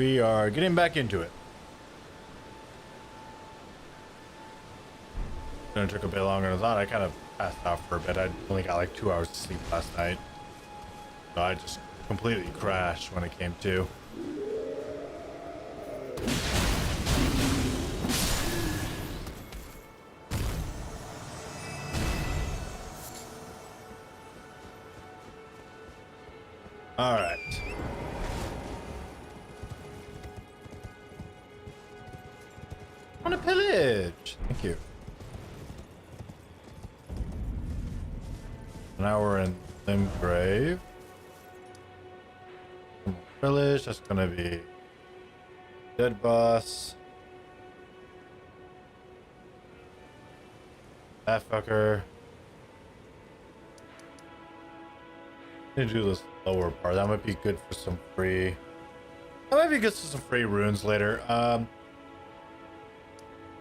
we are getting back into it. It took a bit longer than I thought. I kind of passed out for a bit. I only got like 2 hours of sleep last night. So I just completely crashed when it came to. All right. On a pillage. Thank you. Now we're in Limgrave. Village. That's gonna be dead boss. That fucker. Need to do this lower part. That might be good for some free. That might be good for some free runes later.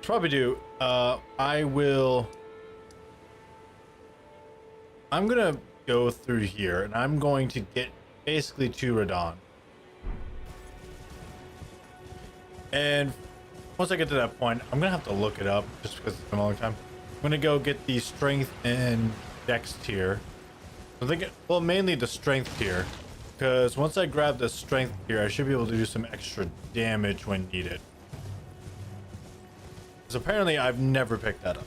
Probably do. I'm gonna go through here, and I'm going to get basically to Radon. And once I get to that point, I'm gonna have to look it up just because it's been a long time. I'm gonna go get the strength and dex tier. I think, well, mainly the strength tier, because once I grab the strength tier, I should be able to do some extra damage when needed. Because apparently I've never picked that up.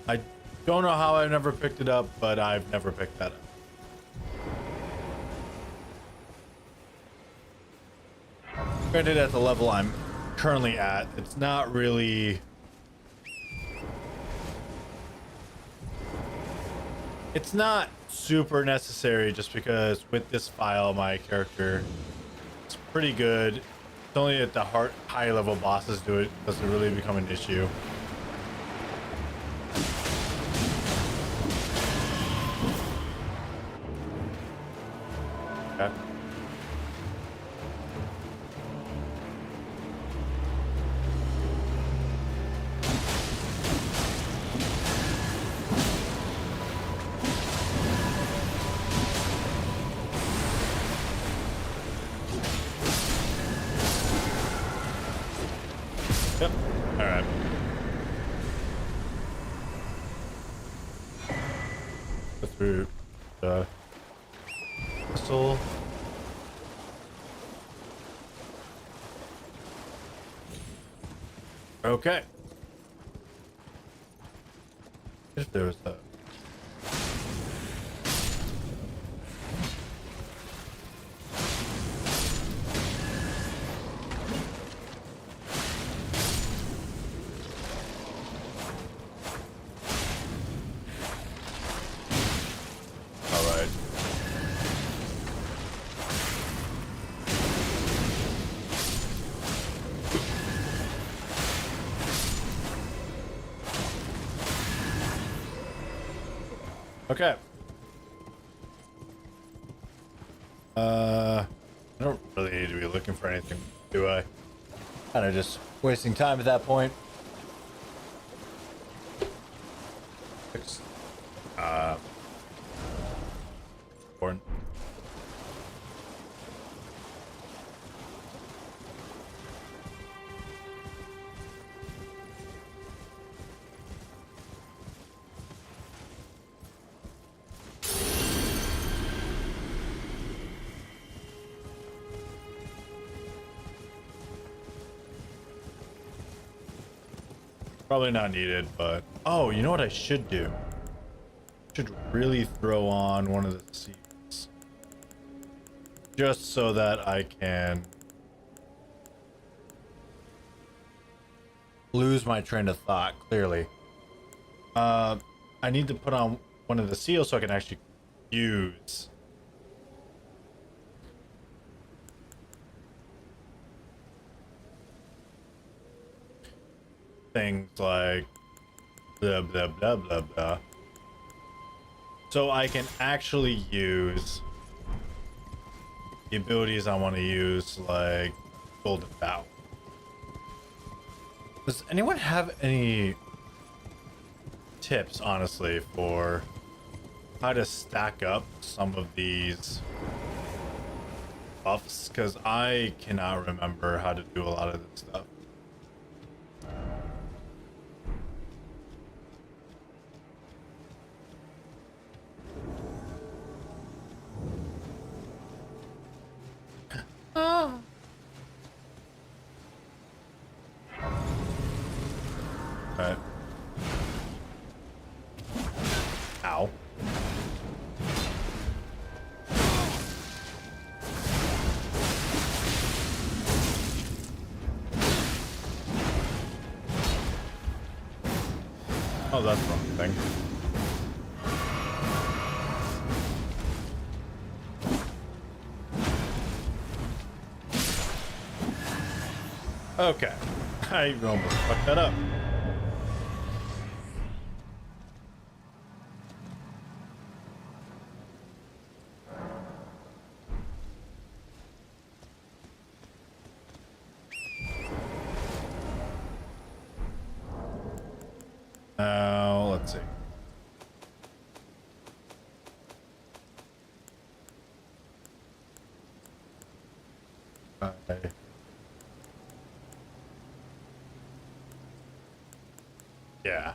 I don't know how I've never picked it up, but I've never picked that up. Granted, at the level I'm currently at, it's not really... It's not super necessary just because with this file, my character is pretty good. It's only at the high level bosses do it, doesn't really become an issue. Okay. Yep. All right. Go through the pistol. Okay. If there was a... All right. Okay. I don't really need to be looking for anything, do I? Kind of just wasting time at that point. Important. Probably not needed, but... Oh, you know what I should do? Should really throw on one of the seats. Just so that I can... lose my train of thought, clearly. I need to put on one of the seals so I can actually use... things like blah blah blah blah blah, so I can actually use the abilities I want to use, like Golden Bow. Does anyone have any tips, honestly, for how to stack up some of these buffs because I cannot remember how to do a lot of this stuff. Ah. Right. Ow. Oh, that's the wrong thing. Okay. I almost fucked that up. Now, let's see. Yeah.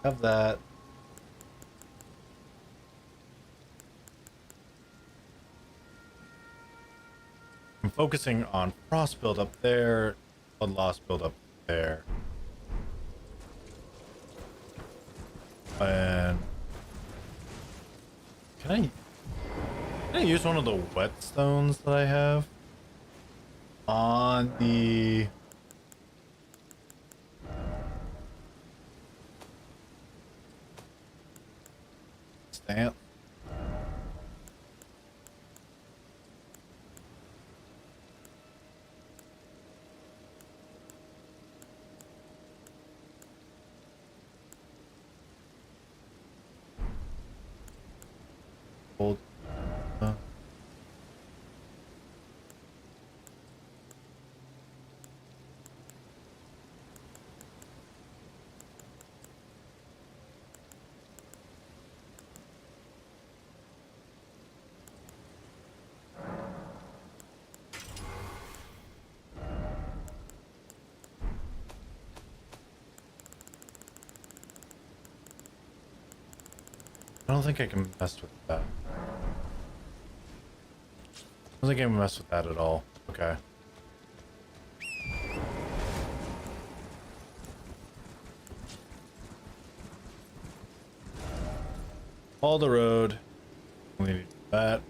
Have that. I'm focusing on frost build up there, blood loss build up there. And can I use one of the whetstones that I have on the stamp? Hold. I don't think I can mess with that. I don't think I can mess with that at all. Okay. Follow the road. Only need that.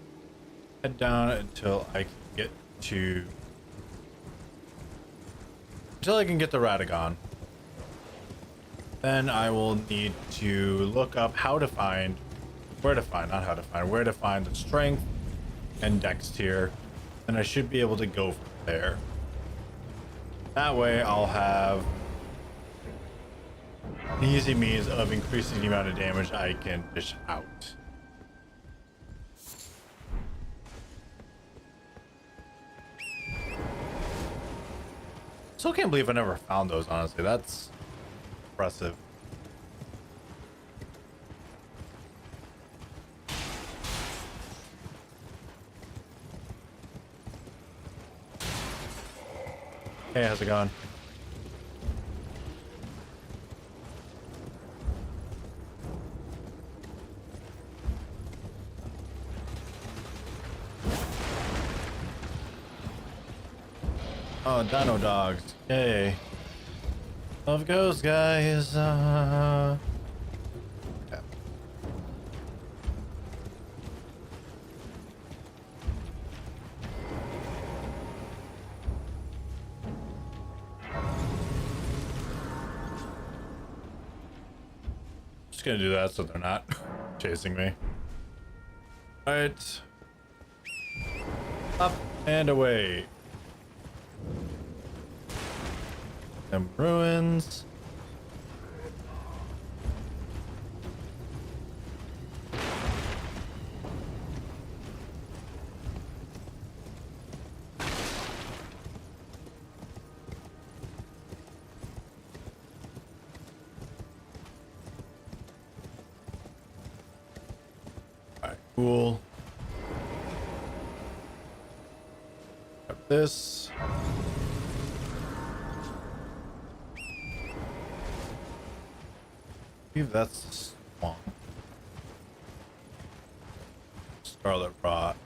Head down until I can get to... Until I can get the Radagon. Then I will need to look up how to find... Where to find, not how to find. Where to find the strength and dex tier. And I should be able to go from there. That way I'll have an easy means of increasing the amount of damage I can dish out. Still can't believe I never found those, honestly. That's impressive. Hey, how's it going? Oh, dino dogs. Yay. Love goes, guys. Yeah. Just gonna do that so they're not chasing me. Alright. Up and away. Them ruins. Alright, cool. this. I believe that's the swamp. Scarlet Rot.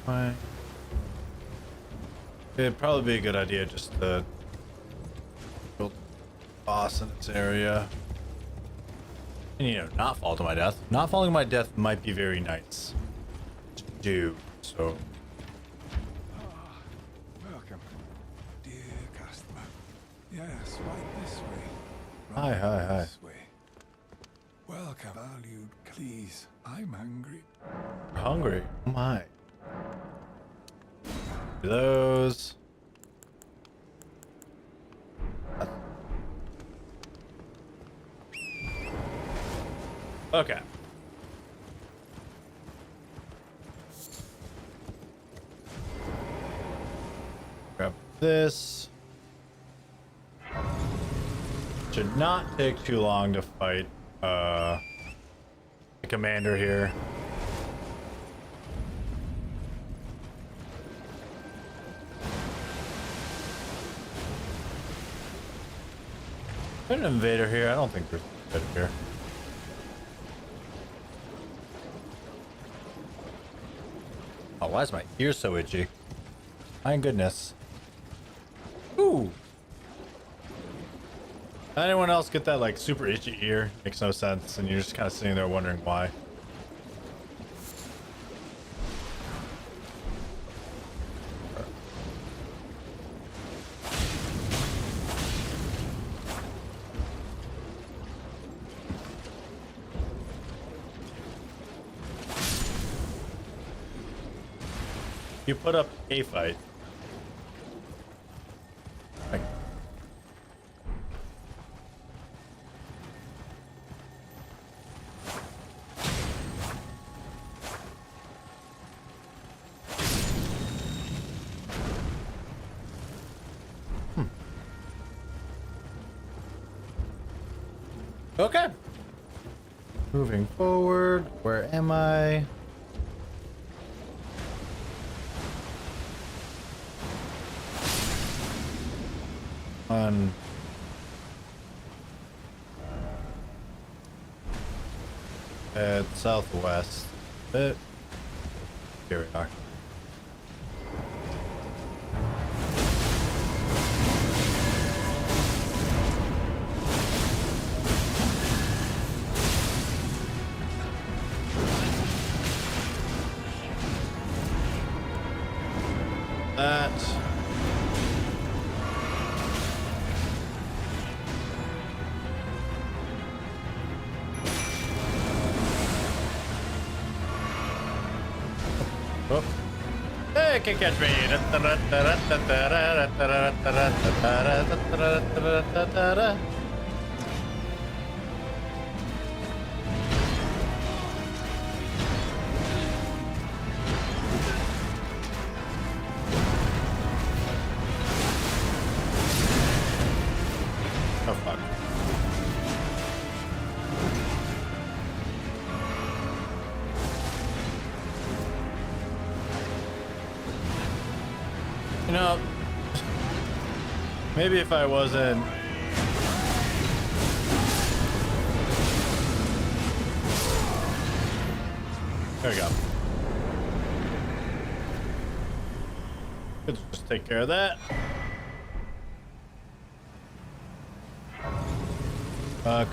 Fine. It'd probably be a good idea just to build a boss in this area. And, you know, not fall to my death. Not falling to my death might be very nice to do, so. Welcome, dear customer. Yes, right this way. Hi, hi, hi. This way. Welcome, valued. Please, I'm hungry. Hungry. Oh my. Those. Okay. Grab this. Should not take too long to fight the commander here. There's an invader here. I don't think there's an invader here. Oh, why is my ear so itchy? My goodness. Ooh. Anyone else get that like super itchy ear? Makes no sense, and you're just kind of sitting there wondering why. You put up a fight. Like, okay. Moving forward. Where am I? On at southwest. Here we are. That. Oh. Hey, can't catch me. Oh, fuck. You know, maybe if I wasn't... There we go. Let's just take care of that.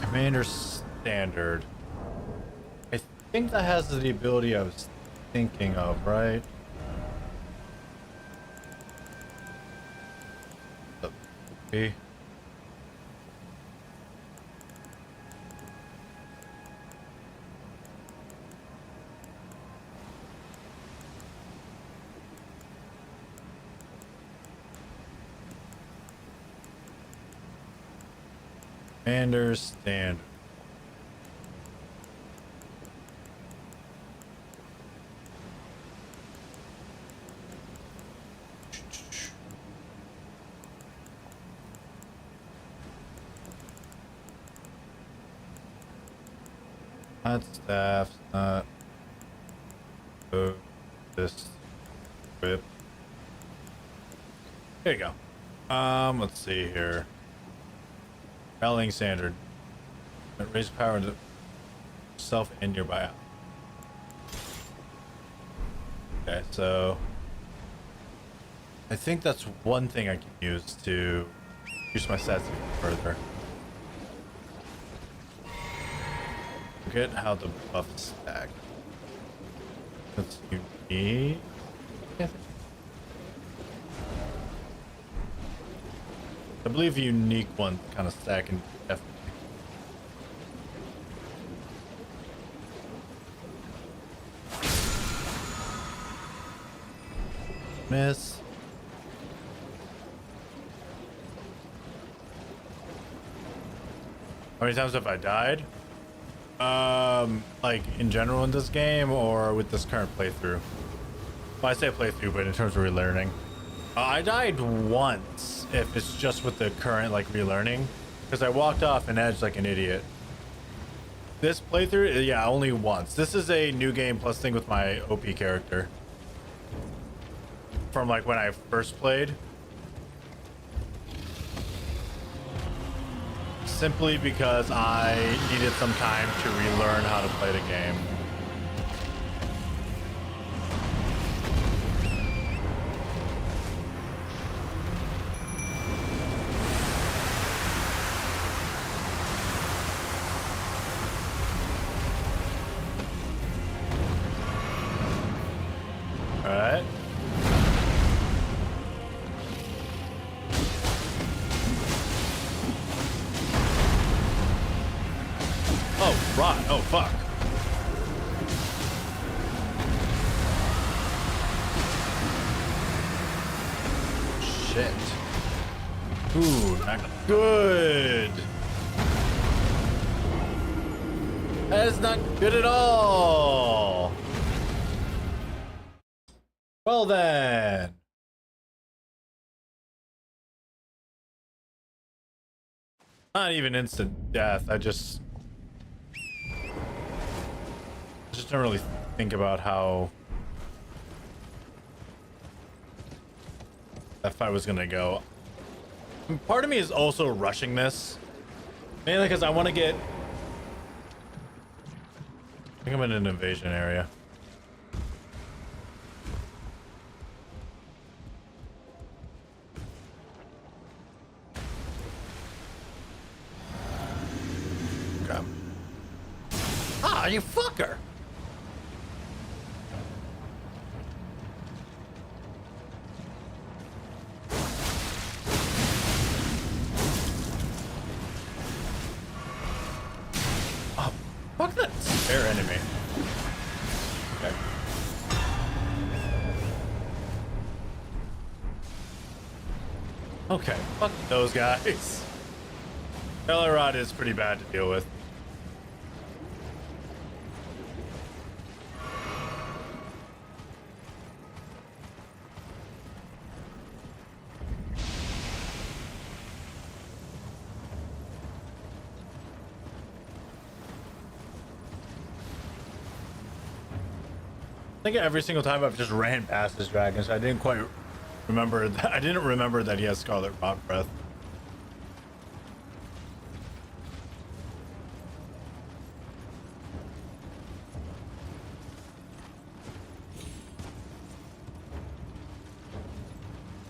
Commander Standard. I think that has the ability I was thinking of, right? Okay. Commander Standard. Not staff, not this whip. There you go. Let's see here. Rallying standard. Raise power to self and nearby. Okay, so I think that's one thing I can use to use my stats even further. Forget how the buffs stack. That's unique. I believe unique ones kind of stack and definitely. Miss. How many times have I died? Like in general in this game or with this current playthrough? Well, I say playthrough, but in terms of relearning. I died once if it's just with the current like relearning, because I walked off an edge like an idiot. This playthrough, yeah, only once. This is a new game plus thing with my OP character. From like when I first played. Simply because I needed some time to relearn how to play the game. Alright. Oh, right. Oh, fuck. Shit. Ooh, not good. That is not good at all. Well then. Not even instant death. I just don't really think about how that fight was gonna go. And part of me is also rushing this, mainly because I want to get. I think I'm in an invasion area. Okay. Ah, you fucker! Fuck that spare enemy. Okay. Okay, fuck those guys. Elrod is pretty bad to deal with. I think every single time I've just ran past this dragon, so I didn't quite remember that. I didn't remember that he has Scarlet Rot Breath.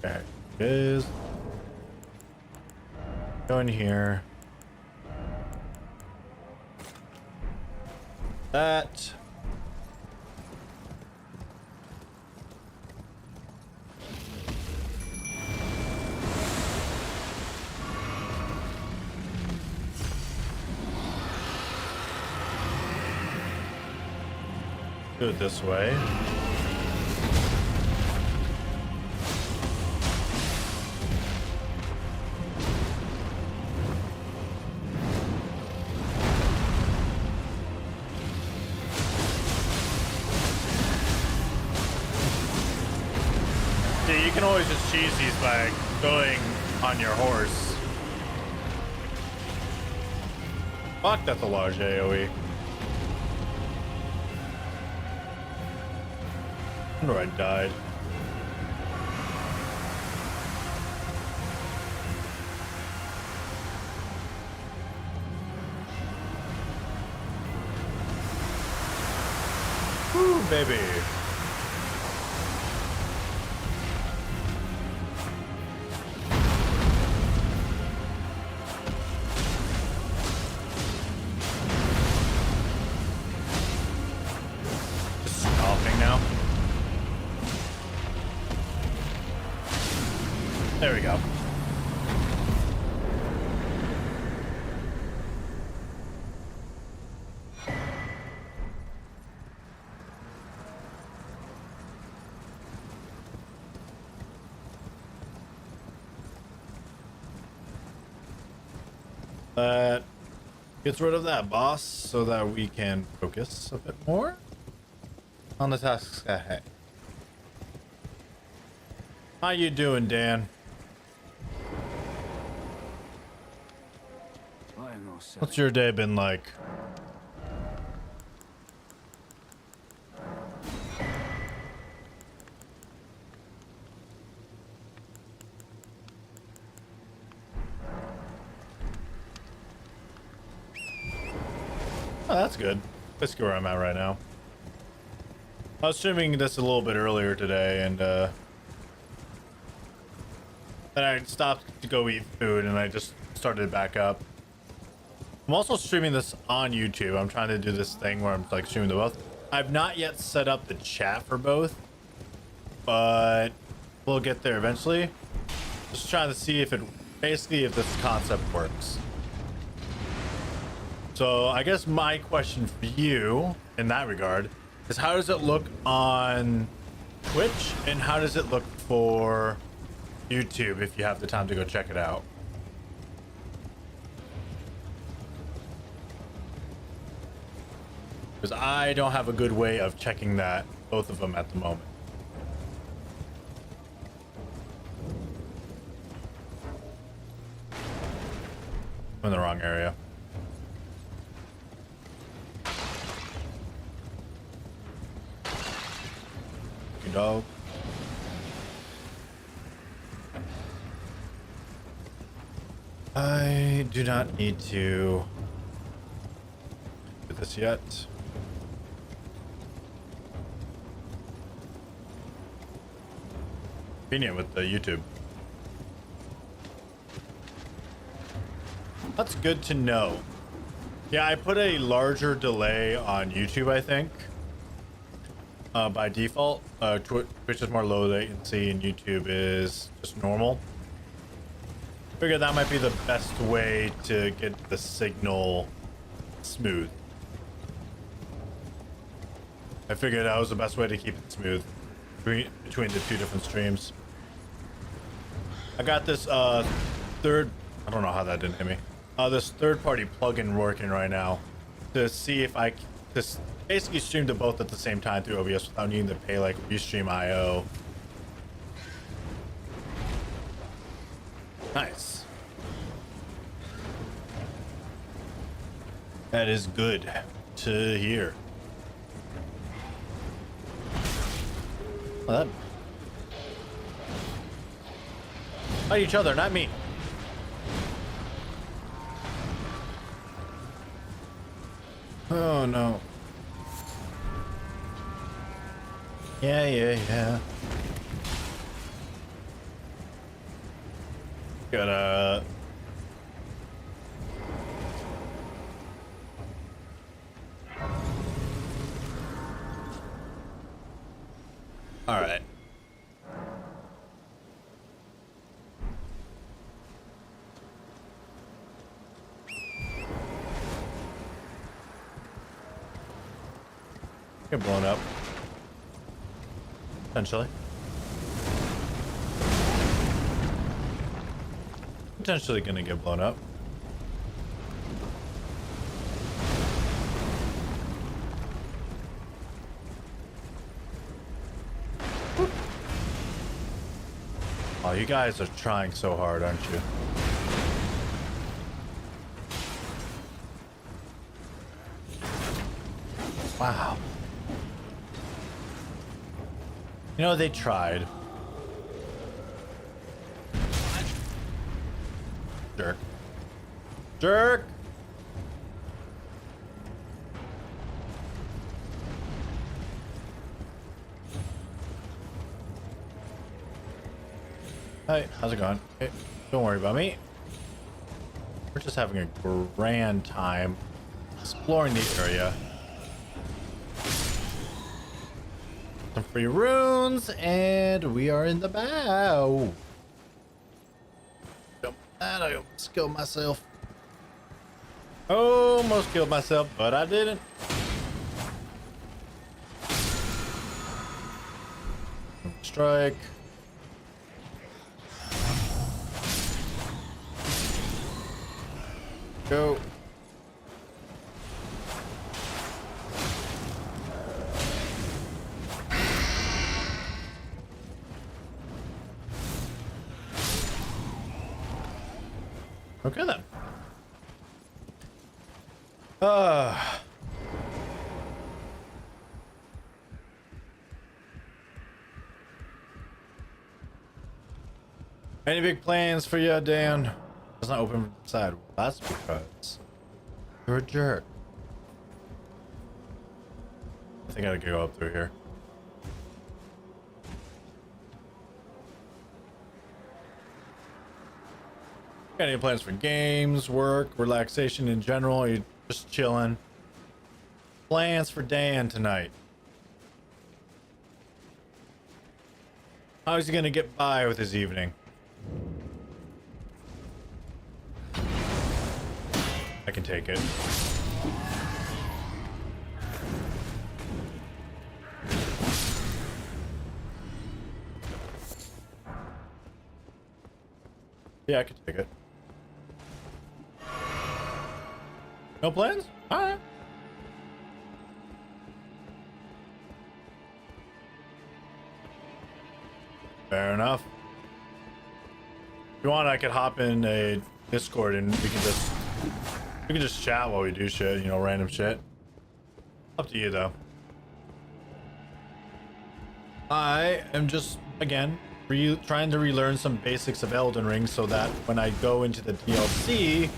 Okay, it is. Go in here. That. Do it this way. Yeah, you can always just cheese these by going on your horse. Fuck, that's a large AoE. I wonder I died. Woo, baby. Just stopping now. There we go. That gets rid of that boss so that we can focus a bit more on the tasks ahead. How you doing, Dan? What's your day been like? Oh, that's good. Basically where I'm at right now. I was streaming this a little bit earlier today, and then I stopped to go eat food, and I just started back up. I'm also streaming this on YouTube. I'm trying to do this thing where I'm like streaming the both. I've not yet set up the chat for both, but we'll get there eventually. Just trying to see if it basically if this concept works. So I guess my question for you in that regard is, how does it look on Twitch and how does it look for YouTube if you have the time to go check it out? Because I don't have a good way of checking that, both of them at the moment. I'm in the wrong area. Dog. I do not need to do this yet. Convenient with the YouTube. That's good to know. Yeah, I put a larger delay on YouTube, I think. By default, Twitch is more low latency and YouTube is just normal. Figured that might be the best way to get the signal smooth. I figured that was the best way to keep it smooth between the two different streams. I got this I don't know how that didn't hit me. This third-party plugin working right now to see if I just basically stream to both at the same time through OBS without needing to pay like Restream IO. Nice. That is good to hear. Well, that... Fight each other, not me. Oh no. Yeah. Gotta... All right. Get blown up. Potentially. Potentially gonna get blown up. Oh, you guys are trying so hard, aren't you? Wow. You know, they tried. Jerk. Jerk! Hi, how's it going? Hey, don't worry about me. We're just having a grand time exploring the area. Some free runes, and we are in the bow. And I almost killed myself. Almost killed myself, but I didn't. Strike. Go. Okay then. Any big plans for you, Dan? It's not open from the side. Well, that's because you're a jerk. I think I gotta go up through here. Got any plans for games, work, relaxation in general? Are you just chilling? Plans for Dan tonight. How's he gonna get by with his evening? I can take it. Yeah, I can take it. No plans? Alright. Fair enough. If you want, I could hop in a Discord and we can just chat while we do shit, you know, random shit. Up to you though. I am just, again, trying to relearn some basics of Elden Ring so that when I go into the DLC,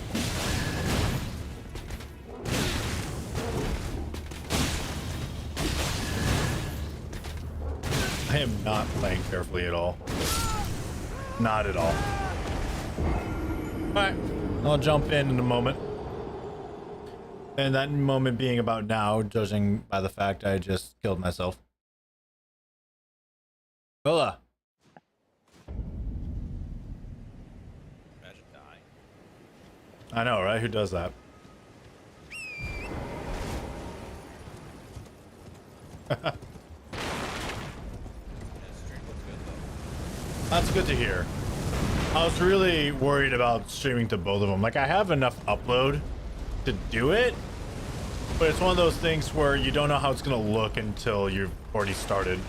I am not playing carefully at all. Not at all. Alright, I'll jump in a moment. And that moment being about now, judging by the fact I just killed myself. Hola. Imagine dying. I know, right? Who does that? That's good to hear. I was really worried about streaming to both of them. Like, I have enough upload to do it, but it's one of those things where you don't know how it's gonna look until you've already started.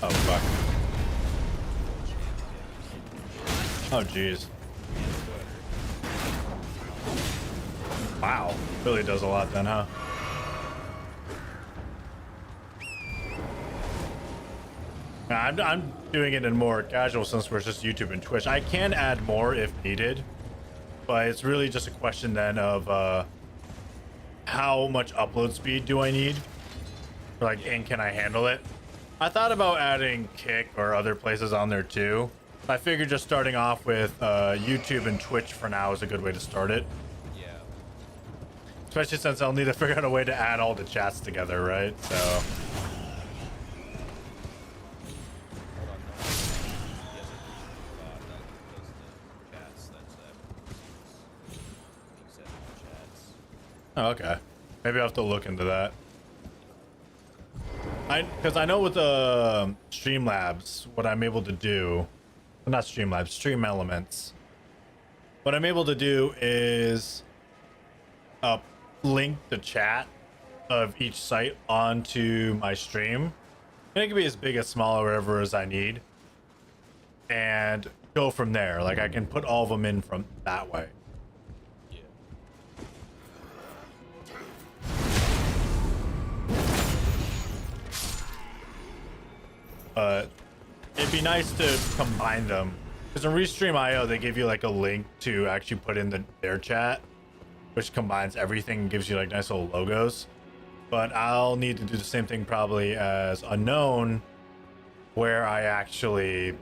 Oh fuck. Oh jeez. Wow, really does a lot then, huh? I'm doing it in more casual sense where it's just YouTube and Twitch. I can add more if needed, but it's really just a question then of how much upload speed do I need? Like, and can I handle it? I thought about adding Kick or other places on there too. I figured just starting off with YouTube and Twitch for now is a good way to start it. Yeah. Especially since I'll need to figure out a way to add all the chats together, right? So. Hold on, no. He has a that does the chats. That's being said in the chats. Oh, okay. Maybe I'll have to look into that. Because I know with Streamlabs, what I'm able to do, well, not Streamlabs, Stream Elements. What I'm able to do is link the chat of each site onto my stream. And it can be as big as small or whatever as I need. And go from there. Like I can put all of them in from that way. Yeah. It'd be nice to combine them. Because in Restream.io, they give you like a link to actually put in their chat, which combines everything and gives you like nice little logos. But I'll need to do the same thing probably as Unknown, where I actually,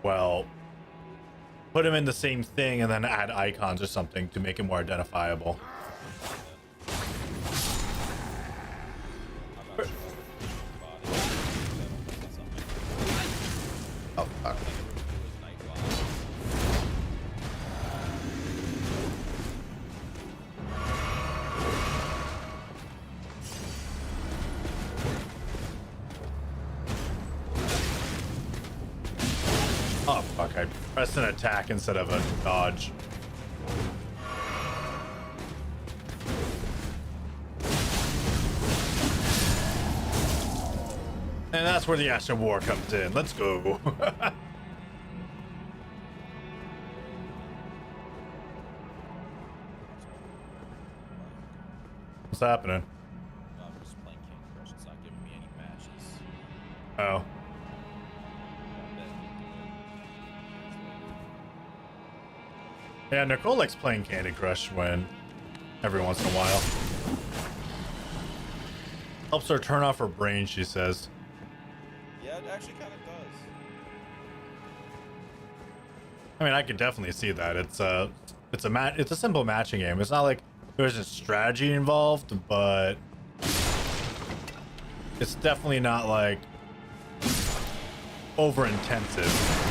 well, put them in the same thing and then add icons or something to make it more identifiable. I'm not sure. Body. That's something. Oh, fuck. I think it was Nightbot. Oh, fuck. I pressed an attack instead of a dodge. And that's where the Ash of War comes in. Let's go. What's happening? I'm just playing King Crush. It's not giving me any matches. Oh. Yeah, Nicole likes playing Candy Crush when every once in a while. Helps her turn off her brain, she says. Yeah, it actually kind of does. I mean, I could definitely see that. It's a simple matching game. It's not like there's a strategy involved, but it's definitely not like over intensive.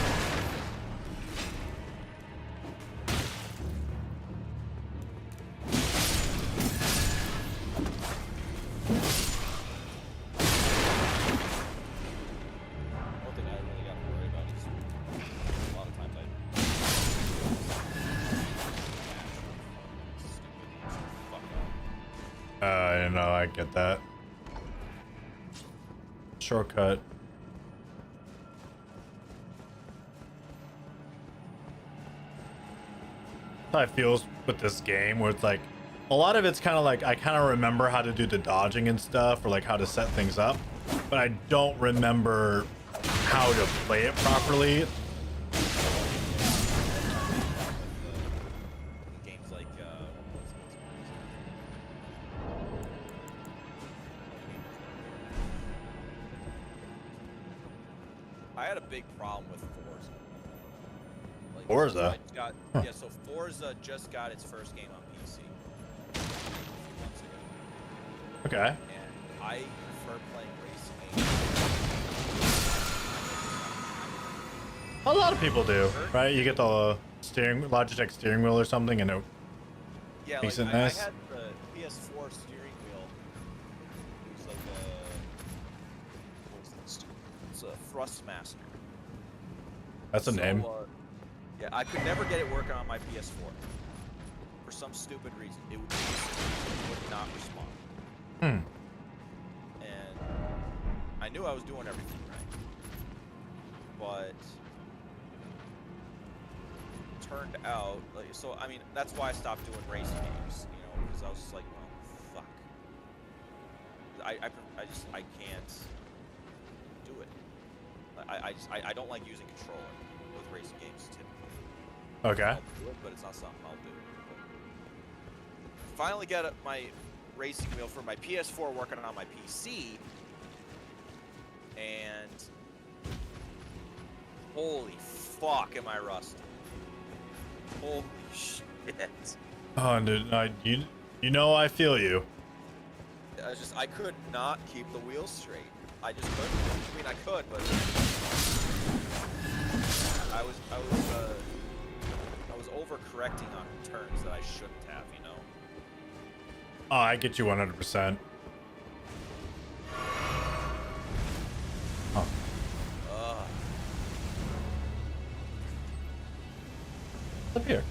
One thing I really got to worry about is a lot of times I fuck up. You know, I get that. Shortcut. That's how it feels with this game, where it's like a lot of it's kind of like I kind of remember how to do the dodging and stuff, or like how to set things up, but I don't remember how to play it properly. Games like I had a big problem with Forza. Like, Forza? I got, yeah, so Forza just got its first game on PC a few months ago, Okay. and I prefer playing racing games. A lot of people do, right? You get the Logitech steering wheel or something, and it Yeah, makes like it nice. I had the PS4 steering wheel. It was like what was that stupid? It's a Thrustmaster. That's a name. Yeah, I could never get it working on my PS4 for some stupid reason. It would not respond. And I knew I was doing everything right, but turned out like, so. I mean, that's why I stopped doing racing games. You know, because I was just like, well, fuck. I can't do it. I don't like using controller with racing games typically. Okay. I'll do it, but it's not something I'll do. But finally got my racing wheel for my PS4 working on my PC, and holy fuck, am I rusty? Holy shit! Oh, dude, you know, I feel you. I could not keep the wheels straight. I just couldn't. I mean, I could, but I was overcorrecting on turns that I shouldn't have, you know. Oh, I get you 100%. Oh. Up here.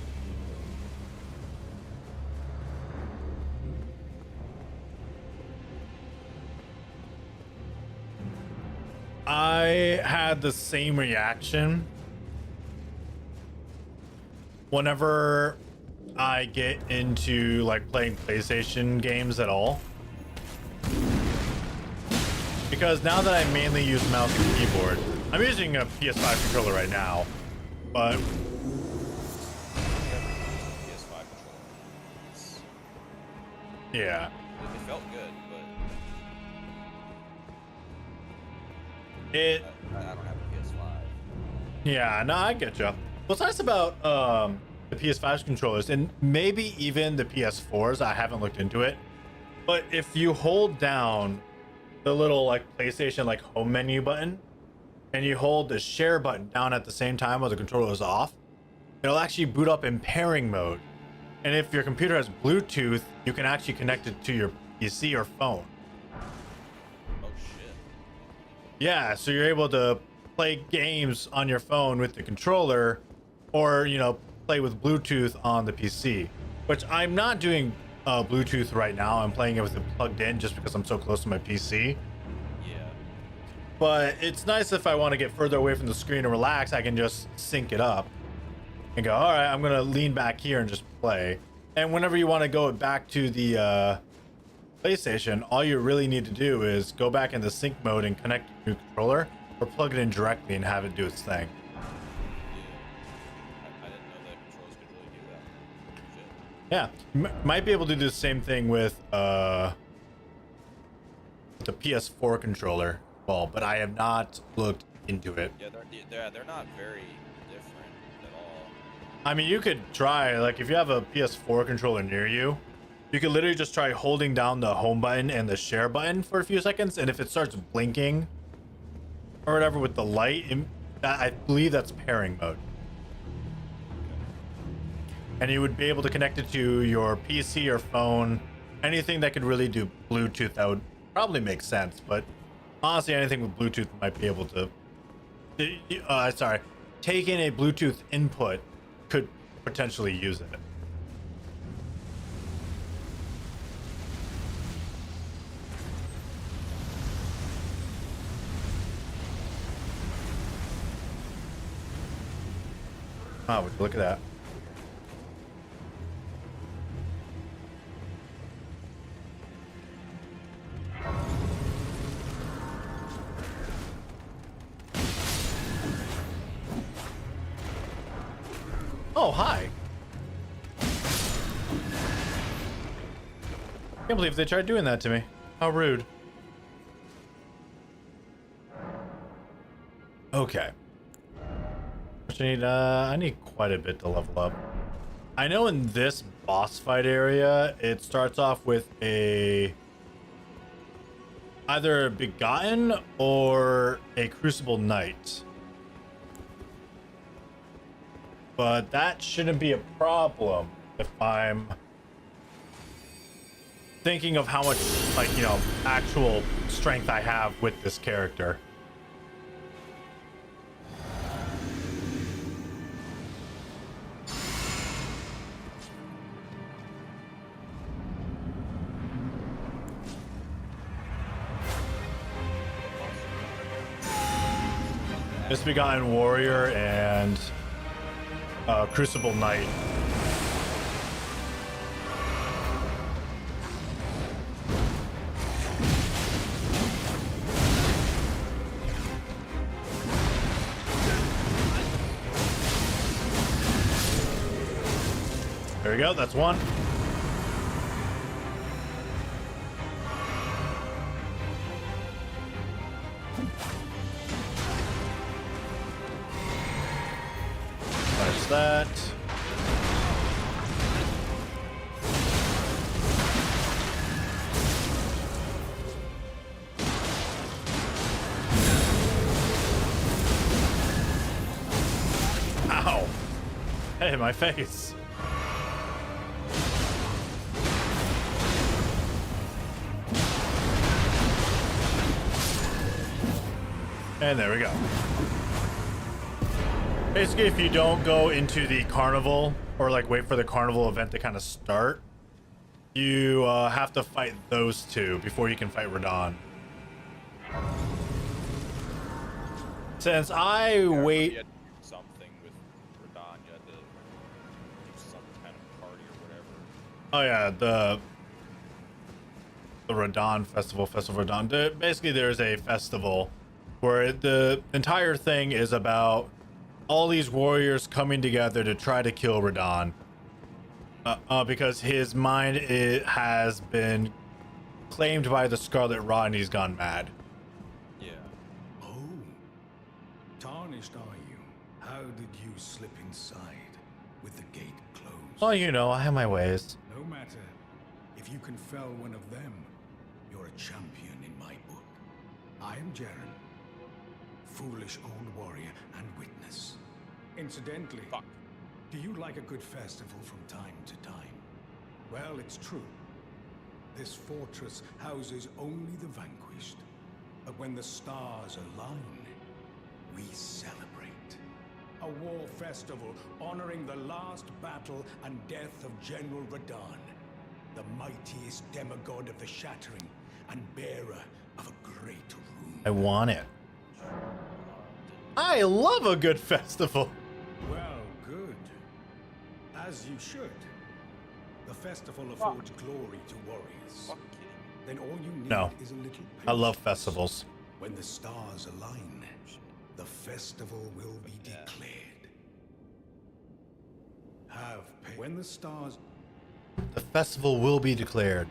I had the same reaction whenever I get into like playing PlayStation games at all. Because now that I mainly use mouse and keyboard, I'm using a PS5 controller right now, but PS5 controller. yeah. It felt good, but It I don't have a PS5. Yeah, no, I get you. What's nice about the PS5's controllers, and maybe even the PS4s, I haven't looked into it, but if you hold down the little like PlayStation like home menu button, and you hold the share button down at the same time while the controller is off, it'll actually boot up in pairing mode. And if your computer has Bluetooth, you can actually connect it to your PC or phone. Oh shit. Yeah, so you're able to play games on your phone with the controller, or play with Bluetooth on the PC, which I'm not doing Bluetooth right now. I'm playing it with it plugged in just because I'm so close to my PC. Yeah. But it's nice if I want to get further away from the screen and relax, I can just sync it up and go, all right, I'm gonna lean back here and just play. And whenever you want to go back to the PlayStation, all you really need to do is go back into sync mode and connect your new controller, or plug it in directly and have it do its thing. I didn't know that controls could really do that. Shit. Yeah, might be able to do the same thing with the PS4 controller. Well, but I have not looked into it. Yeah, they're not very different at all. I mean, you could try, like, if you have a PS4 controller near you, you could literally just try holding down the home button and the share button for a few seconds, and if it starts blinking or whatever with the light, I believe that's pairing mode. And you would be able to connect it to your PC or phone. Anything that could really do Bluetooth, that would probably make sense. But honestly, anything with Bluetooth might be able to. Taking a Bluetooth input could potentially use it. Wow, would you look at that? Oh, hi. Can't believe they tried doing that to me. How rude. Okay. I need quite a bit to level up. I know in this boss fight area, it starts off with either a Begotten or a Crucible Knight. But that shouldn't be a problem if I'm thinking of how much, actual strength I have with this character. Misbegotten Warrior and Crucible Knight. There we go, that's one. There's that. Ow! Hey, my face. And there we go. Basically, if you don't go into the carnival, or wait for the carnival event to kind of start, you have to fight those two before you can fight Radon. Since I You wait, had to do something with Radon. You had to Oh yeah, the Radon Festival, Festival of Radon. Basically, there's a festival where the entire thing is about all these warriors coming together to try to kill Radon. Because his mind has been claimed by the Scarlet Rot and he's gone mad. Yeah. Oh, tarnished are you? How did you slip inside with the gate closed? Well, you know, I have my ways. No matter. If you can fell one of them, you're a champion in my book. I am Jaren, foolish old warrior and witness. Incidentally, Fuck. do you like a good festival from time to time? Well, it's true. This fortress houses only the vanquished. But when the stars align, we celebrate. A war festival honoring the last battle and death of General Radon, the mightiest demigod of the Shattering and bearer of a great rune. I want it. I love a good festival. Well, good. As you should. The festival affords glory to warriors. Fuck you. Then all you need No. is a little I love patience. festivals. When the stars align, the festival will be Yeah. declared. When the stars... The festival will be declared.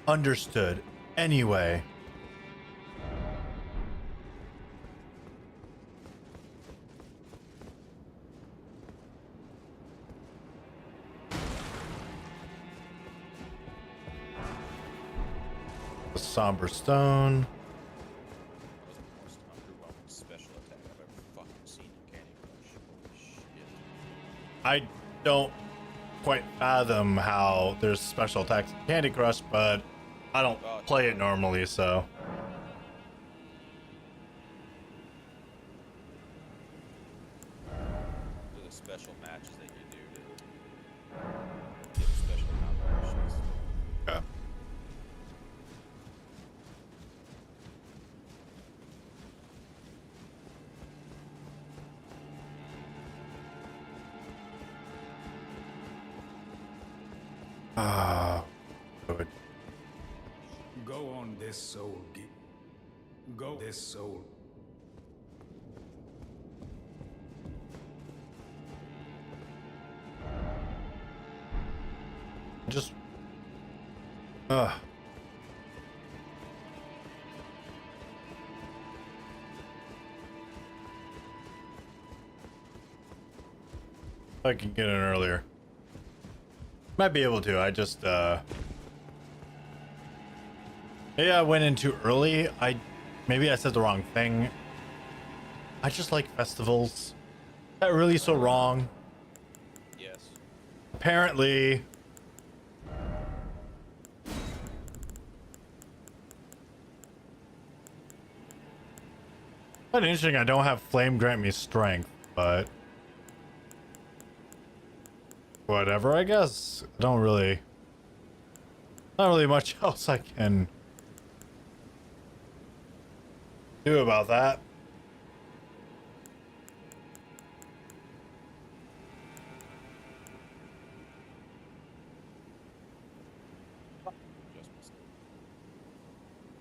Understood. Anyway. The somber stone. That was the most underwhelming special attack I've ever fucking seen in Candy Crush. Holy shit. I don't quite fathom how there's special attacks in Candy Crush, but I don't play it normally, so. The special matches that you do to get special combinations. Yeah. Ah, good. Go on this soul. Go this soul. Just. I can get in earlier. Might be able to. I just maybe I went in too early. Maybe I said the wrong thing. I just like festivals. Is that really so wrong? Yes. Apparently. Quite interesting. I don't have flame grant me strength, but whatever, I guess. I don't really. Not really much else I can do about that. Just missed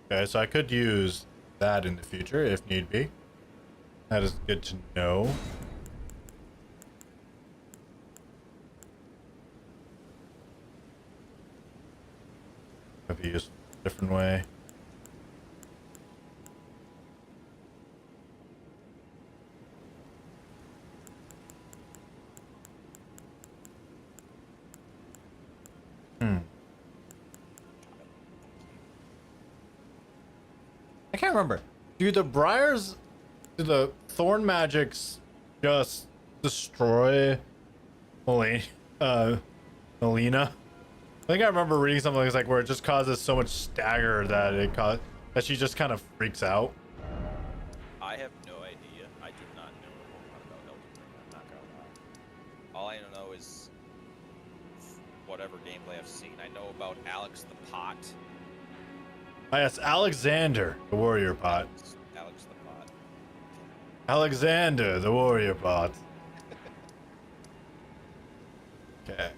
it. Okay, so I could use that in the future if need be. That is good to know. Could be used a different way. I can't remember. Do the briars, do the thorn magics just destroy Melina? Melina? I think I remember reading something like where it just causes so much stagger that that she just kind of freaks out. I have no idea. I do not know a whole lot about Elden Ring. I'm not gonna lie. All I know is whatever gameplay I've seen. I know about Alex the Pot. Oh, yes, Alexander, the warrior pot. Alex the Pot. Alexander, the warrior pot. Okay.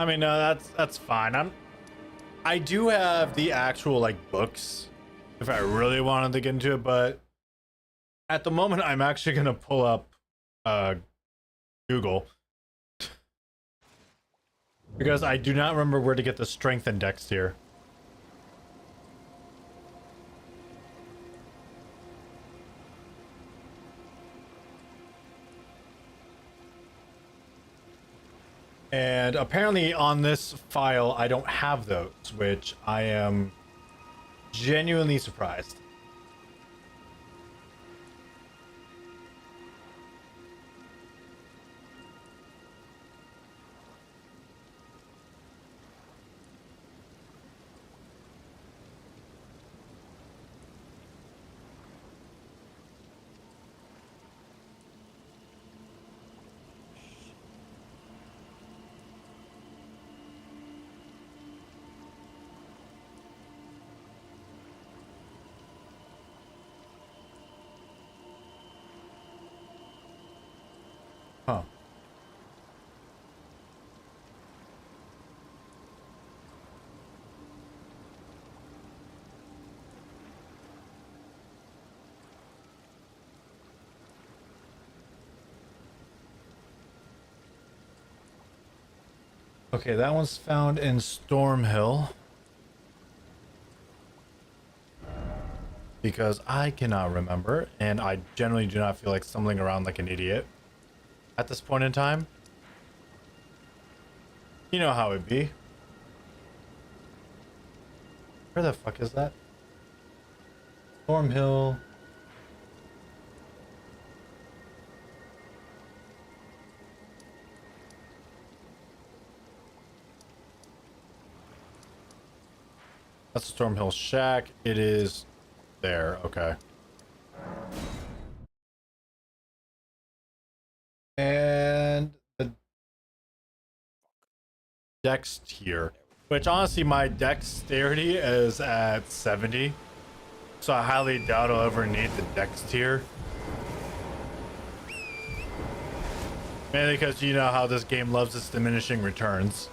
I mean, no, that's fine. I do have the actual like books if I really wanted to get into it, but at the moment I'm actually gonna pull up Google because I do not remember where to get the strength index here. And apparently on this file, I don't have those, which I am genuinely surprised. Huh. Okay, that one's found in Stormhill. Because I cannot remember, and I generally do not feel like stumbling around like an idiot at this point in time. You know how it be. Where the fuck is that? Stormhill. That's Stormhill Shack. It is there. Okay. And the dex tier, which honestly my dexterity is at 70, so I highly doubt I'll ever need the dex tier. Mainly because you know how this game loves its diminishing returns.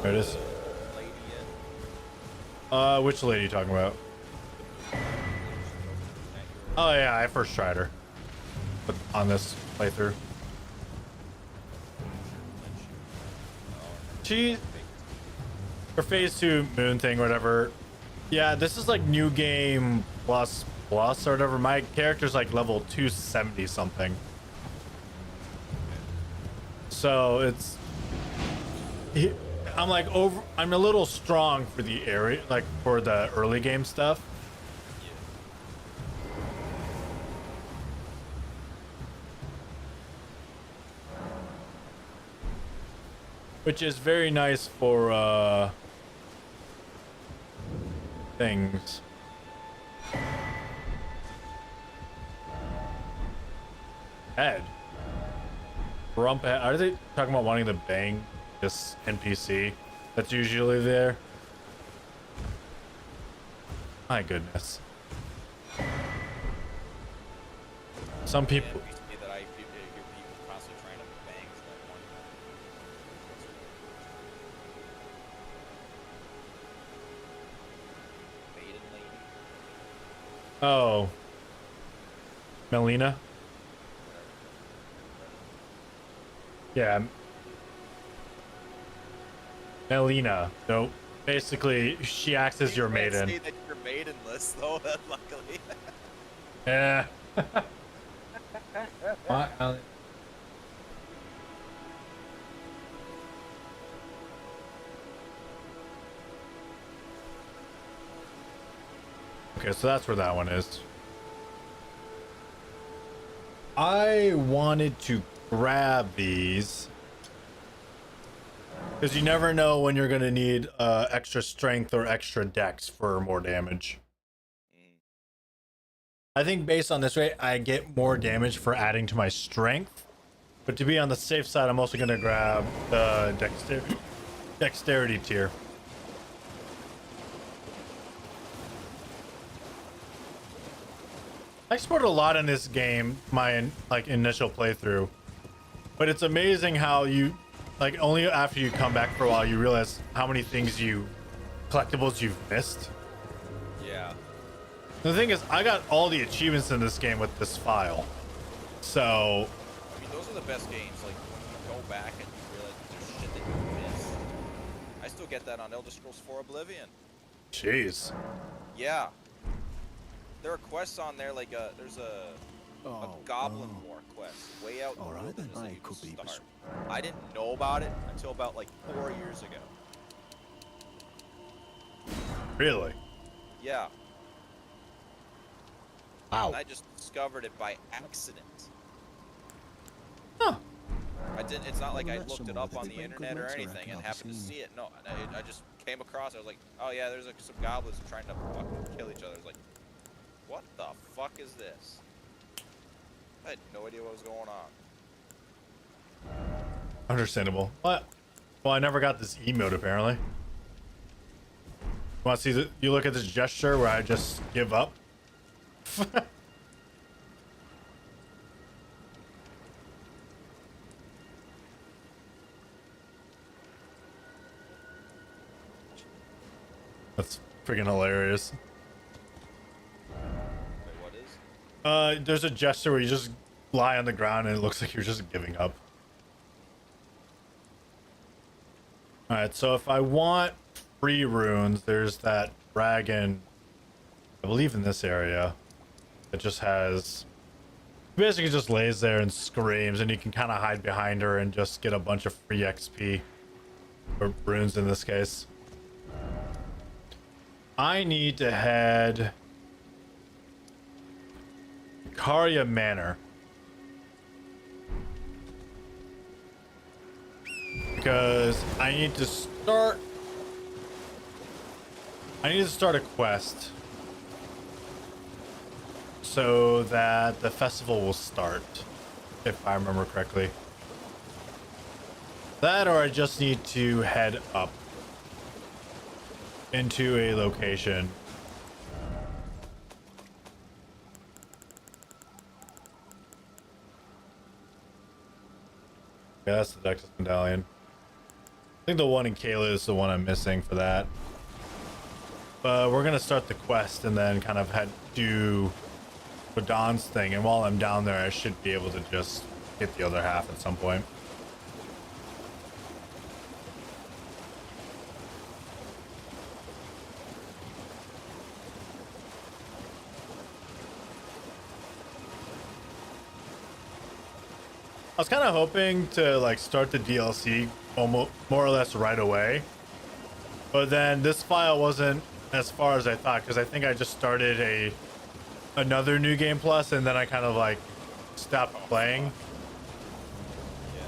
There it is. Which lady are you talking about? Oh yeah, I first tried her. But on this playthrough. Her phase 2 moon thing, whatever. Yeah, this is like new game plus or whatever. My character's like level 270 something. So it's... I'm like I'm a little strong for the area, like for the early game stuff. Which is very nice for things. Head. Rump head. Are they talking about wanting to bang this NPC that's usually there? My goodness. Some people... Oh. Melina? Yeah. Melina. So basically, she acts as your maiden. Say that you're maidenless, though. Luckily. Yeah. Okay, so that's where that one is. I wanted to grab these because you never know when you're going to need extra strength or extra dex for more damage. I think based on this rate, I get more damage for adding to my strength. But to be on the safe side, I'm also going to grab the dexterity. dexterity tier. I explored a lot in this game, my like initial playthrough, but it's amazing how you like only after you come back for a while you realize how many things collectibles you've missed. Yeah. The thing is, I got all the achievements in this game with this file, so I mean, those are the best games. Like when you go back and you realize there's shit that you missed. I still get that on Elder Scrolls 4 Oblivion. jeez. Yeah. There are quests on there, like there's a Goblin War quest way out in the wilderness that you can start. I didn't know about it until about like 4 years ago. Really? Yeah. Wow. And I just discovered it by accident. Huh. I didn't. It's not like I looked it up on the internet or anything and happened to see it. No, I just came across it. I was like, oh yeah, there's like some goblins trying to fucking kill each other. I was like, what the fuck is this? I had no idea what was going on. Understandable. What? Well, I never got this emote apparently. Want to see you look at this gesture where I just give up? That's freaking hilarious. Wait, what is? There's a gesture where you just lie on the ground and it looks like you're just giving up. Alright, so if I want free runes, there's that dragon, I believe in this area, that just has, basically just lays there and screams, and you can kind of hide behind her and just get a bunch of free XP, or runes in this case. I need to head Karya Manor, because I need to start a quest so that the festival will start, if I remember correctly. That, or I just need to head up into a location. Yeah, that's the Dexus Medallion. I think the one in Kayla is the one I'm missing for that. But we're gonna start the quest and then kind of head to Don's thing, and while I'm down there I should be able to just get the other half at some point. I was kind of hoping to like start the DLC almost more or less right away, but then this file wasn't as far as I thought, because I think I just started another New Game Plus and then I kind of like stopped playing. Yeah.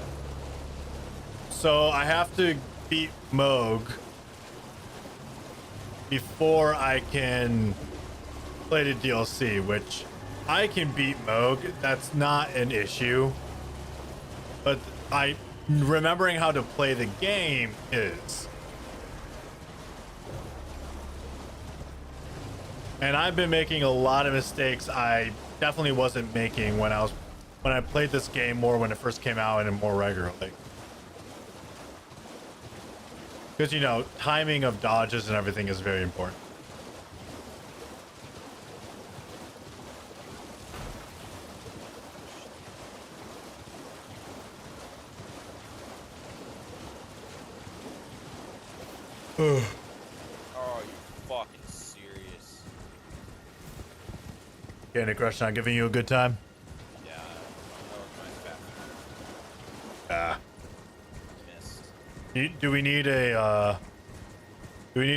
So I have to beat Moog before I can play the DLC, which I can beat Moog. That's not an issue. But remembering how to play the game is. And I've been making a lot of mistakes I definitely wasn't making when I played this game more when it first came out and more regularly. Because, you know, timing of dodges and everything is very important. Oh, are you fucking serious? Candy Crush not giving you a good time? Yeah, that was my fat Ah. missed. Do we need a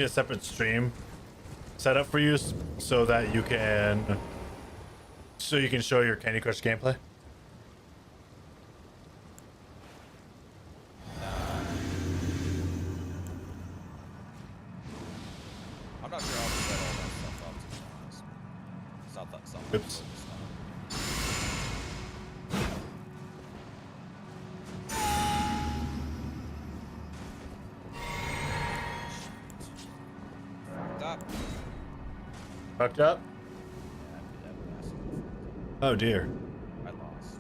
separate stream set up for you so that you can show your Candy Crush gameplay? I'm not sure how to set all that stuff up, to be honest. It's not that something. Oops. fuck. Fucked up? Yeah, I did that massive. Oh dear. I lost.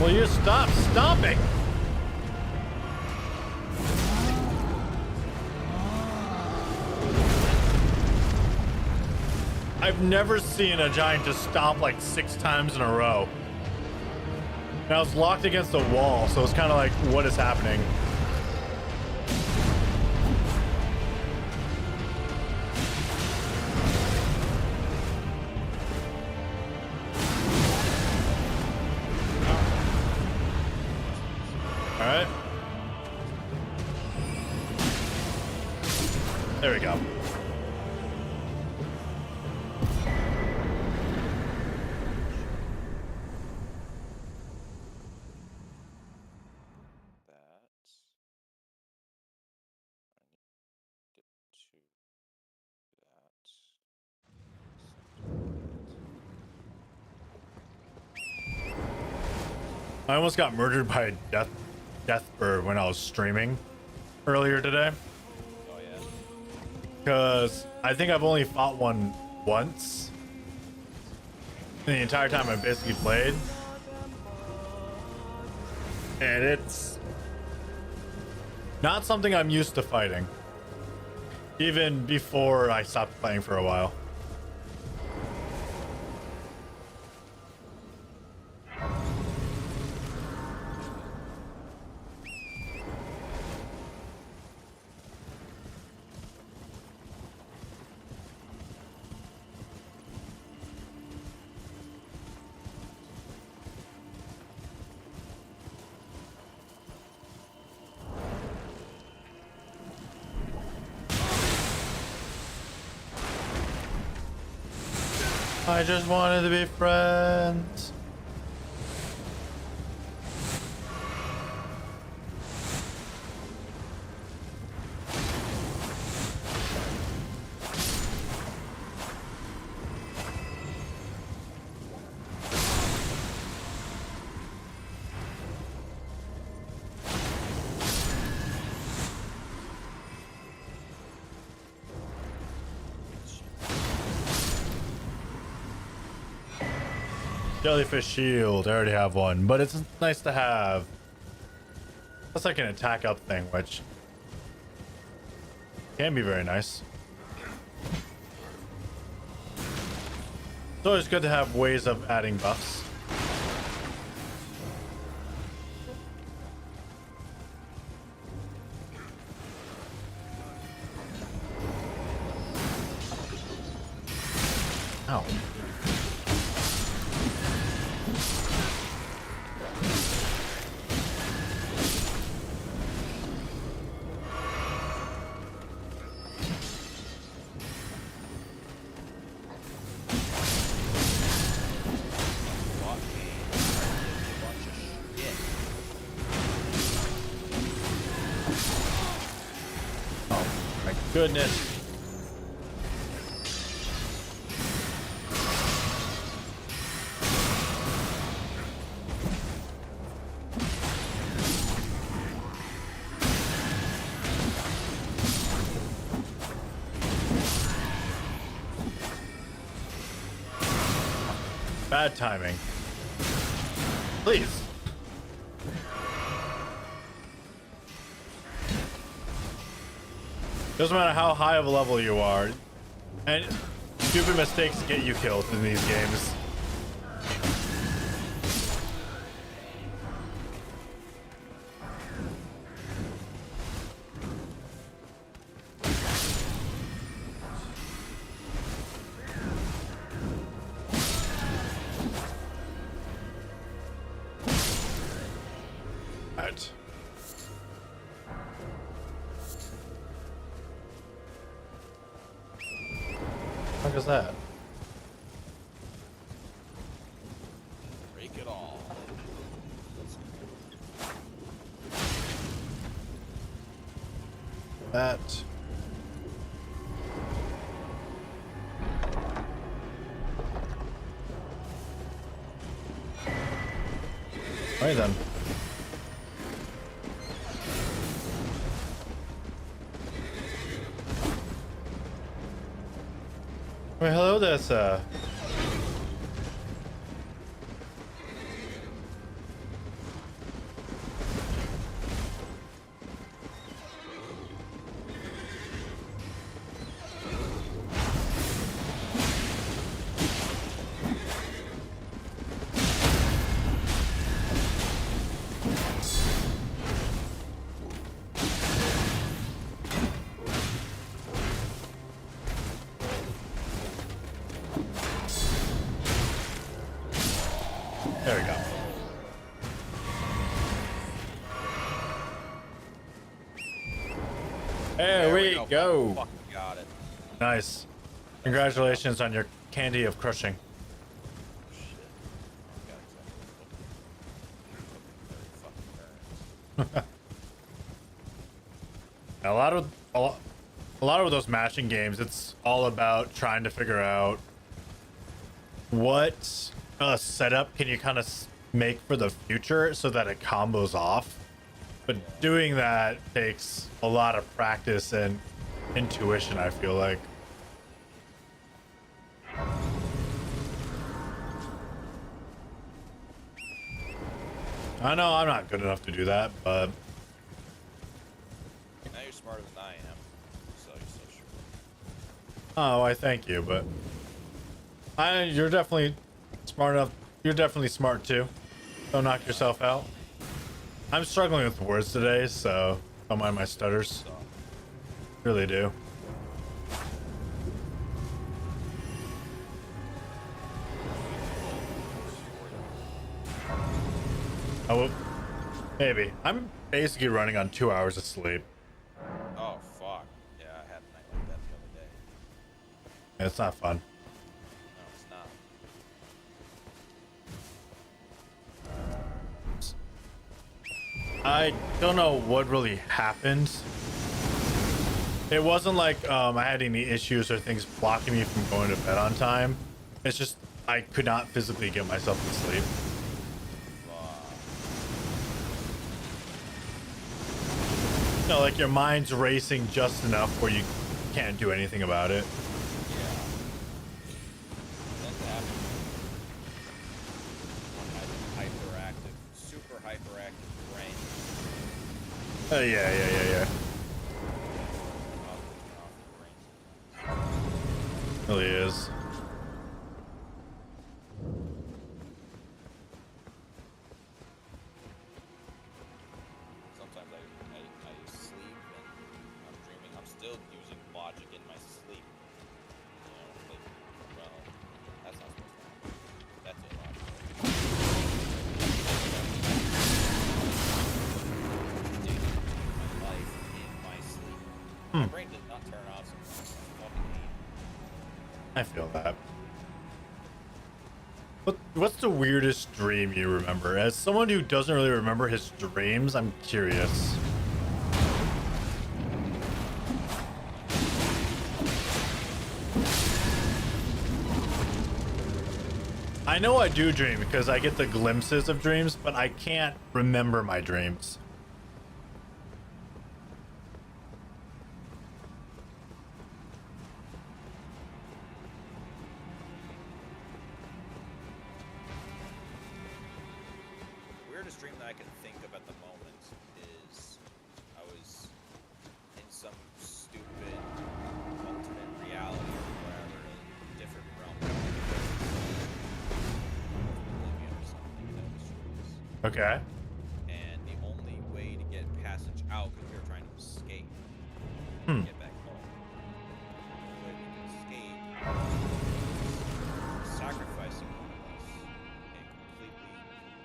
Will you stop stomping? I've never seen a giant just stomp like 6 times in a row. Now it's locked against the wall, so it's kind of like, what is happening? All right. There we go. That. I need to get I almost got murdered by a death bird when I was streaming earlier today. Oh yeah. Because I think I've only fought one once in the entire time I basically played. And it's not something I'm used to fighting. Even before I stopped playing for a while. I just wanted to be friends. Jellyfish shield, I already have one, but it's nice to have. That's like an attack up thing, which can be very nice. It's always good to have ways of adding buffs. Ow. Goodness. Bad timing. Please. Doesn't matter how high of a level you are, and stupid mistakes get you killed in these games. Right. What is that? Break it all. That. Right then. Well, hello there, sir. There we go. There we go. Fucking got it. Nice. Congratulations on your candy of crushing. Shit. Got exactly. A lot of those mashing games, it's all about trying to figure out what setup can you kind of make for the future so that it combos off. But doing that takes a lot of practice and intuition, I feel like. I know I'm not good enough to do that, but Now you're smarter than I am. So you're so sure. oh, I thank you, but you're definitely smart enough. You're definitely smart too. Don't knock yourself out. I'm struggling with words today, so don't mind my stutters. Really do. Oh, maybe. I'm basically running on 2 hours of sleep. Oh fuck. Yeah, I had a night like that the other day. It's not fun. No, it's not. I don't know what really happened. It wasn't like I had any issues or things blocking me from going to bed on time. It's just I could not physically get myself to sleep. You know, like your mind's racing just enough where you can't do anything about it. Yeah. That happened. Hyperactive, super hyperactive brain. Yeah. Off the brain. Really is. Sometimes I sleep and I'm dreaming. I'm still using logic in my sleep. You know, like, well, that's not supposed to happen. That's illogical. My life in my sleep. My brain does not turn off sometimes. I fucking hate it. I feel that. What's the weirdest dream you remember? As someone who doesn't really remember his dreams, I'm curious. I know I do dream because I get the glimpses of dreams, but I can't remember my dreams. Weirdest dream that I can think of at the moment is I was in some stupid alternate reality or whatever, a different realm. Oblivion or something that was yours. Okay. And the only way to get passage out, because we were trying to escape, get back home. The way we could escape was sacrificing one of us and completely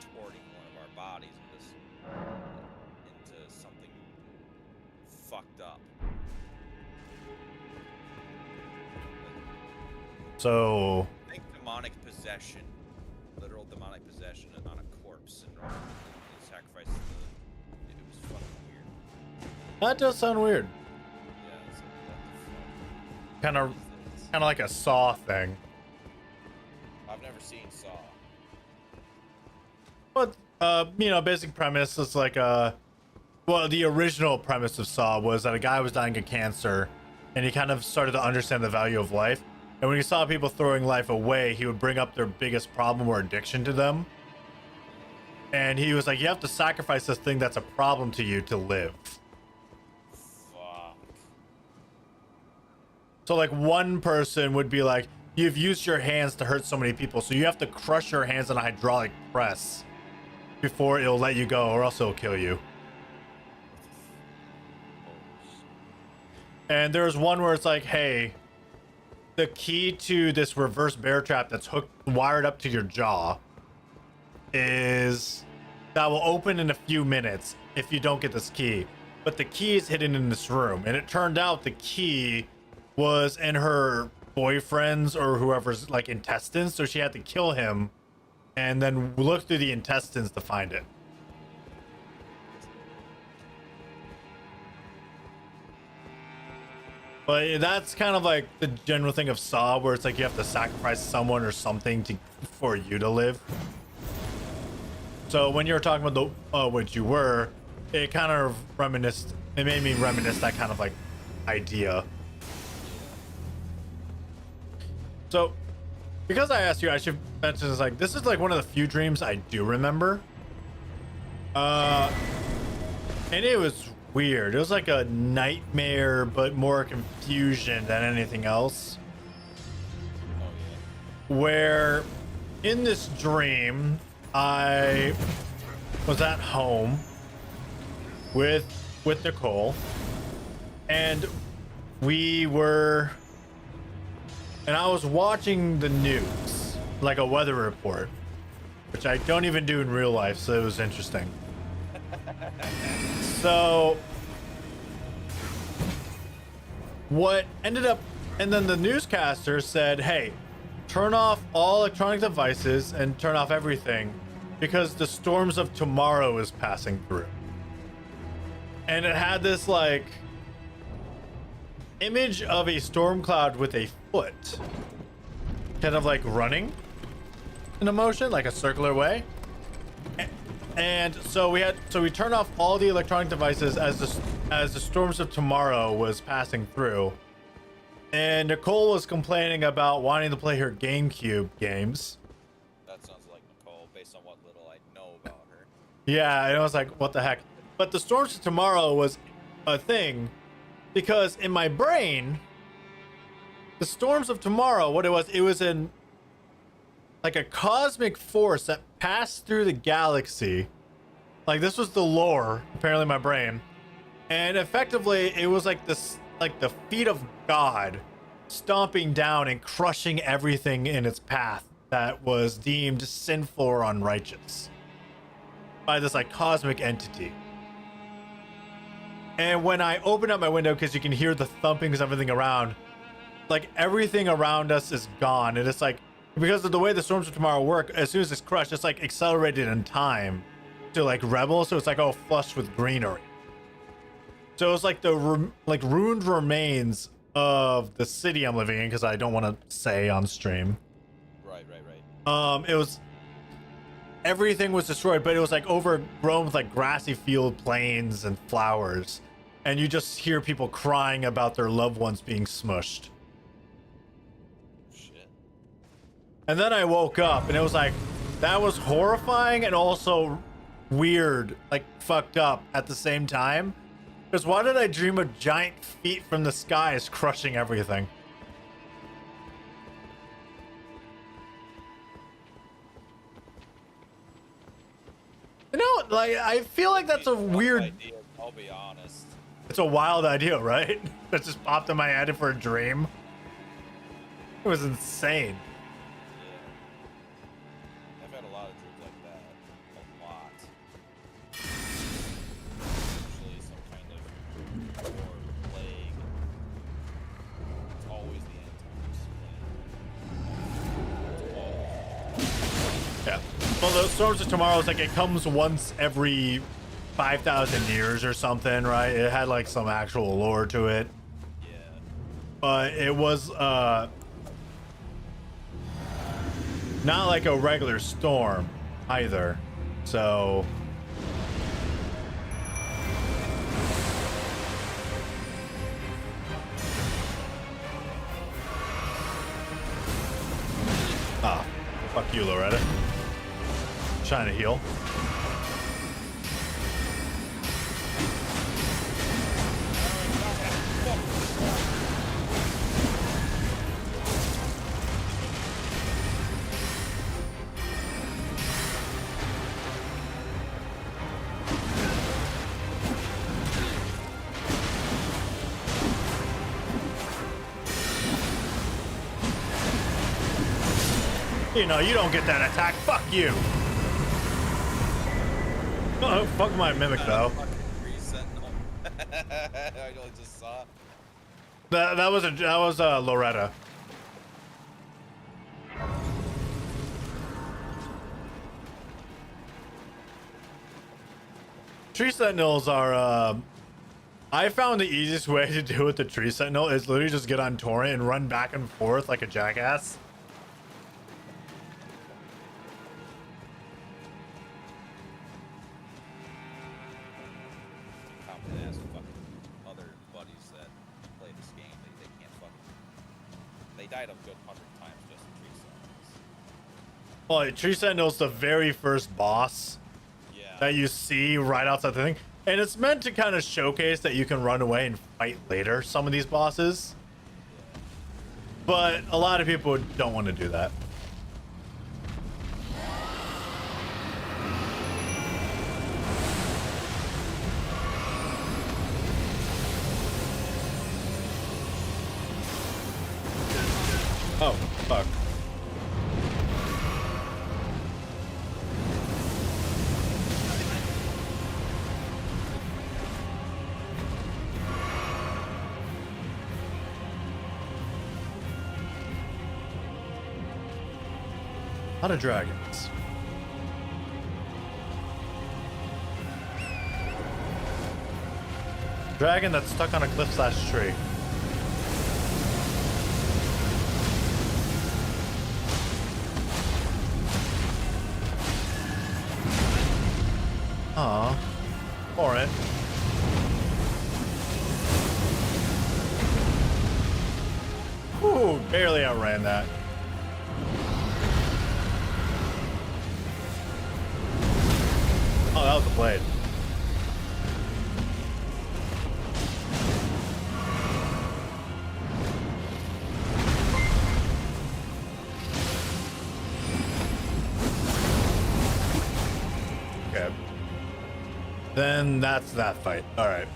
contorting one of our bodies into something fucked up. So, Think demonic possession, literal demonic possession on a corpse, and sacrifice. It was fucking weird. that does sound weird. Yeah, it's like, what the fuck Kind of is this? like a Saw thing. I've never seen Saw. But You know, basic premise is like well, the original premise of Saw was that a guy was dying of cancer, and he kind of started to understand the value of life. And when he saw people throwing life away, he would bring up their biggest problem or addiction to them. And he was like, you have to sacrifice this thing that's a problem to you to live. Fuck. So like one person would be like, you've used your hands to hurt so many people, so you have to crush your hands in a hydraulic press before it'll let you go, or else it'll kill you. And there's one where it's like, hey, the key to this reverse bear trap that's wired up to your jaw is that will open in a few minutes if you don't get this key. But the key is hidden in this room. And it turned out the key was in her boyfriend's or whoever's like intestines. So she had to kill him and then look through the intestines to find it. But that's kind of like the general thing of Saw, where it's like you have to sacrifice someone or something for you to live. So when you were talking about the what you were, it kind of reminisced. It made me reminisce that kind of like idea. So because I asked you, I should mention is like this is like one of the few dreams I do remember. And it was weird. It was like a nightmare, but more confusion than anything else. Oh, yeah. Where in this dream, I was at home with Nicole, and I was watching the news, like a weather report, which I don't even do in real life, so it was interesting. So what ended up, and then the newscaster said, hey, turn off all electronic devices and turn off everything because the storms of tomorrow is passing through. And it had this like image of a storm cloud with a foot kind of like running in a motion, like a circular way. And so we turned off all the electronic devices as the storms of tomorrow was passing through. And Nicole was complaining about wanting to play her GameCube games. That sounds like Nicole, based on what little I know about her. Yeah, and I was like, what the heck? But the storms of tomorrow was a thing because in my brain, the storms of tomorrow, what it was in like a cosmic force that passed through the galaxy. Like this was the lore, apparently in my brain. And effectively it was like this, like the feet of God stomping down and crushing everything in its path that was deemed sinful or unrighteous by this like cosmic entity. And when I open up my window, because you can hear the thumping of everything around, like everything around us is gone. And it's like, because of the way the storms of tomorrow work, as soon as it's crushed, it's like accelerated in time to like rebel. So it's like all flushed with greenery. So it's like the ruined remains of the city I'm living in, because I don't want to say on stream. Right. It was, everything was destroyed, but it was like overgrown with like grassy field, plains, and flowers. And you just hear people crying about their loved ones being smushed. Shit. And then I woke up and it was like, that was horrifying and also weird, like fucked up at the same time. Because why did I dream of giant feet from the skies crushing everything? You know, like, I feel like that's a weird... idea, I'll be honest. It's a wild idea, right? That just popped in my head for a dream. It was insane. Yeah. I've had a lot of dreams like that. A lot. Usually some kind of war, plague. It's always the end times. Yeah. Well, the storms of tomorrow is like it comes once every 5,000 years or something, right? It had like some actual lore to it. Yeah. But it was not like a regular storm either. So fuck you, Loretta. Trying to heal. You know, you don't get that attack. Fuck you. Oh, fuck my mimic though. I just saw. That was Loretta. Tree sentinels are. I found the easiest way to deal with the tree sentinel is literally just get on torrent and run back and forth like a jackass. Died a good 100 times just in tree sentinels. Well, tree sentinel's the very first boss that you see right outside the thing, and it's meant to kind of showcase that you can run away and fight later some of these bosses. But a lot of people don't want to do that. Oh, fuck. A lot of dragons. Dragon that's stuck on a cliff/tree. Aw. Alright. Whew, barely outran that. Oh, that was a blade. Okay. Then that's that fight. All right.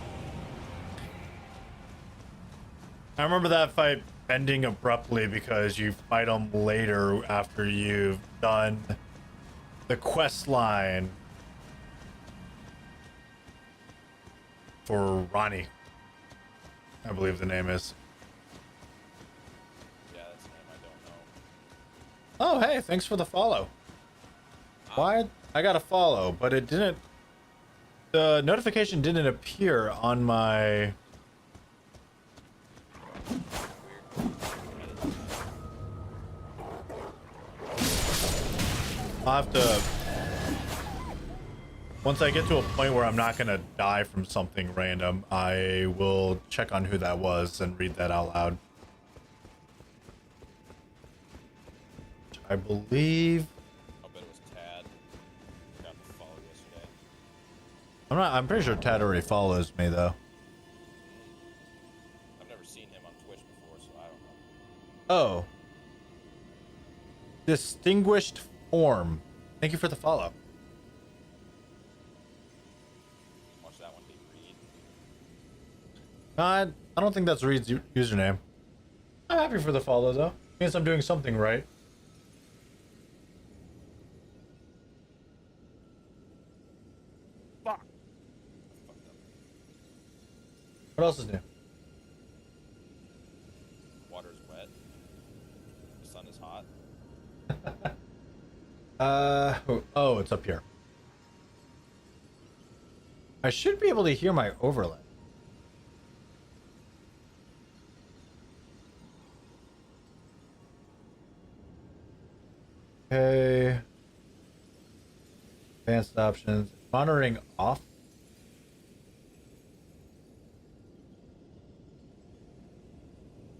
I remember that fight ending abruptly because you fight them later after you've done the quest line for Ronnie, I believe the name is. Yeah, that's a name I don't know. Oh, hey, thanks for the follow. Why? I got a follow, but it didn't. The notification didn't appear on my. I'll have to. Once I get to a point where I'm not gonna die from something random, I will check on who that was and read that out loud. I believe. I bet it was Tad. Got the follow yesterday. I'm pretty sure Tad already follows me though. I've never seen him on Twitch before, so I don't know. Oh. Distinguished form. Thank you for the follow. Watch that one be Reed. I don't think that's Reed's username. I'm happy for the follow though. Means I'm doing something right. Fuck. What else is new? Water's wet. The sun is hot. Oh, it's up here. I should be able to hear my overlay. Okay. Advanced options. Monitoring off.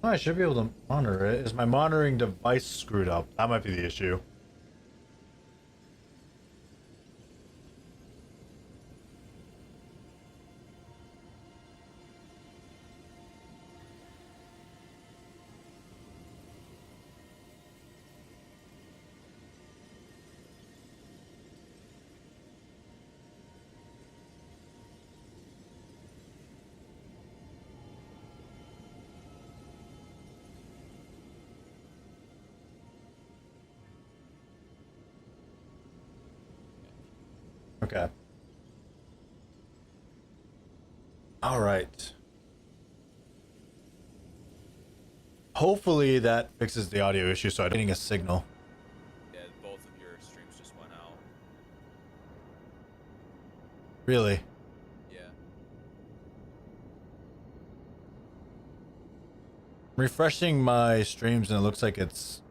Oh, I should be able to monitor it. Is my monitoring device screwed up? That might be the issue. Okay. All right. Hopefully that fixes the audio issue so I'm getting a signal. Yeah, both of your streams just went out. Really? Yeah. Refreshing my streams and it looks like it's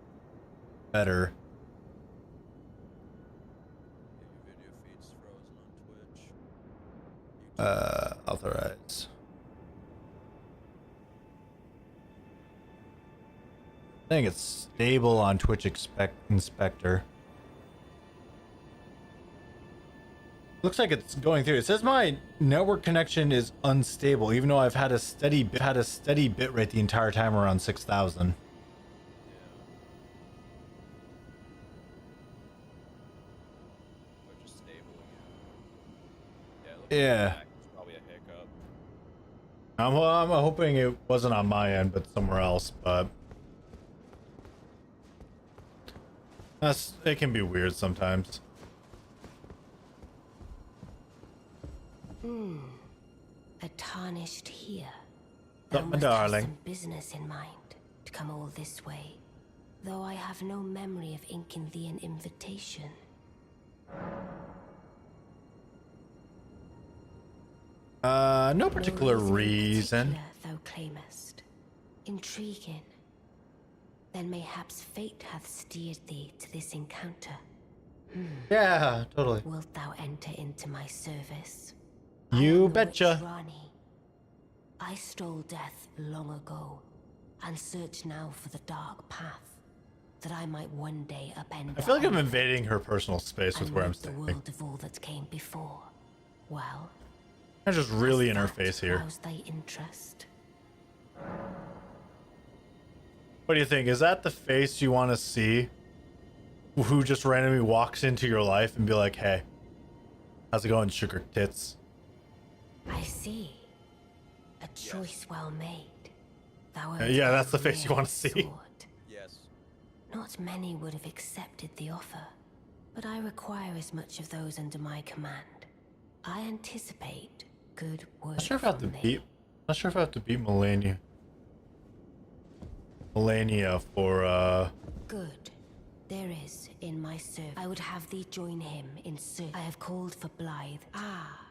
better. Your video feed's frozen on Twitch. Authorize. I think it's stable on Twitch Inspector. Looks like it's going through. It says my network connection is unstable, even though I've had a steady bit rate the entire time around 6,000. Which is stable again. Yeah. Back. It's probably a hiccup. I'm hoping it wasn't on my end, but somewhere else. But it can be weird sometimes. A tarnished here. What's up, my Thou must have darling? some business in mind to come all this way, though I have no memory of inking thee an invitation. No particular No reason. in particular thou claimest. Intriguing. Then mayhaps fate hath steered thee to this encounter. Yeah, totally. Wilt thou enter into my service? You I am the betcha. witch Rani. I stole death long ago, and search now for the dark path, that I might one day upend. I feel like I'm the invading her personal space with and where I'm rid the standing. world of all that came before. Well, I'm just really has in her that face here. roused thy interest? What do you think? Is that the face you want to see? Who just randomly walks into your life and be like, hey, how's it going, sugar tits? I see. A choice well made. Thou Yeah, art that's the face you rare wanna see. sword. Yes. Not many would have accepted the offer, but I require as much of those under my command. I anticipate good work. Not sure if I have to from thee. beat. Not sure if I have to beat Melania for Good. There is in my service. I would have thee join him in search. I have called for Blythe. Ah,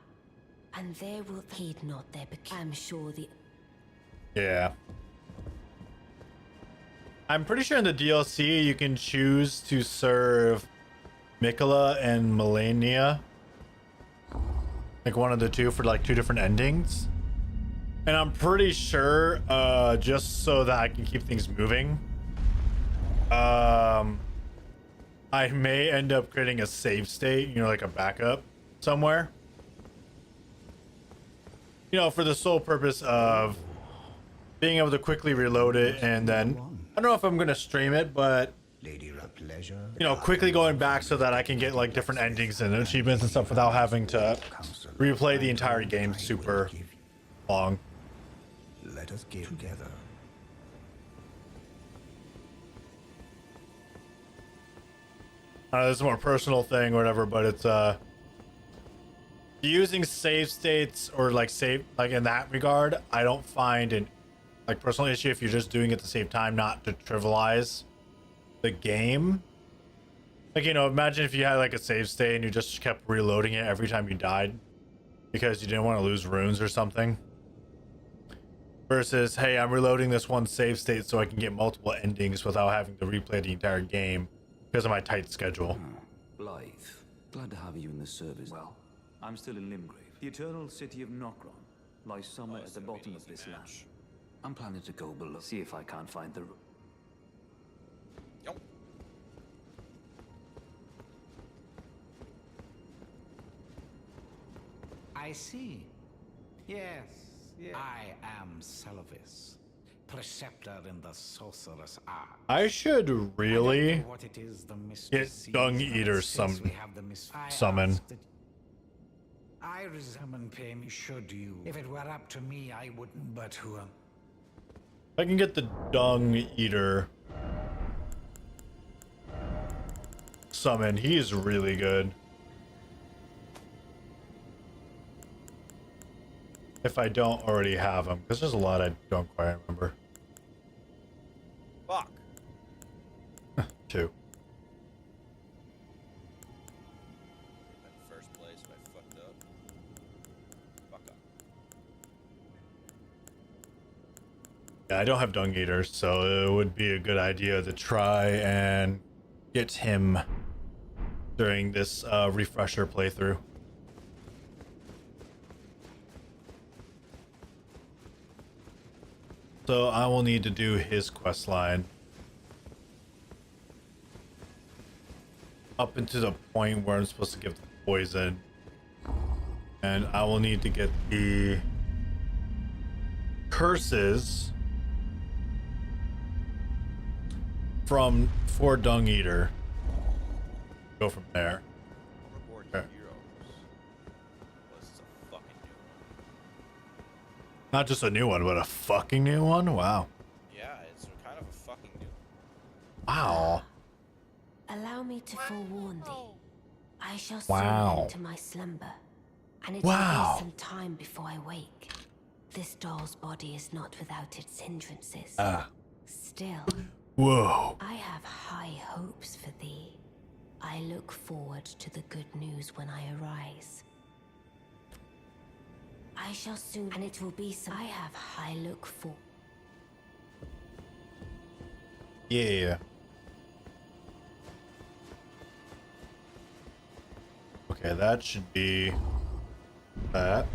and there will heed not their I'm sure the Yeah. I'm pretty sure in the DLC you can choose to serve Mikola and Melania. Like one of the two for like two different endings. And I'm pretty sure, just so that I can keep things moving, I may end up creating a save state, you know, like a backup somewhere. You know, for the sole purpose of being able to quickly reload it, and then I don't know if I'm gonna stream it, but Lady Pleasure. you know, quickly going back so that I can get like different endings and achievements and stuff without having to replay the entire game super long. Let us get together. This is a more personal thing or whatever, but it's using save states or like save like in that regard, I don't find an like personal issue if you're just doing it at the same time, not to trivialize the game. Like, you know, imagine if you had like a save state and you just kept reloading it every time you died because you didn't want to lose runes or something. Versus, hey, I'm reloading this one save state so I can get multiple endings without having to replay the entire game because of my tight schedule. Blythe. Glad to have you in the service. Well, I'm still in Limgrave. The eternal city of Nokron lies somewhere at the bottom of this land. I'm planning to go below, see if I can't find the... Yo. I see. Yes, I am Selvis, preceptor in the sorcerer's art. I should I don't really know what it is the mistress get sees, Dung but it Eater says we have the I summon. ask that I resummon pay me should you. If it were up to me, I wouldn't, but who am... I can get the Dung Eater summon. He's really good. If I don't already have him, because there's a lot I don't quite remember. Fuck. 2. In first place, I fucked up. Fuck up. Yeah, I don't have Dung Eater, so it would be a good idea to try and get him during this refresher playthrough. So I will need to do his quest line up into the point where I'm supposed to give the poison, and I will need to get the curses for Dung Eater. Go from there. Overboard Okay. Heroes. Was a fucking new one. Not just a new one, but a fucking new one. Wow. Yeah, it's kind of a fucking new one. Wow. Allow me to forewarn thee. I shall Wow. soon enter my slumber, and it Wow. will be some time before I wake. This doll's body is not without its hindrances. Still, Whoa. I have high hopes for thee. I look forward to the good news when I arise. I shall soon, and it will be some. I have high look for. Yeah. Okay, that should be that.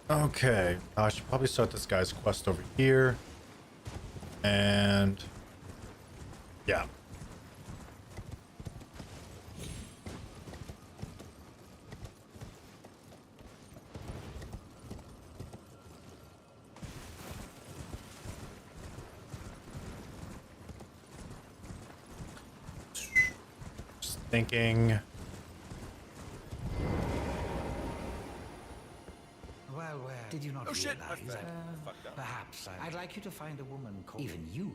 Okay, I should probably start this guy's quest over here. And yeah. Just thinking. Well, did you not Oh shit, realize my that? bad. Fucked up. Perhaps I'd like you to find a woman called... Even you.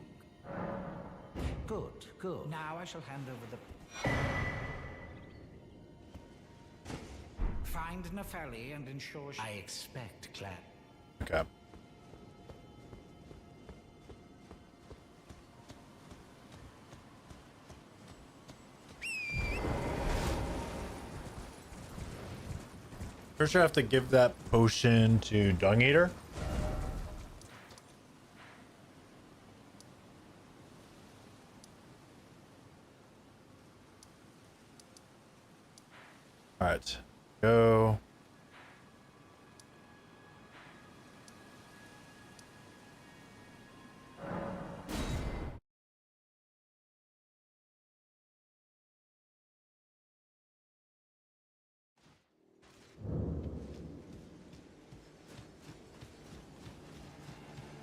Good, good. Now I shall hand over the... Find Nefeli and ensure I expect Clan. Okay. First, I have to give that potion to Dung Eater. All right, go.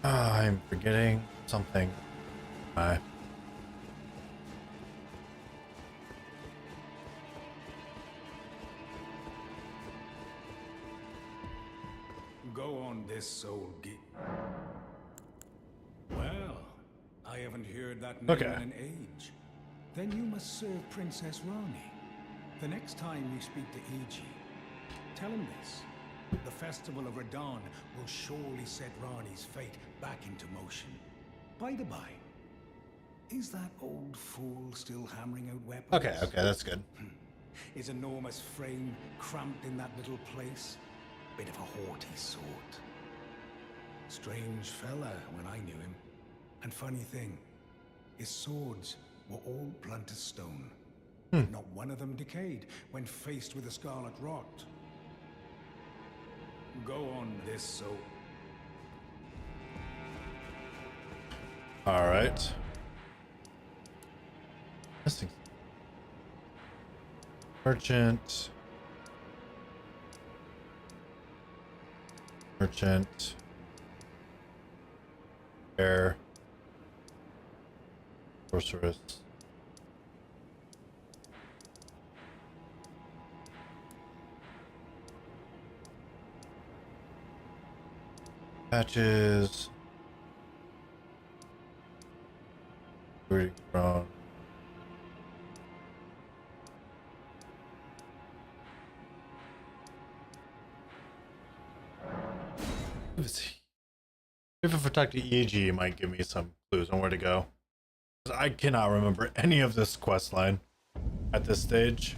I'm forgetting something. Bye. Go on this soul git. Well, I haven't heard that name Okay. in an age. Then you must serve Princess Rani. The next time you speak to Iji, tell him this. The Festival of Radahn will surely set Rani's fate back into motion. By the by, is that old fool still hammering out weapons? Okay, that's good. His enormous frame cramped in that little place. Bit of a haughty sort. Strange fella when I knew him. And funny thing, his swords were all blunt as stone. Not one of them decayed when faced with the scarlet rot. Go on this, so... Alright. Missing. Merchant. Merchant. Air. Sorceress. Patches. Breeding ground. If I talk to EG, it might give me some clues on where to go. I cannot remember any of this quest line at this stage.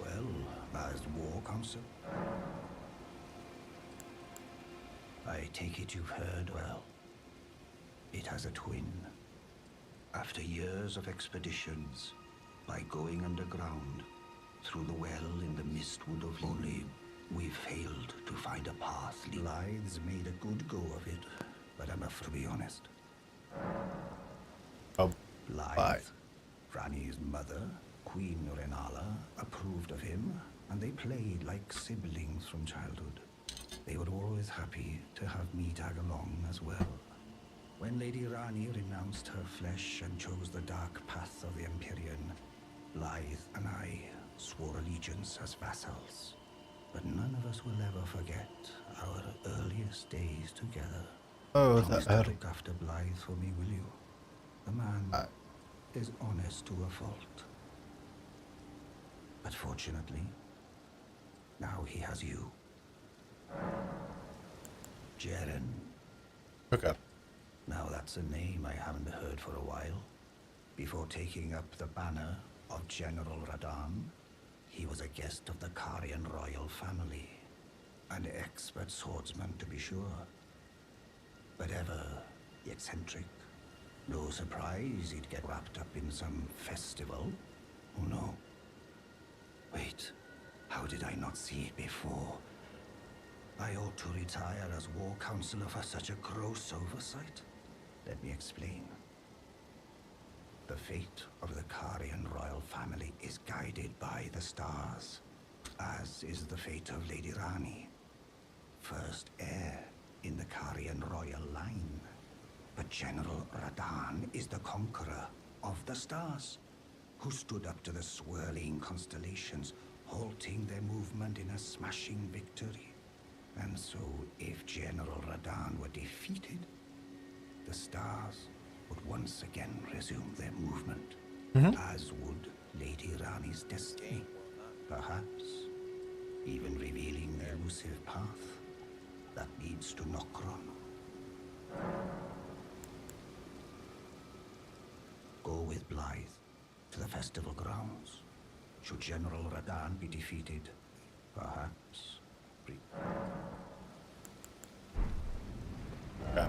Well, as war council, I take it you've heard well. It has a twin. After years of expeditions, by going underground, through the well in the mistwood of Only, we've failed to find a path. Blythe's made a good go of it, but enough to be honest. Oh, Blythe, Rani's mother, Queen Renala, approved of him, and they played like siblings from childhood. They were always happy to have me tag along as well. When Lady Rani renounced her flesh and chose the dark path of the Empyrean, Blythe and I swore allegiance as vassals. But none of us will ever forget our earliest days together. Oh, Promise to look after Blythe for me, will you? The man is honest to a fault. But fortunately, now he has you. Jaren. okay. Now that's a name I haven't heard for a while. Before taking up the banner of General Radahn, he was a guest of the Karian royal family. An expert swordsman, to be sure. But ever eccentric. No surprise he'd get wrapped up in some festival. Oh no. Wait, how did I not see it before? I ought to retire as war counselor for such a gross oversight. Let me explain. The fate of the Karian royal family is guided by the stars, as is the fate of Lady Rani, first heir in the Karian royal line. But General Radahn is the conqueror of the stars, who stood up to the swirling constellations, halting their movement in a smashing victory. And so, if General Radahn were defeated, the stars would once again resume their movement, as would Lady Rani's destiny. Perhaps even revealing the elusive path that leads to Nokron. Go with Blythe to the festival grounds. Should General Radahn be defeated, perhaps... Okay.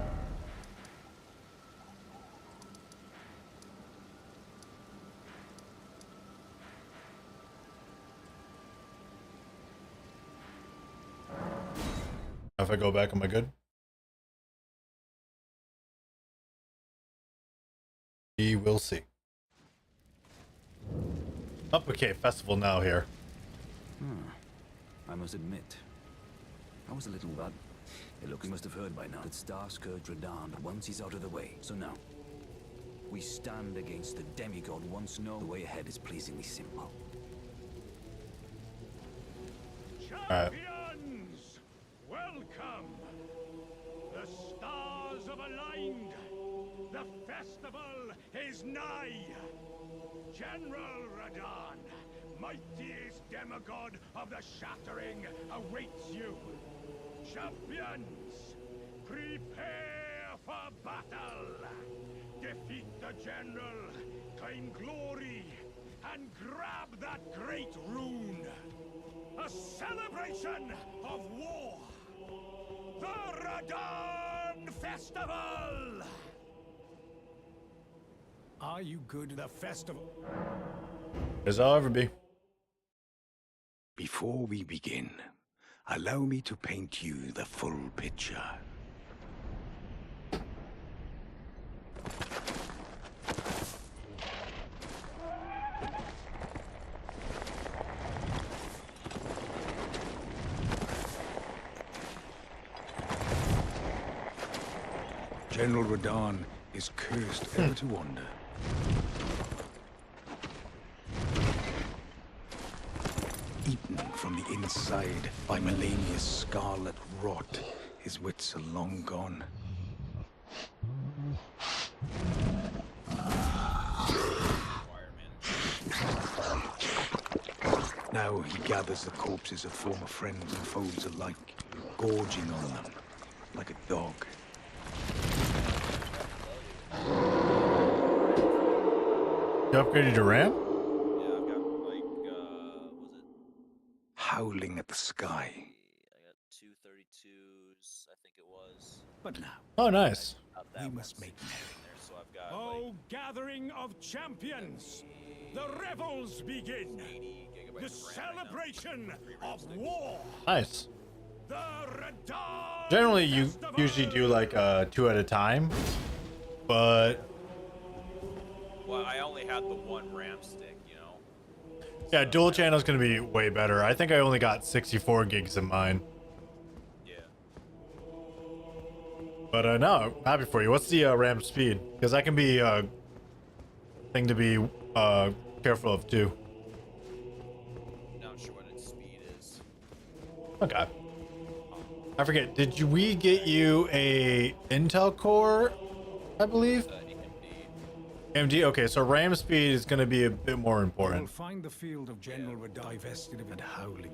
If I go back, am I good? We will see. Up, okay, festival now here. I must admit, I was a little bad. It looks you must have heard by now that Star Scourge Radahn once he's out of the way. So now, we stand against the demigod once know the way ahead is pleasingly simple. Alright. Champions, welcome. The have aligned. The festival is nigh. General Radahn, mightiest demigod of the Shattering, awaits you. Champions, prepare for battle. Defeat the General, claim glory, and grab that great rune. A celebration of war. The Radahn Festival! Are you good? The festival. As I'll ever be. Before we begin, allow me to paint you the full picture. General Radahn is cursed ever to wander. Eaten from the inside by Melania's scarlet rot, his wits are long gone. Now he gathers the corpses of former friends and foes alike, gorging on them like a dog. You upgraded your RAM? Yeah, I've got like, was it? Howling at the sky. I got 232s, I think it was. But now, Oh, nice. Not that we one, must make 60 in there, so I've got oh, gathering of champions! The revels begin! like 80 gigabytes The of RAM right now. celebration Three RAM of sticks. war! Nice. The Radahn Generally, you Festival! usually do like 2 at a time, but Well, I only had the one RAM stick, you know. yeah, dual channel is going to be way better. I think I only got 64 gigs in mine. Yeah. But no, I'm happy for you. What's the RAM speed? Because that can be a thing to be careful of too. Not sure what its speed is. Okay. I forget. We get you a Intel Core? I believe. AMD. Okay, so RAM speed is going to be a bit more You will important. find the field of General Radahn divested of and howling.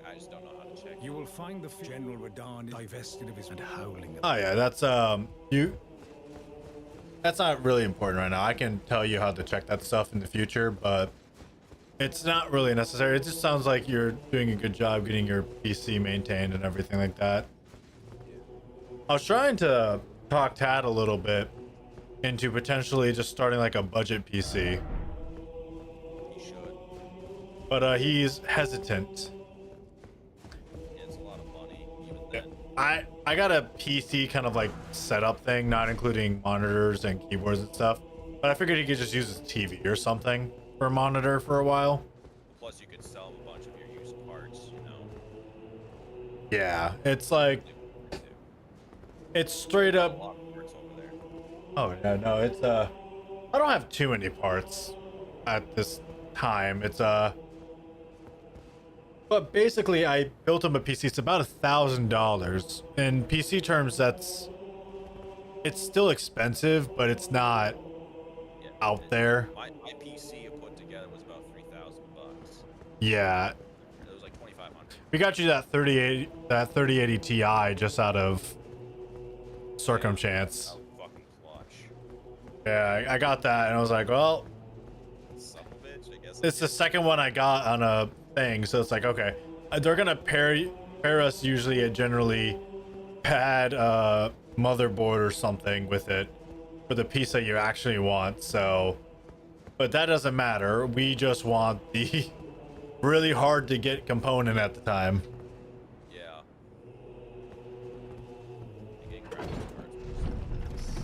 I just don't know how to check. You will find the General Radahn divested of his and howling. Oh yeah, that's you. That's not really important right now. I can tell you how to check that stuff in the future, but it's not really necessary. It just sounds like you're doing a good job getting your PC maintained and everything like that. I was trying to talk Tad a little bit into potentially just starting like a budget PC, You should. but he's hesitant. Yeah, it's a lot of money, even then. I got a PC kind of like setup thing, not including monitors and keyboards and stuff, but I figured he could just use his TV or something for a monitor for a while. Plus, you could sell him a bunch of your used parts, you know. Yeah, it's like it's straight A up. lot of parts over there. Oh no, it's I don't have too many parts at this time. It's but basically I built him a PC. It's about $1,000 in PC terms. It's still expensive, but it's not Yeah, out there. My PC you put together was about $3,000. Yeah, It was like 2,500. we got you that 3080 Ti just out of circumstance. Oh, fucking clutch. Yeah, I got that, and I was like, well, Son of a bitch, I guess. it's the second one I got on a thing, so it's like, okay, they're gonna pair us usually a generally pad motherboard or something with it for the piece that you actually want. So, but that doesn't matter. We just want the really hard to get component at the time. Yeah. You get graphics cards.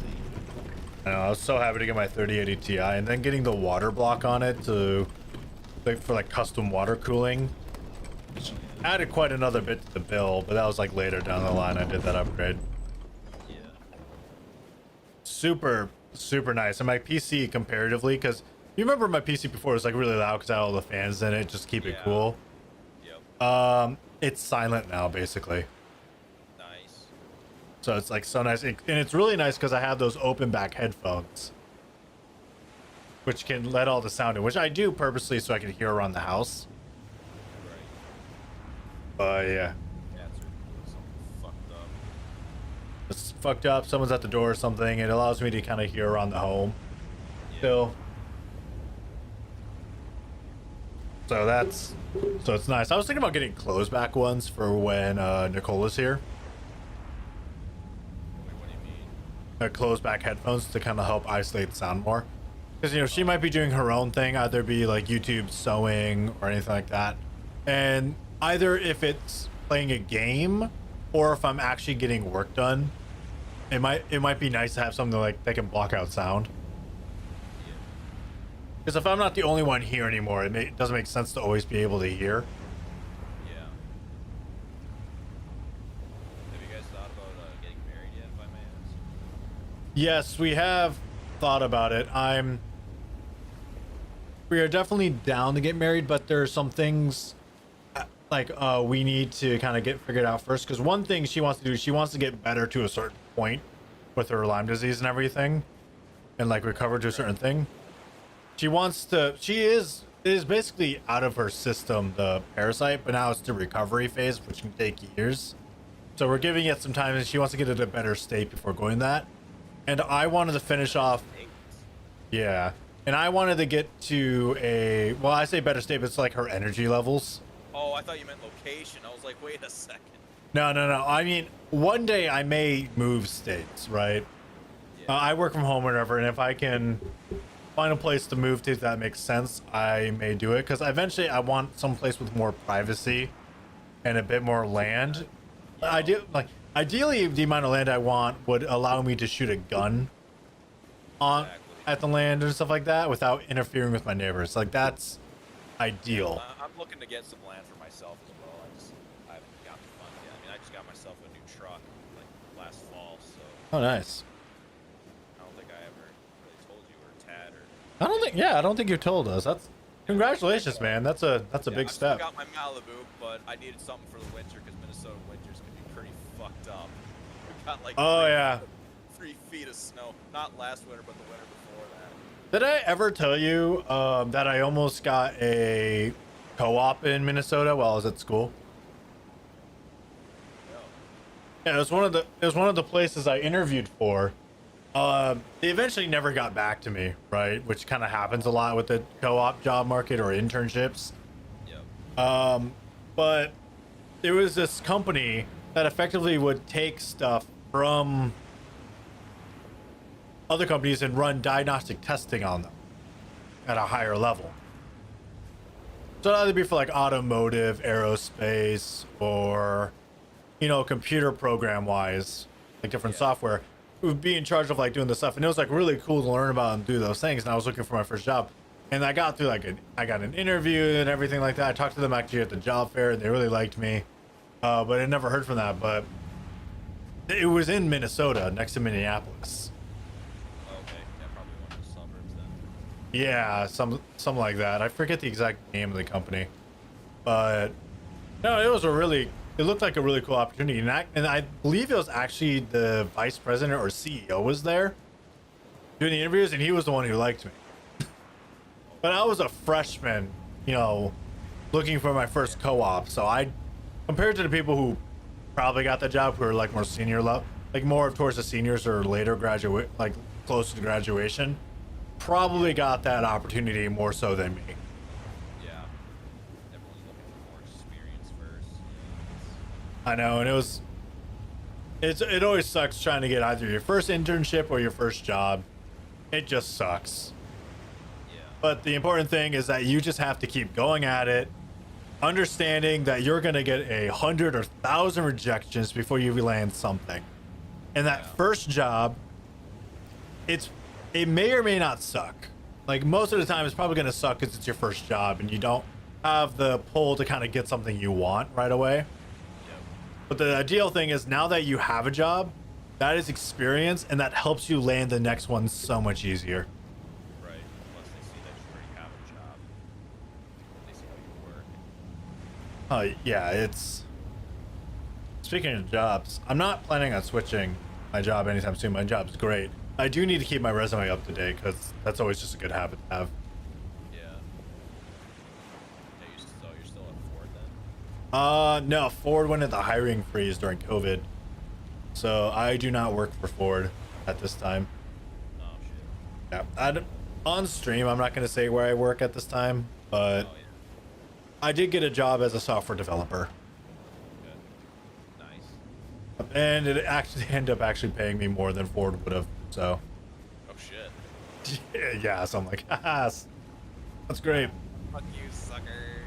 I know, I was so happy to get my 3080 Ti, and then getting the water block on it to like for like custom water cooling. Which added quite another bit to the bill, but that was like later down the line I did that upgrade. Yeah. Super nice. And my PC comparatively, because you remember my PC before was like really loud because I had all the fans in it, just keep it Yeah. cool. Yep. It's silent now basically. Nice. So it's like so nice, and it's really nice because I have those open back headphones, which can let all the sound in, which I do purposely so I can hear around the house. Right. But yeah, Yeah, it's really cool. Something fucked up. it's fucked up. Someone's at the door or something. It allows me to kind of hear around the home. Yeah. Still. So it's nice. I was thinking about getting closed back ones for when Nicola's here. Wait, what do you mean? Closed back headphones to kind of help isolate the sound more. Because, you know, she might be doing her own thing, either be like YouTube sewing or anything like that. And either if it's playing a game or if I'm actually getting work done, it might be nice to have something like that can block out sound. Because if I'm not the only one here anymore, it doesn't make sense to always be able to hear. Yeah. Have you guys thought about getting married yet, if I may ask? Yes, we have thought about it. We are definitely down to get married, but there are some things like we need to kind of get figured out first. Because one thing she wants to do, she wants to get better to a certain point with her Lyme disease and everything, and like recover to a certain thing. She is basically out of her system, the parasite, but now it's the recovery phase, which can take years. So we're giving it some time, and she wants to get it in a better state before going that. And I wanted to finish off, yeah. And I wanted to get to well, I say better state, but it's like her energy levels. Oh, I thought you meant location. I was like, wait a second. No. I mean, one day I may move states, right? Yeah. I work from home or whatever, and if I can find a place to move to that makes sense, I may do it. Because eventually I want some place with more privacy and a bit more land. Ideally, the amount of land I want would allow me to shoot a gun at the land and stuff like that without interfering with my neighbors. Like, that's ideal. I'm looking to get some land for myself as well. I haven't got the fund yet. I mean, I just got myself a new truck like last fall, so Oh, nice. I don't think I ever really told you or Tad or. I don't think you told us. That's congratulations, man. That's a big I step. got my Malibu, but I needed something for the winter because Minnesota winters can be pretty fucked up. We got like Oh, yeah. 3 feet of snow. Not last winter, but the winter before that. Did I ever tell you that I almost got a co-op in Minnesota while I was at school? No. Yeah, it was one of the places I interviewed for. They eventually never got back to me, right? Which kind of happens a lot with the co-op job market or internships. Yep. But there was this company that effectively would take stuff from other companies and run diagnostic testing on them at a higher level. So it'd either be for like automotive, aerospace, or, you know, computer program wise, like different software. We would be in charge of like doing the stuff, and it was like really cool to learn about and do those things. And I was looking for my first job, and I got through I got an interview and everything like that. I talked to them actually at the job fair, and they really liked me, but I never heard from that. But it was in Minnesota, next to Minneapolis. Okay. Yeah, probably one of the suburbs then. Yeah, something like that. I forget the exact name of the company, but no, it looked like a really cool opportunity, and I believe it was actually the vice president or CEO was there doing the interviews, and he was the one who liked me. But I was a freshman, you know, looking for my first co-op, so I, compared to the people who probably got the job who are like more senior level, like more towards the seniors or later graduate, like close to graduation, probably got that opportunity more so than me. Yeah. Everyone's looking for more experience first. I know, and it always sucks trying to get either your first internship or your first job. It just sucks. Yeah. But the important thing is that you just have to keep going at it, understanding that you're gonna get 100 or 1,000 rejections before you land something. And that first job, it may or may not suck. Like most of the time, it's probably gonna suck because it's your first job and you don't have the pull to kind of get something you want right away. Yep. But the ideal thing is now that you have a job, that is experience, and that helps you land the next one so much easier. Right. Plus they see that you already have a job. They see how you work. Yeah, it's speaking of jobs, I'm not planning on switching my job anytime soon. My job's great. I do need to keep my resume up to date because that's always just a good habit to have. Yeah. Yeah, you're still at Ford then? No, Ford went into hiring freeze during COVID. So I do not work for Ford at this time. Oh shit. Yeah, on stream, I'm not going to say where I work at this time, but Oh yeah. I did get a job as a software developer. Good. Nice. And it actually ended up actually paying me more than Ford would have. So Oh shit. yeah, so I'm like, haha, that's great. Fuck you, suckers.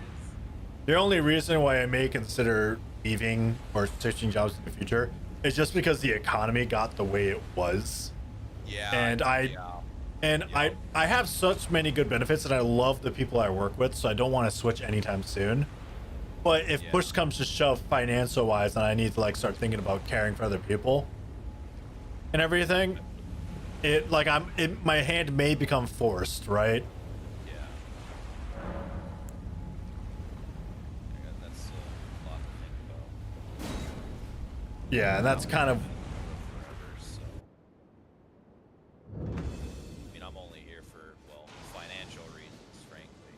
The only reason why I may consider leaving or switching jobs in the future is just because the economy got the way it was. Yeah. And I have such many good benefits and I love the people I work with, so I don't want to switch anytime soon. But if push comes to shove financial wise and I need to like start thinking about caring for other people and everything, my hand may become forced, right? Yeah. That's a lot to think about. Yeah, and that's kind of Forever, so. I mean, I'm only here for, well, financial reasons, frankly.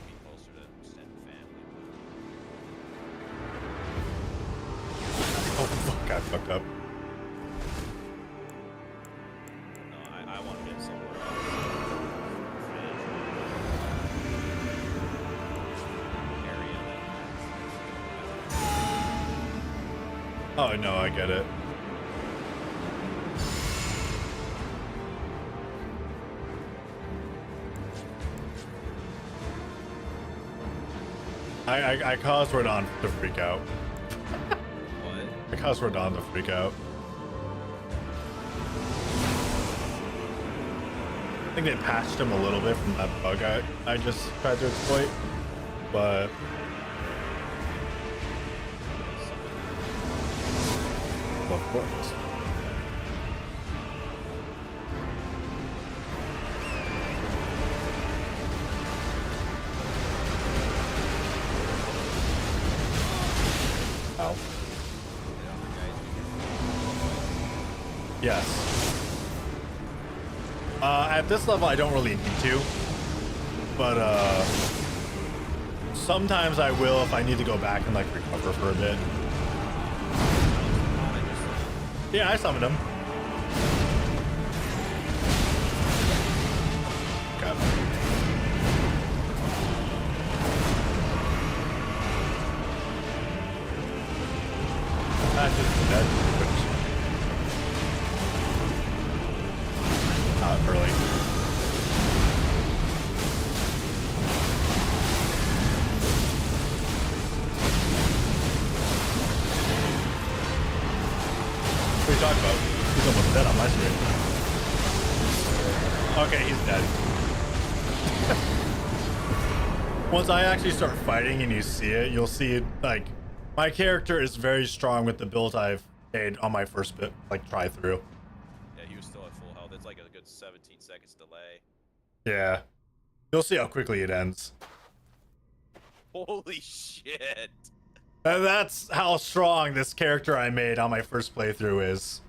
Be closer to extended family. oh fuck, I fucked up. No, I want to get somewhere else. Oh no, I get it. I caused Rodon to freak out. What? I caused Rodon to freak out. I think they patched him a little bit from that bug I just tried to exploit, but of course. Ow. Yes. At this level, I don't really need to, but sometimes I will if I need to go back and like recover for a bit. Yeah, I summoned him. Okay. That's just dead. Not early. What are you talking about? He's almost dead on my screen. Okay, he's dead. Once I actually start fighting and you see it, you'll see like my character is very strong with the build I've made on my first bit, like try through. Yeah, he was still at full health. It's like a good 17 seconds delay. Yeah. You'll see how quickly it ends. Holy shit. And that's how strong this character I made on my first playthrough is.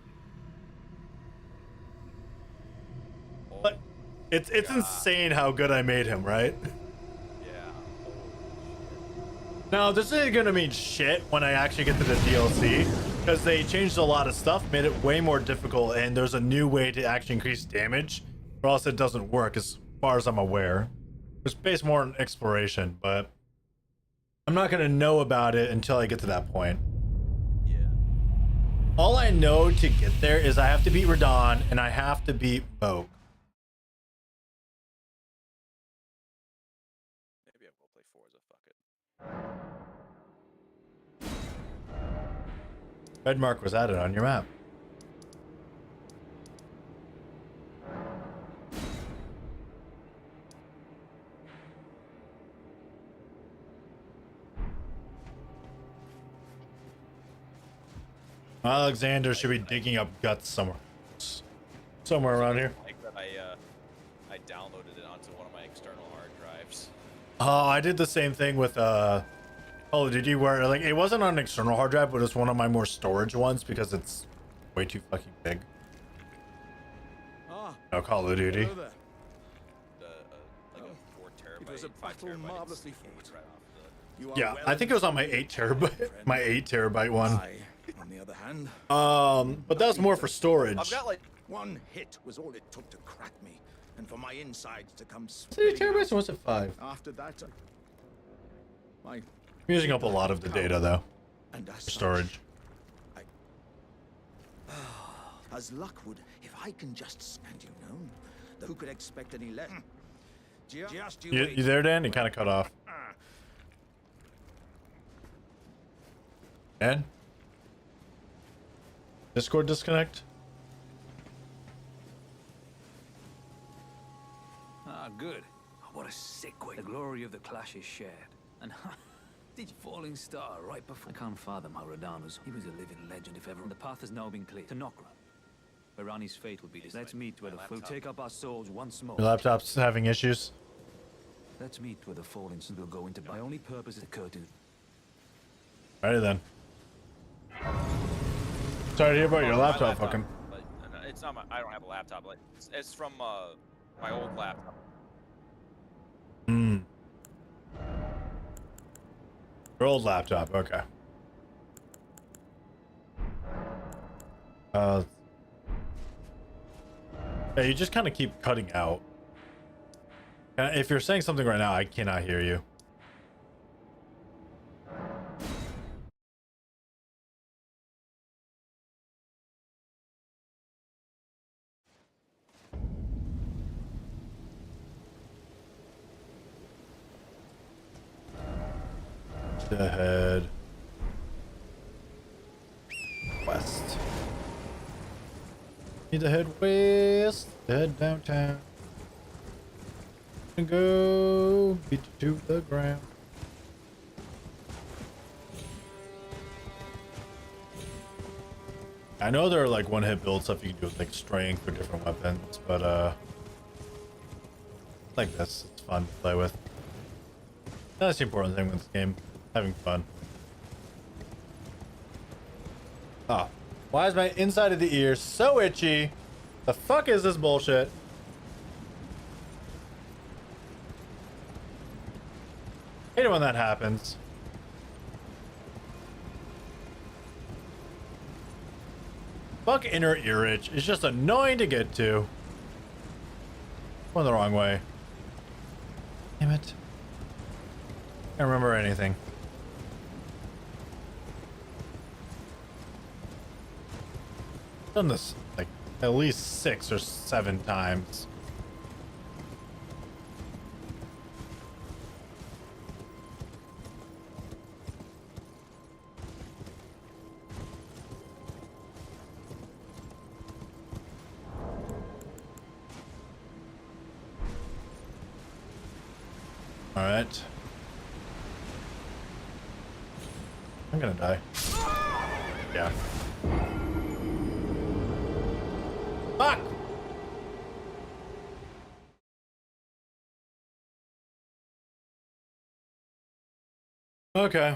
But it's insane how good I made him, right? Yeah. Now, this isn't gonna mean shit when I actually get to the DLC, because they changed a lot of stuff, made it way more difficult, and there's a new way to actually increase damage, or else it doesn't work as far as I'm aware. It's based more on exploration, but I'm not gonna know about it until I get to that point. Yeah. All I know to get there is I have to beat Radon and I have to beat Moog. Maybe I will play Forza, fuck it. Red mark was added on your map. Alexander should be digging up guts somewhere around here. Like that I downloaded it onto one of my external hard drives. Oh, I did the same thing with Call of Duty where like it wasn't on an external hard drive, but it's one of my more storage ones because it's way too fucking big. No, Call of Duty. Like a 4 terabyte. It was a 5 battle terabyte, marvelously it's fought. right off the- You are Yeah, well I think it was on my 8 terabyte, my 8 terabyte one. I, on the other hand, But that's more for storage. I've got like one hit was all it took to crack me, and for my insides to come Was it 8 spilling terabytes or out. was it 5? After that, my I'm using up a lot of the data though, and as for such, storage. as luck would, if I can just and you know, who could expect any less? Just you wait. You there, Dan? You kind of cut off. Dan? Discord disconnect? Ah, good. What a sick way. The glory of the clash is shared. And did you falling star right before? I can't fathom how Radahn was. He was a living legend if ever. The path has now been cleared to Nokra, where Rani's fate will be this. Let's meet where we'll take up our swords once more. Your laptop's having issues. Let's meet where the fallen sun will go into. My only purpose is the curtain. Alrighty then. Sorry to hear about your my laptop fucking. But it's not my. I don't have a laptop. Like it's from my old laptop. Hmm. Your old laptop, okay. Yeah, you just kind of keep cutting out. If you're saying something right now, I cannot hear you. Head west. Need to head west, head downtown, and go beat you to the ground. I know there are like one-hit build stuff you can do with like strength or different weapons, but like this, it's fun to play with. That's the important thing with this game. Having fun. Oh. Why is my inside of the ear so itchy? The fuck is this bullshit? Hate it when that happens. Fuck inner ear itch. It's just annoying to get to. Going the wrong way. Damn it. Can't remember anything. Done this like at least 6 or 7 times. All right. I'm gonna die. Yeah. Fuck! Okay.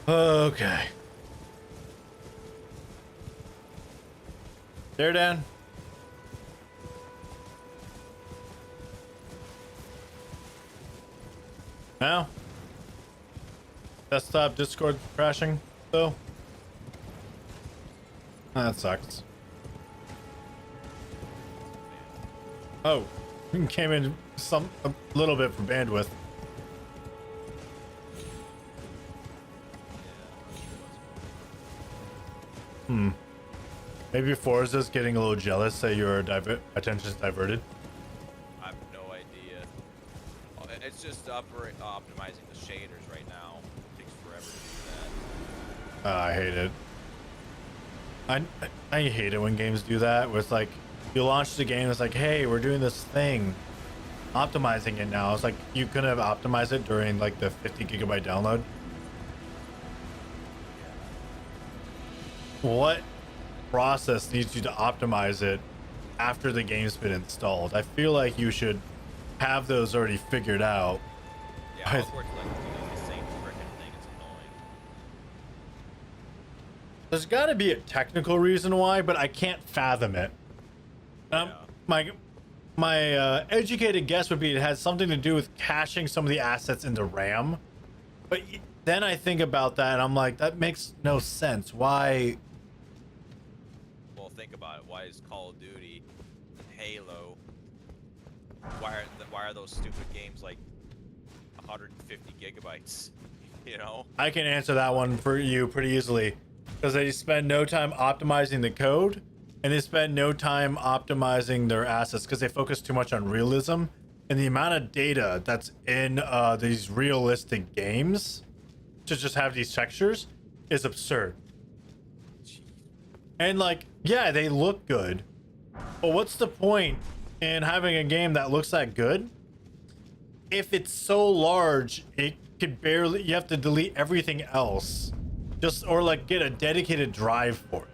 Okay. There, Dan. Now? Desktop Discord crashing, though? That sucks. Oh, came in a little bit for bandwidth. Maybe Forza's getting a little jealous that your attention's diverted. I have no idea. It's just optimizing the shaders right now. It takes forever to do that. I hate it. I hate it when games do that. Where it's like you launch the game, it's like, hey, we're doing this thing, optimizing it now. It's like you couldn't have optimized it during like the 50 gigabyte download. What process needs you to optimize it after the game's been installed. I feel like you should have those already figured out. Yeah, Hogwarts Legacy does the same frickin' thing. It's annoying. There's got to be a technical reason why, but I can't fathom it. Yeah. My educated guess would be it has something to do with caching some of the assets into RAM. But then I think about that and I'm like, that makes no sense. Why? Well, think about it. Why is Call of Duty and Halo? Why are those stupid games like 150 gigabytes? You know? I can answer that one for you pretty easily. Because they spend no time optimizing the code, and they spend no time optimizing their assets because they focus too much on realism. And the amount of data that's in these realistic games to just have these textures is absurd. And like, yeah, they look good, but what's the point in having a game that looks that good if it's so large it could barely, you have to delete everything else, just, or like get a dedicated drive for it.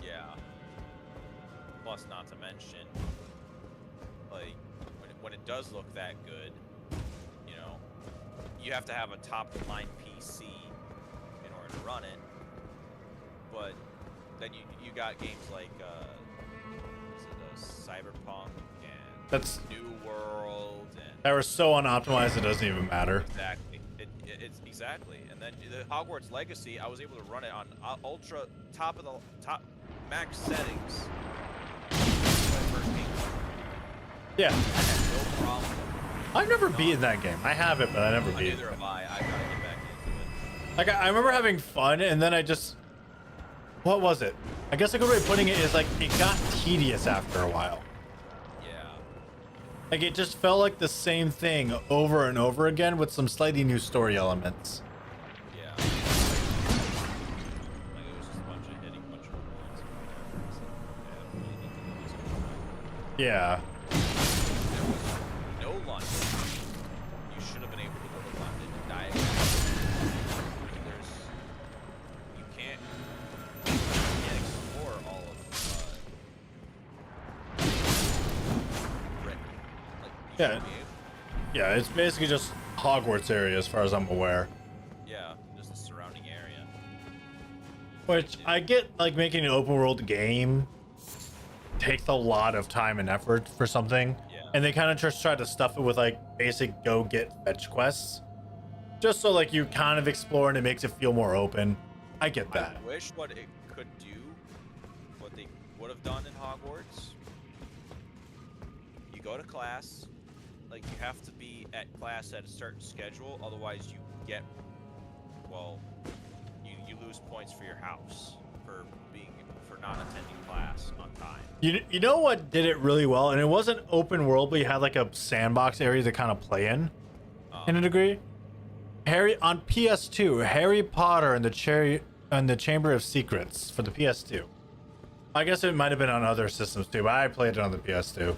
Yeah. Plus, not to mention, like, when it does look that good, you know, you have to have a top-of-line PC in order to run it. But then you got games like Cyberpunk and That's New World and that were so unoptimized it doesn't even matter. exactly. It's exactly. And then the Hogwarts Legacy, I was able to run it on ultra top max settings. When I first came out. Yeah, I had no problem. I've never beaten that game. I have it, but I never beat it. Neither have I. I gotta get back into it. Like I remember having fun, and then I just, what was it? I guess a good way of putting it is like it got tedious after a while. Yeah. Like it just felt like the same thing over and over again with some slightly new story elements. Yeah. Like it was just a bunch of hitting a bunch of points. I really need to do this. Yeah. There was no London. You should have been able to go to London and diagonal. You can't explore all of Britain. Like, you Yeah. should be able. Yeah, it's basically just Hogwarts area as far as I'm aware. Yeah, just the surrounding area. Which I get, like making an open world game takes a lot of time and effort for something. Yeah. And they kind of just try to stuff it with like basic go get fetch quests. Just so like you kind of explore and it makes it feel more open. I get that. I wish what it could do, what they would have done in Hogwarts. You go to class, like you have to be at class at a certain schedule, otherwise you get, well, you lose points for your house for not attending class on time. You know what did it really well? And it wasn't open world, but you had like a sandbox area to kind of play in a degree. Harry on PS2, Harry Potter and the Chamber of Secrets for the PS2. I guess it might have been on other systems too, but I played it on the PS2.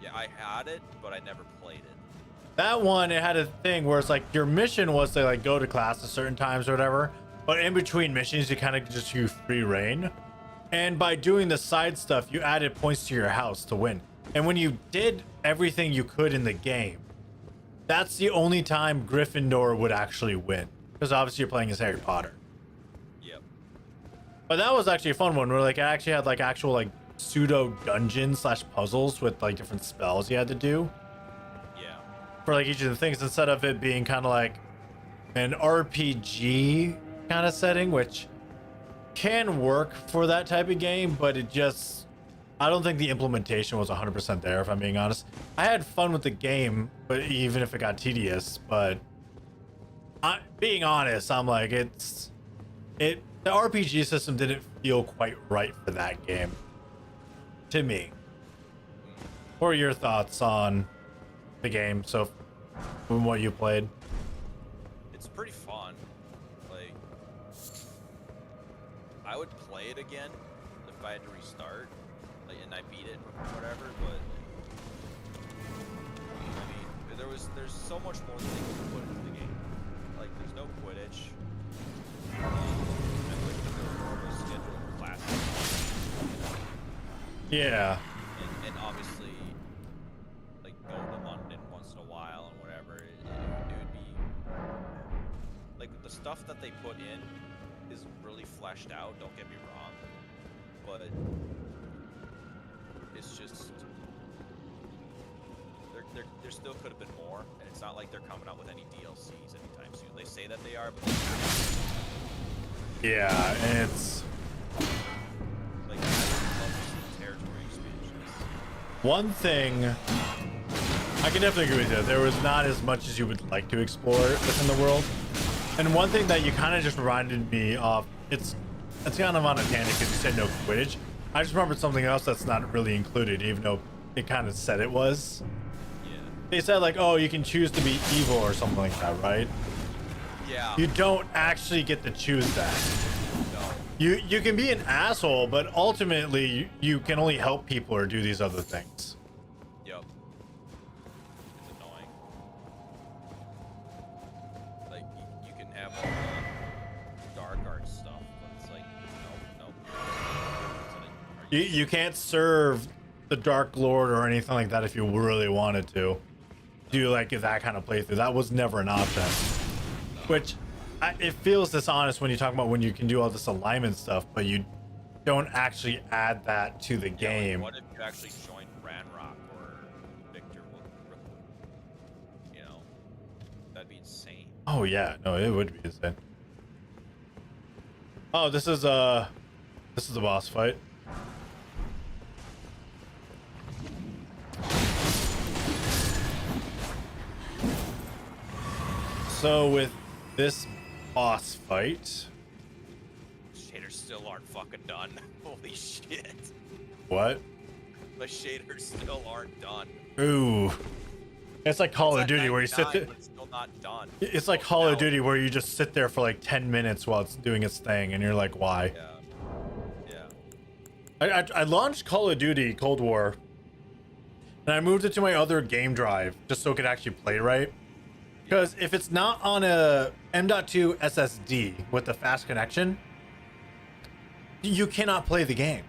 Yeah, I had it, but I never played it. That one, it had a thing where it's like your mission was to like go to class at certain times or whatever, but in between missions you kind of just use free reign. And by doing the side stuff, you added points to your house to win. And when you did everything you could in the game, that's the only time Gryffindor would actually win. Because obviously you're playing as Harry Potter. Yep. But that was actually a fun one where like it actually had like actual like pseudo dungeons / puzzles with like different spells you had to do. Yeah. For like each of the things, instead of it being kind of like an RPG kind of setting, which can work for that type of game, but it just, I don't think the implementation was 100% there, if I'm being honest. I had fun with the game, but even if it got tedious, but being honest, I'm like, the RPG system didn't feel quite right for that game to me. What are your thoughts on the game so from what you played? It's pretty fun. Like, I would play it again if I had to restart, like, and I beat it or whatever. But I mean, there's so much more that they can put into the game. Like, there's no Quidditch. I wish that there was more of a scheduled class. Yeah. stuff that they put in is really fleshed out. Don't get me wrong, but it's just there still could have been more, and it's not like they're coming out with any DLCs anytime soon. They say that they are, but they haven't. Yeah, and it's Like, I would love to see territory expansions. one thing. I can definitely agree with you. There was not as much as you would like to explore within the world. And one thing that you kind of just reminded me of, it's kind of on a tangent because you said no Quidditch. I just remembered something else that's not really included, even though it kind of said it was. Yeah. They said like, oh, you can choose to be evil or something like that, right? Yeah. You don't actually get to choose that. No. You can be an asshole, but ultimately you can only help people or do these other things. Yep. It's annoying. Like, you can have all the dark art stuff, but it's like, nope. It's like, are You can't serve the Dark Lord or anything like that if you really wanted to. Do like that kind of playthrough. That was never an option. Which, it feels dishonest when you talk about when you can do all this alignment stuff, but you don't actually add that to the game. Like, what if you actually joined Ranrock or Victor Rookwood? You know, that'd be insane. Oh yeah, no, it would be insane. Oh, this is a boss fight. So with this boss fight, Shaders still aren't fucking done. Holy shit. what? The shaders still aren't done. Ooh, it's like Call It's of at Duty where you sit 99, there. but it's still not done. It's like Call of Duty where you just sit there for like 10 minutes while it's doing its thing, and you're like, why? Yeah. I launched Call of Duty Cold War, and I moved it to my other game drive just so it could actually play right. Because if it's not on a M.2 SSD with the fast connection, you cannot play the game.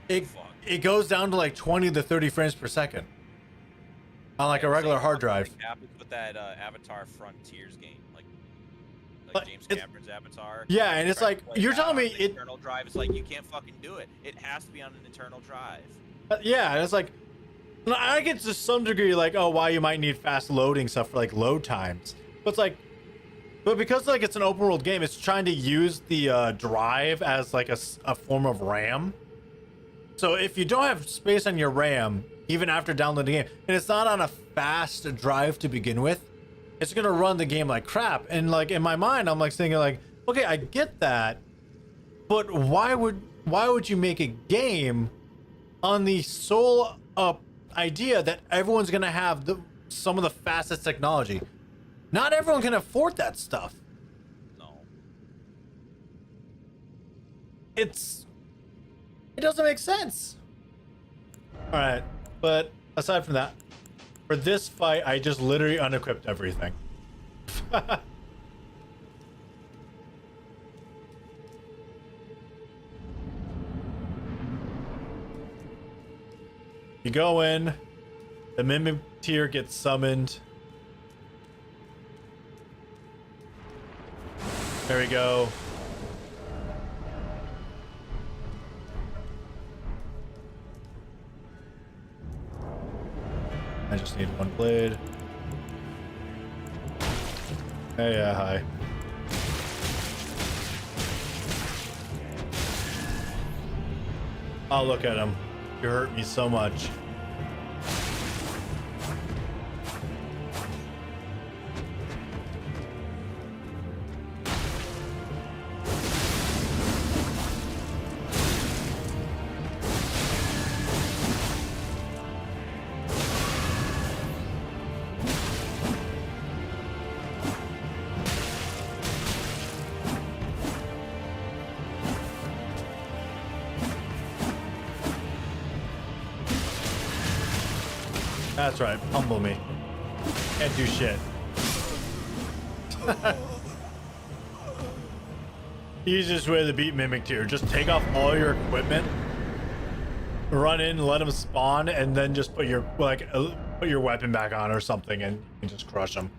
It goes down to like 20 to 30 frames per second on like a regular hard drive. What happens with that Avatar Frontiers game, like James it's- Cameron's Avatar? Yeah, and it's Try to like, play you're that telling on me an it. internal drive. It's like you can't fucking do it. It has to be on an internal drive. Yeah, and it's like, I get to some degree like, oh, why you might need fast loading stuff for like load times. But it's like, but because like it's an open world game, it's trying to use the drive as like a form of RAM. So if you don't have space on your RAM, even after downloading the game, and it's not on a fast drive to begin with, it's gonna run the game like crap. And like in my mind, I'm like thinking like, okay, I get that, but why would you make a game on the sole idea that everyone's gonna have some of the fastest technology? Not everyone can afford that stuff. No. It doesn't make sense. All right, but aside from that, for this fight, I just literally unequipped everything. You go in, the mimic tier gets summoned. There we go. I just need one blade. Hey, yeah, hi. Oh, look at him. You hurt me so much. That's right, humble me. Can't do shit. Easiest way to beat Mimic Tier, just take off all your equipment, run in, let them spawn, and then just put your put your weapon back on or something, and you can just crush them.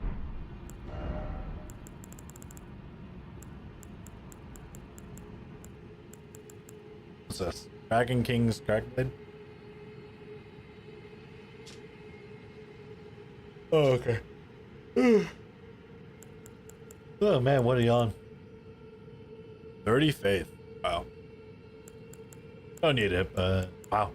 What's this? Dragon King's Dragon Blade? Oh, okay. Oh man, what are you on? 30 faith. Wow. Don't need it, but wow.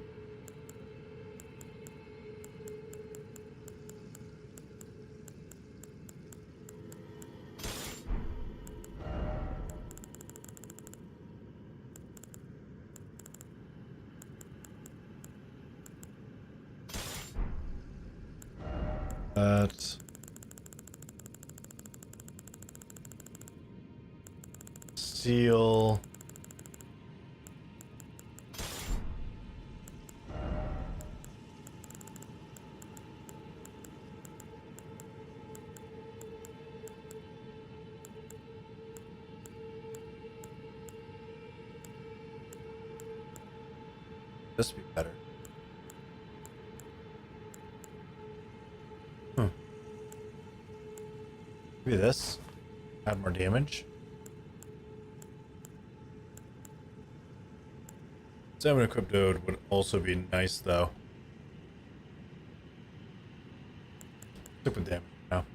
That's seal. This would be better. Maybe this. Add more damage. 7 equipped node would also be nice though. Stick with damage now.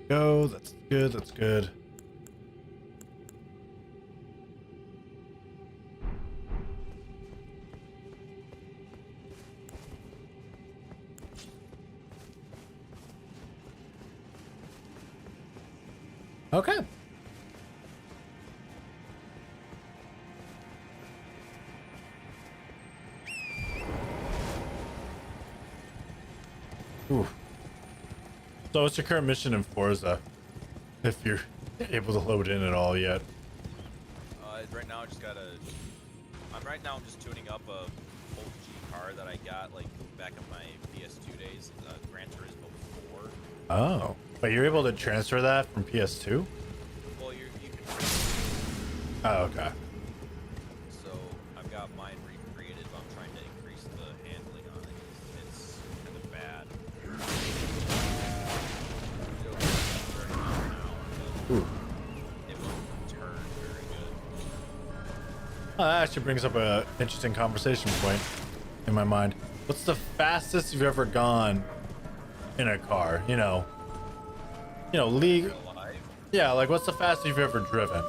Go, that's good, that's good. Okay. Ooh. So what's your current mission in Forza? If you're able to load in at all yet. Right now I just got a... I'm just tuning up a old G car that I got like back in my PS2 days, Gran Turismo 4. Oh. But you're able to transfer that from PS2? Well, you can... Oh, okay. So I've got mine recreated, but I'm trying to increase the handling on it. It's kind of bad. Ooh. It won't turn very good. Oh, that actually brings up an interesting conversation point in my mind. What's the fastest you've ever gone in a car? You know, league. Yeah, like what's the fastest you've ever driven?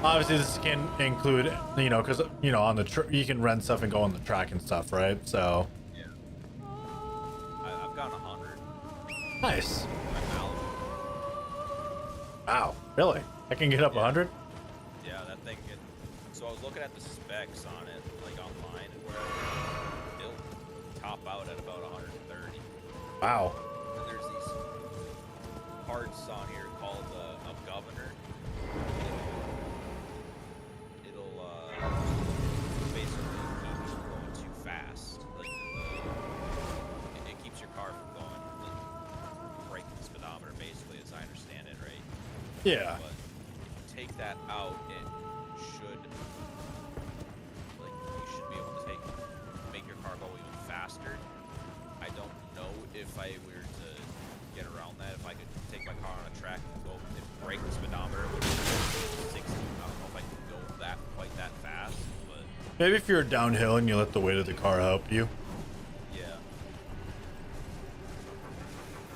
Obviously, this can include, because on the you can rent stuff and go on the track and stuff, right? So. Yeah. I've gone 100. Nice. My mouth. Wow, really? I can get up 100? Yeah, that thing can... So I was looking at the specs on it, like online, where it'll top out at about 130. Wow. And there's these parts on here called a governor. It'll basically keep you from going too fast. Like it keeps your car from going like breaking the speedometer, basically, as I understand it, right? Yeah. But if you take that out, it should, like, you should be able to make your car go even faster. I don't know if I were to get around that, if I could take my car on a track and go and break the speedometer with 60. I don't know if I can go quite that fast, but Maybe if you're downhill and you let the weight of the car help you. yeah.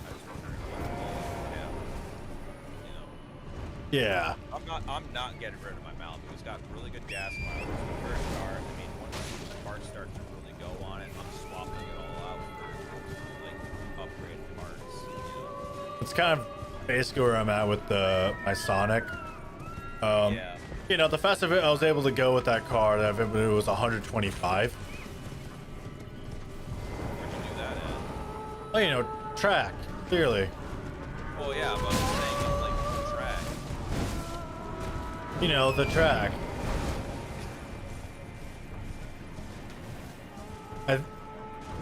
I was wondering what all I have, Yeah. I'm not getting rid of my mount. It's got really good gas mileage. The first car, I mean, once the parts start to really go on it, I'm swapping it all out for like upgraded parts. It's kind of basically where I'm at with my Sonic. Yeah. The fastest I was able to go with that car, that it was 125. Where'd you do that at? Oh, track, clearly. Well, yeah, but I'm saying like the track. You know, the track.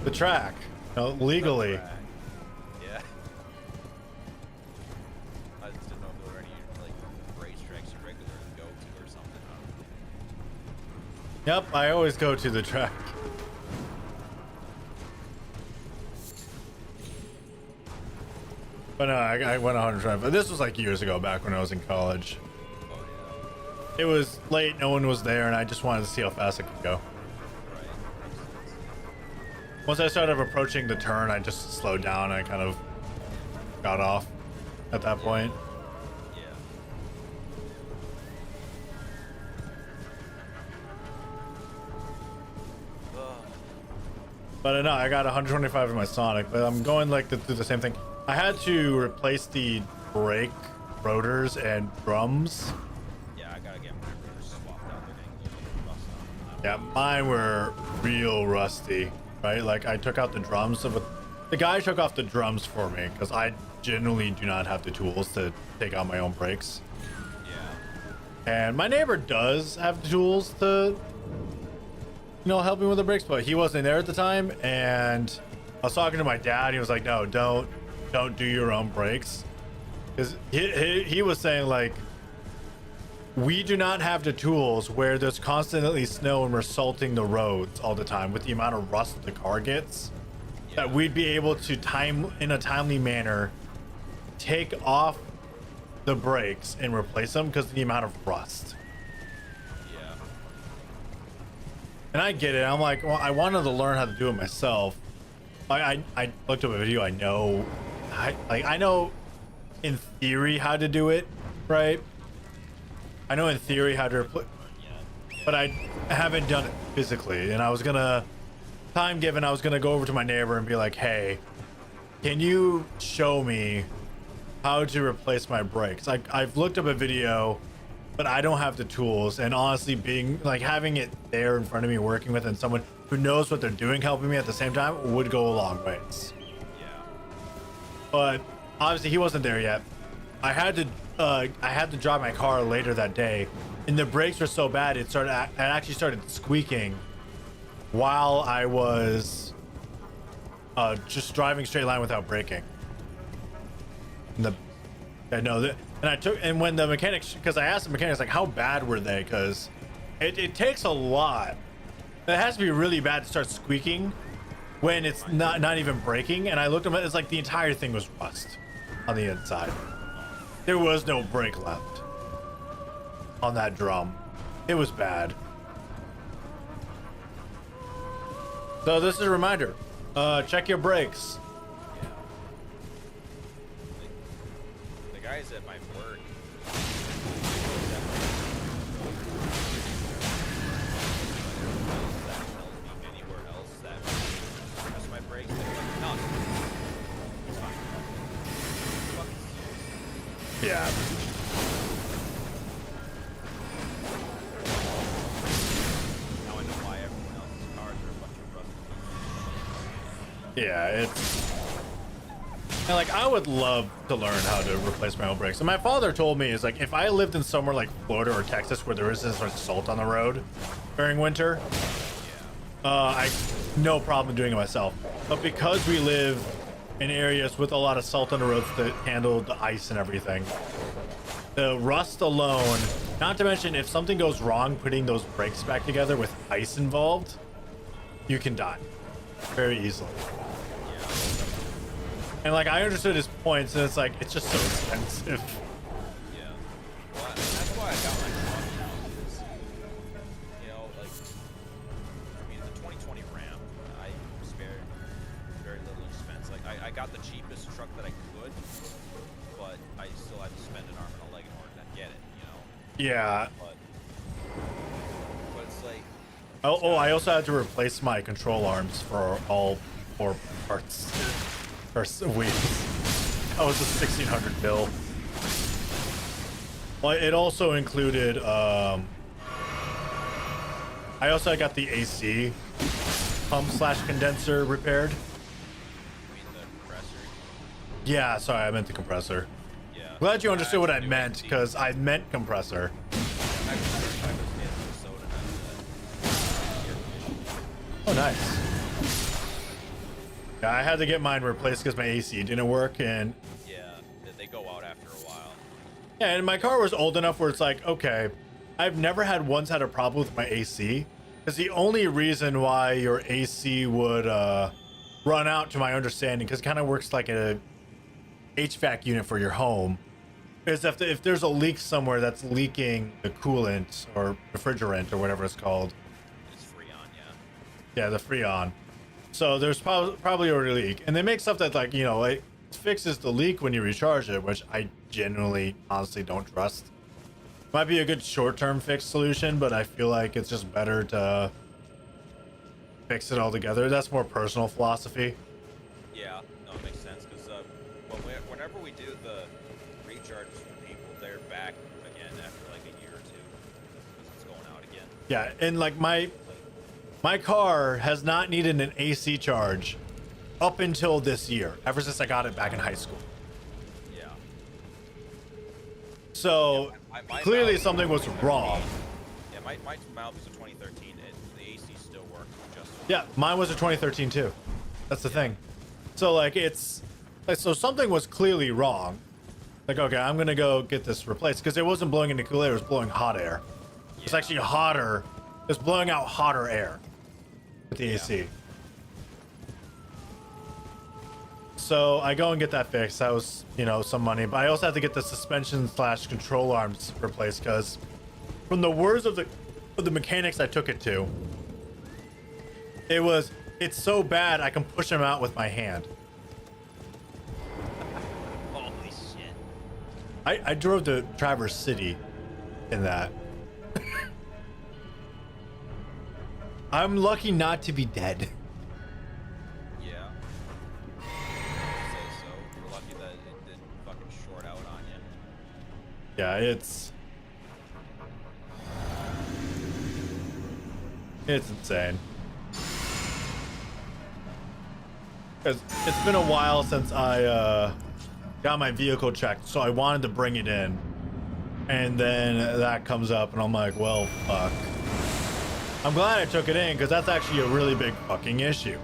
The track. No, legally. The track. Yeah. I just didn't know if there were any like racetracks you regularly go to or something. Yep, I always go to the track. But no, I went 100. But this was like years ago, back when I was in college. Oh It yeah. was late, no one was there, and I just wanted to see how fast I could go. Right. Makes sense. Once I started approaching the turn, I just slowed down. I kind of got off at that point. Yeah. But no, I got 125 in my Sonic, but I'm going like through the same thing. I had to replace the brake rotors and drums. Yeah, I gotta get my rotors swapped out. They're getting a little bit rusty. Yeah, mine were real rusty, right? Like I took out the drums, but the guy took off the drums for me because I generally do not have the tools to take out my own brakes. Yeah. And my neighbor does have the tools to, you know, help me with the brakes, but he wasn't there at the time. And I was talking to my dad. He was like, "No, don't do your own brakes," because he was saying like, we do not have the tools where there's constantly snow and we're salting the roads all the time with the amount of rust the car gets, that we'd be able to in a timely manner take off the brakes and replace them because of the amount of rust. Yeah. And I get it. I'm like, well, I wanted to learn how to do it myself. I looked up a video. I know, I know in theory how to do it, right? I know in theory how to, but I haven't done it physically. And I was gonna, time given, I was gonna go over to my neighbor and be like, "Hey, can you show me how to replace my brakes?" I've looked up a video, but I don't have the tools. And honestly, being like having it there in front of me, working with, and someone who knows what they're doing, helping me at the same time, would go a long ways. Yeah. But obviously, he wasn't there yet. I had to drive my car later that day, and the brakes were so bad it actually started squeaking while I was just driving straight line without braking. And when the mechanics, because I asked the mechanics like, how bad were they? Because it takes a lot. It has to be really bad to start squeaking when it's not even braking. And I looked at it, it's like the entire thing was rust on the inside. There was no brake left on that drum. It was bad. So this is a reminder. Check your brakes. The guys at my work. Anywhere else that press my brakes, they're like, no, it's fine. Yeah. Now I know why everyone else's cars are a bunch of rusty. Yeah, it's... And like, I would love to learn how to replace my own brakes. And my father told me, is like, if I lived in somewhere like Florida or Texas where there isn't like salt on the road during winter, I no problem doing it myself. But because we live in areas with a lot of salt on the roads that handle the ice and everything, the rust alone, not to mention if something goes wrong putting those brakes back together with ice involved, you can die very easily. And like, I understood his points, and it's like, it's just so expensive. Yeah. Well, that's why I got my truck now, because, you know, like, I mean, the 2020 Ram, I spared very little expense. Like, I got the cheapest truck that I could, but I still had to spend an arm and a leg in order to get it, you know? Yeah. But it's like... Oh, I also had to replace my control arms for all 4 parts. Or wheels. That was a 1,600 bill. Well, it also included, I also got the AC pump / condenser repaired. I mean, the compressor. Yeah, sorry, I meant the compressor. Yeah. Glad you understood what I actually do meant, see- because I meant compressor. I understand the soda has air conditioning. Oh, nice. Yeah, I had to get mine replaced because my AC didn't work, and Yeah, they go out after a while. yeah, and my car was old enough where it's like, okay, I've never had a problem with my AC, because the only reason why your AC would run out, to my understanding, because it kind of works like a HVAC unit for your home, is if there's a leak somewhere that's leaking the coolant or refrigerant or whatever it's called. It's Freon, yeah. Yeah, the Freon. So there's probably a leak, and they make stuff that, like, you know, it fixes the leak when you recharge it, which I genuinely, honestly don't trust. Might be a good short-term fix solution, but I feel like it's just better to fix it all together. That's more personal philosophy. Yeah, no, it makes sense because whenever we do the recharges for people, they're back again after like a year or two because it's going out again. Yeah, and like my car has not needed an AC charge up until this year, ever since I got it back in high school. Yeah. So My clearly Malibu something was 2013 wrong. Yeah, my Malibu's a 2013. The AC still works just fine. Yeah, mine was a 2013 too. That's the thing. So like it's like, so something was clearly wrong. Like, okay, I'm gonna go get this replaced because it wasn't blowing into cool air; it was blowing hot air. It's actually hotter. It's blowing out hotter air with the AC. So I go and get that fixed. That was, you know, some money, but I also had to get the suspension / control arms replaced because, from the words of the mechanics I took it to, it's so bad I can push them out with my hand. Holy shit. I drove to Traverse City in that. I'm lucky not to be dead. Yeah. I'd say so. We're lucky that it didn't fucking short out on you. Yeah, it's insane. Because it's been a while since I got my vehicle checked, so I wanted to bring it in. And then that comes up, and I'm like, well, fuck. I'm glad I took it in, because that's actually a really big fucking issue.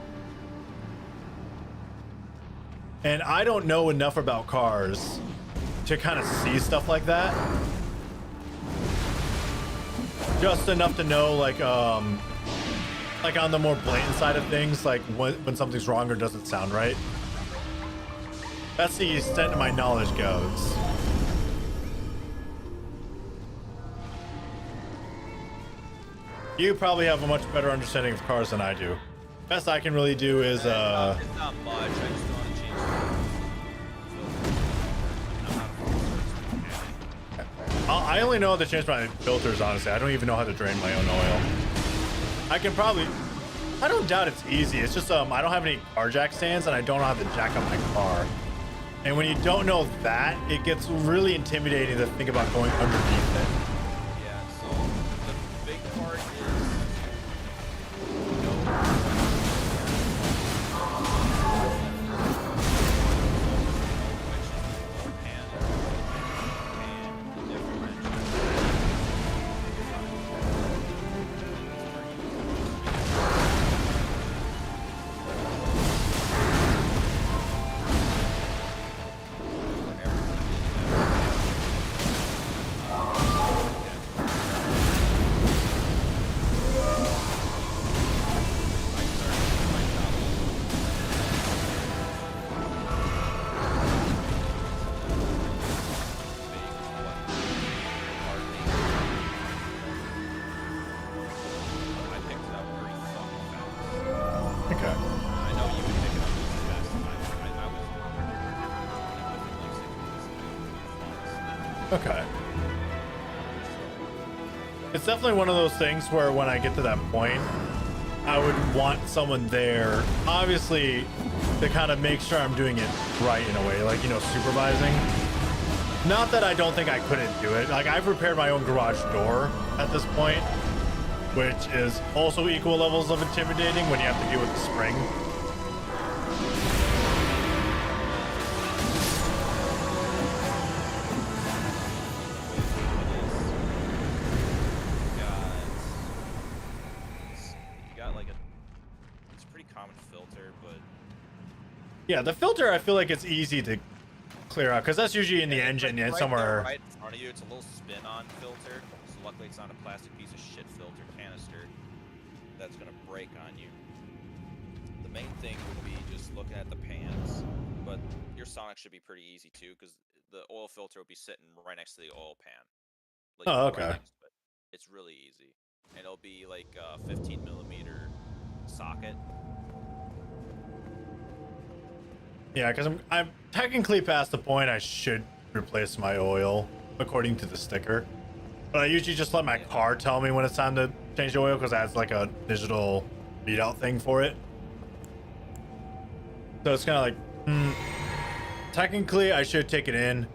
And I don't know enough about cars to kind of see stuff like that. Just enough to know, like on the more blatant side of things, like when something's wrong or doesn't sound right. That's the extent of my knowledge goes. You probably have a much better understanding of cars than I do. Best I can really do is It's not much. I just don't want to change the I only know how to change my filters, honestly. I don't even know how to drain my own oil. I can probably... I don't doubt it's easy. It's just I don't have any car jack stands, and I don't know how to jack up my car. And when you don't know that, it gets really intimidating to think about going underneath it. Yeah, so the big part is Okay. I know you would pick it up really fast. I was Okay. It's definitely one of those things where when I get to that point, I would want someone there, obviously, to kind of make sure I'm doing it right in a way, like, you know, supervising. Not that I don't think I couldn't do it. Like, I've repaired my own garage door at this point, which is also equal levels of intimidating when you have to deal with the spring. Yeah, the filter, I feel like it's easy to clear out because that's usually in the engine and right somewhere. there, right in front of you. It's a little spin-on filter. So luckily, it's not a plastic piece of shit filter canister that's gonna break on you. The main thing would be just looking at the pans, but your Sonic should be pretty easy too, because the oil filter will be sitting right next to the oil pan. Like, Oh, right okay. next to it. It's really easy, and it'll be like a 15 millimeter socket. Yeah, because I'm technically past the point I should replace my oil according to the sticker, but I usually just let my car tell me when it's time to change the oil because it has like a digital readout thing for it. So it's kind of like, technically I should take it in,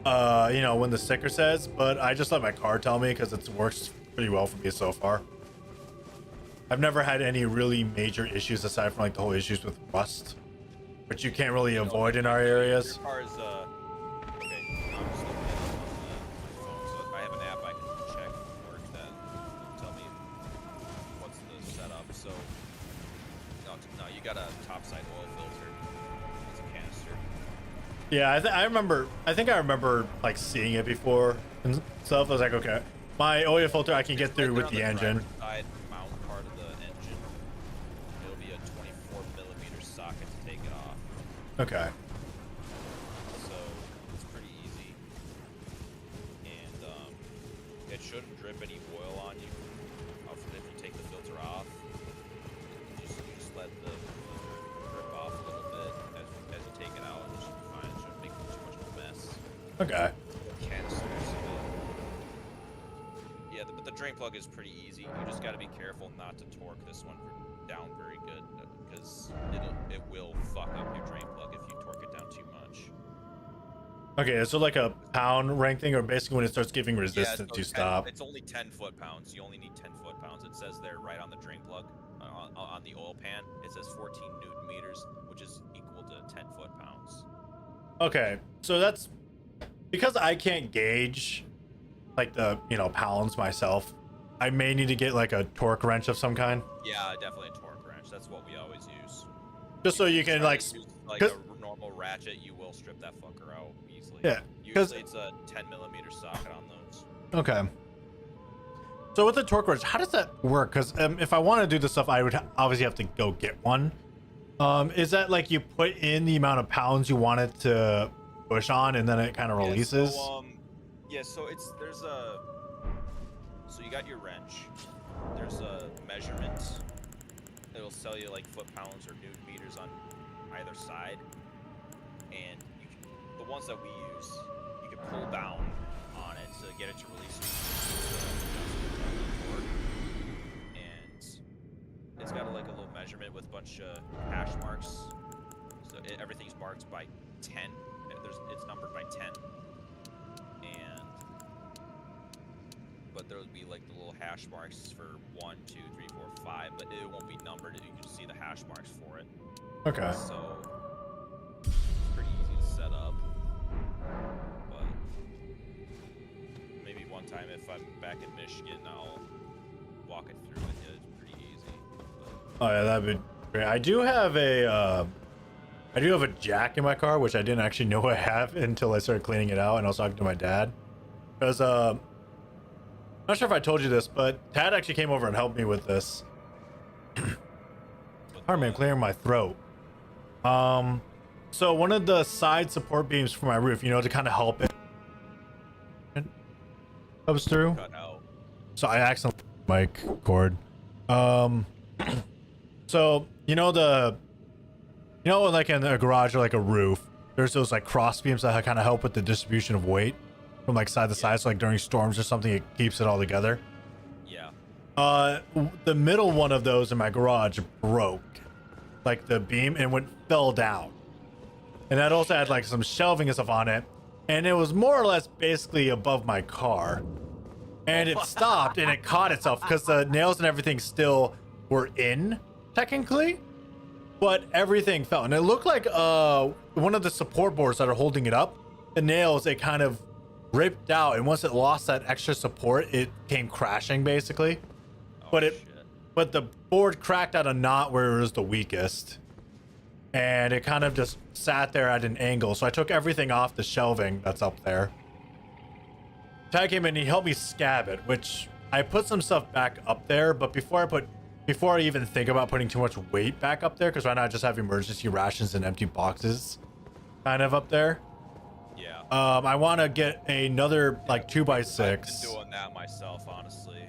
you know, when the sticker says, but I just let my car tell me because it works pretty well for me so far. I've never had any really major issues aside from like the whole issues with rust, which you can't really avoid in our areas. Your car is, okay, no, I'm just looking at it on my phone, so I have an app I can check work that will tell me what's the setup. So, no, you got a topside oil filter. It's a canister. Yeah, I think I remember like seeing it before and stuff. I was like, okay, my oil filter I can get through with the engine. Side mount part of the engine. It'll be a 24 millimeter socket to take it off. Okay. So it's pretty easy, and it shouldn't drip any oil on you if you take the filter off. You just let the filter drip off a little bit as you take it out, and it should be fine. It shouldn't make too much of a mess. Okay. Canisters. Yeah, but the drain plug is pretty easy. You just got to be careful not to torque this one down very good, because it will fuck up your drain plug if you torque it down too much. Okay, so like a pound rank thing, or basically when it starts giving resistance, you stop. It's only 10 foot-pounds. You only need 10 foot-pounds. It says there right on the drain plug, on the oil pan. It says 14 newton meters, which is equal to 10 foot-pounds. Okay, so that's because I can't gauge like the, you know, pounds myself. I may need to get like a torque wrench of some kind. Yeah, definitely a torque wrench. That's what we always use. Just so you can like, use like a normal ratchet, you will strip that fucker out easily. Yeah, Usually it's a 10 millimeter socket on those. Okay. So with the torque wrench, how does that work? Because if I want to do this stuff, I would obviously have to go get one. Is that like you put in the amount of pounds you want it to push on, and then it kind of releases? So you got your wrench. There's a measurement. It'll tell you like foot-pounds or newton meters on either side, and the ones that we use, you can pull down on it to get it to release. And it's got like a little measurement with a bunch of hash marks. So everything's marked by 10. It's numbered by 10. But there would be like the little hash marks for 1, 2, 3, 4, 5, but it won't be numbered. You can just see the hash marks for it. Okay. So it's pretty easy to set up. But maybe one time if I'm back in Michigan, I'll walk it through with you. It's pretty easy. But... Oh yeah, that'd be great. I do have a jack in my car, which I didn't actually know I have until I started cleaning it out, and I was talking to my dad. Because not sure if I told you this, but Tad actually came over and helped me with this. Pardon me, I'm clearing my throat. So one of the side support beams for my roof, you know, to kind of help it comes through. Cut out. So I accidentally mic cord. So like in a garage or like a roof, there's those like cross beams that kind of help with the distribution of weight from like side to side. So like during storms or something, it keeps it all together. Yeah. The middle one of those in my garage broke, like the beam, and fell down. And that also had like some shelving and stuff on it, and it was more or less basically above my car. And it stopped and it caught itself because the nails and everything still were in, technically, but everything fell. And it looked like one of the support boards that are holding it up, the nails, it kind of ripped out, and once it lost that extra support, it came crashing basically. But the board cracked at a knot where it was the weakest. and it kind of just sat there at an angle. So I took everything off the shelving that's up there. Tag came in, he helped me scab it, which I put some stuff back up there, but before I even think about putting too much weight back up there, because right now I just have emergency rations and empty boxes kind of up there. Yeah. I want to get another like 2x6. I've been doing that myself, honestly.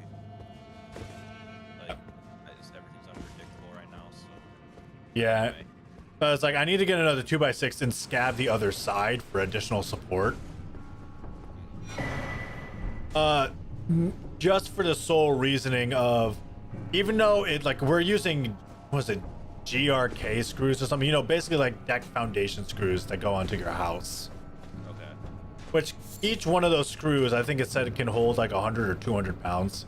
Like, everything's unpredictable right now, so. Yeah. Anyway. So it's like I need to get another 2x6 and scab the other side for additional support. Just for the sole reasoning of, even though it like we're using, what was it, GRK screws or something, you know, basically like deck foundation screws that go onto your house. Okay. Which each one of those screws, I think it said it can hold like 100 or 200 pounds.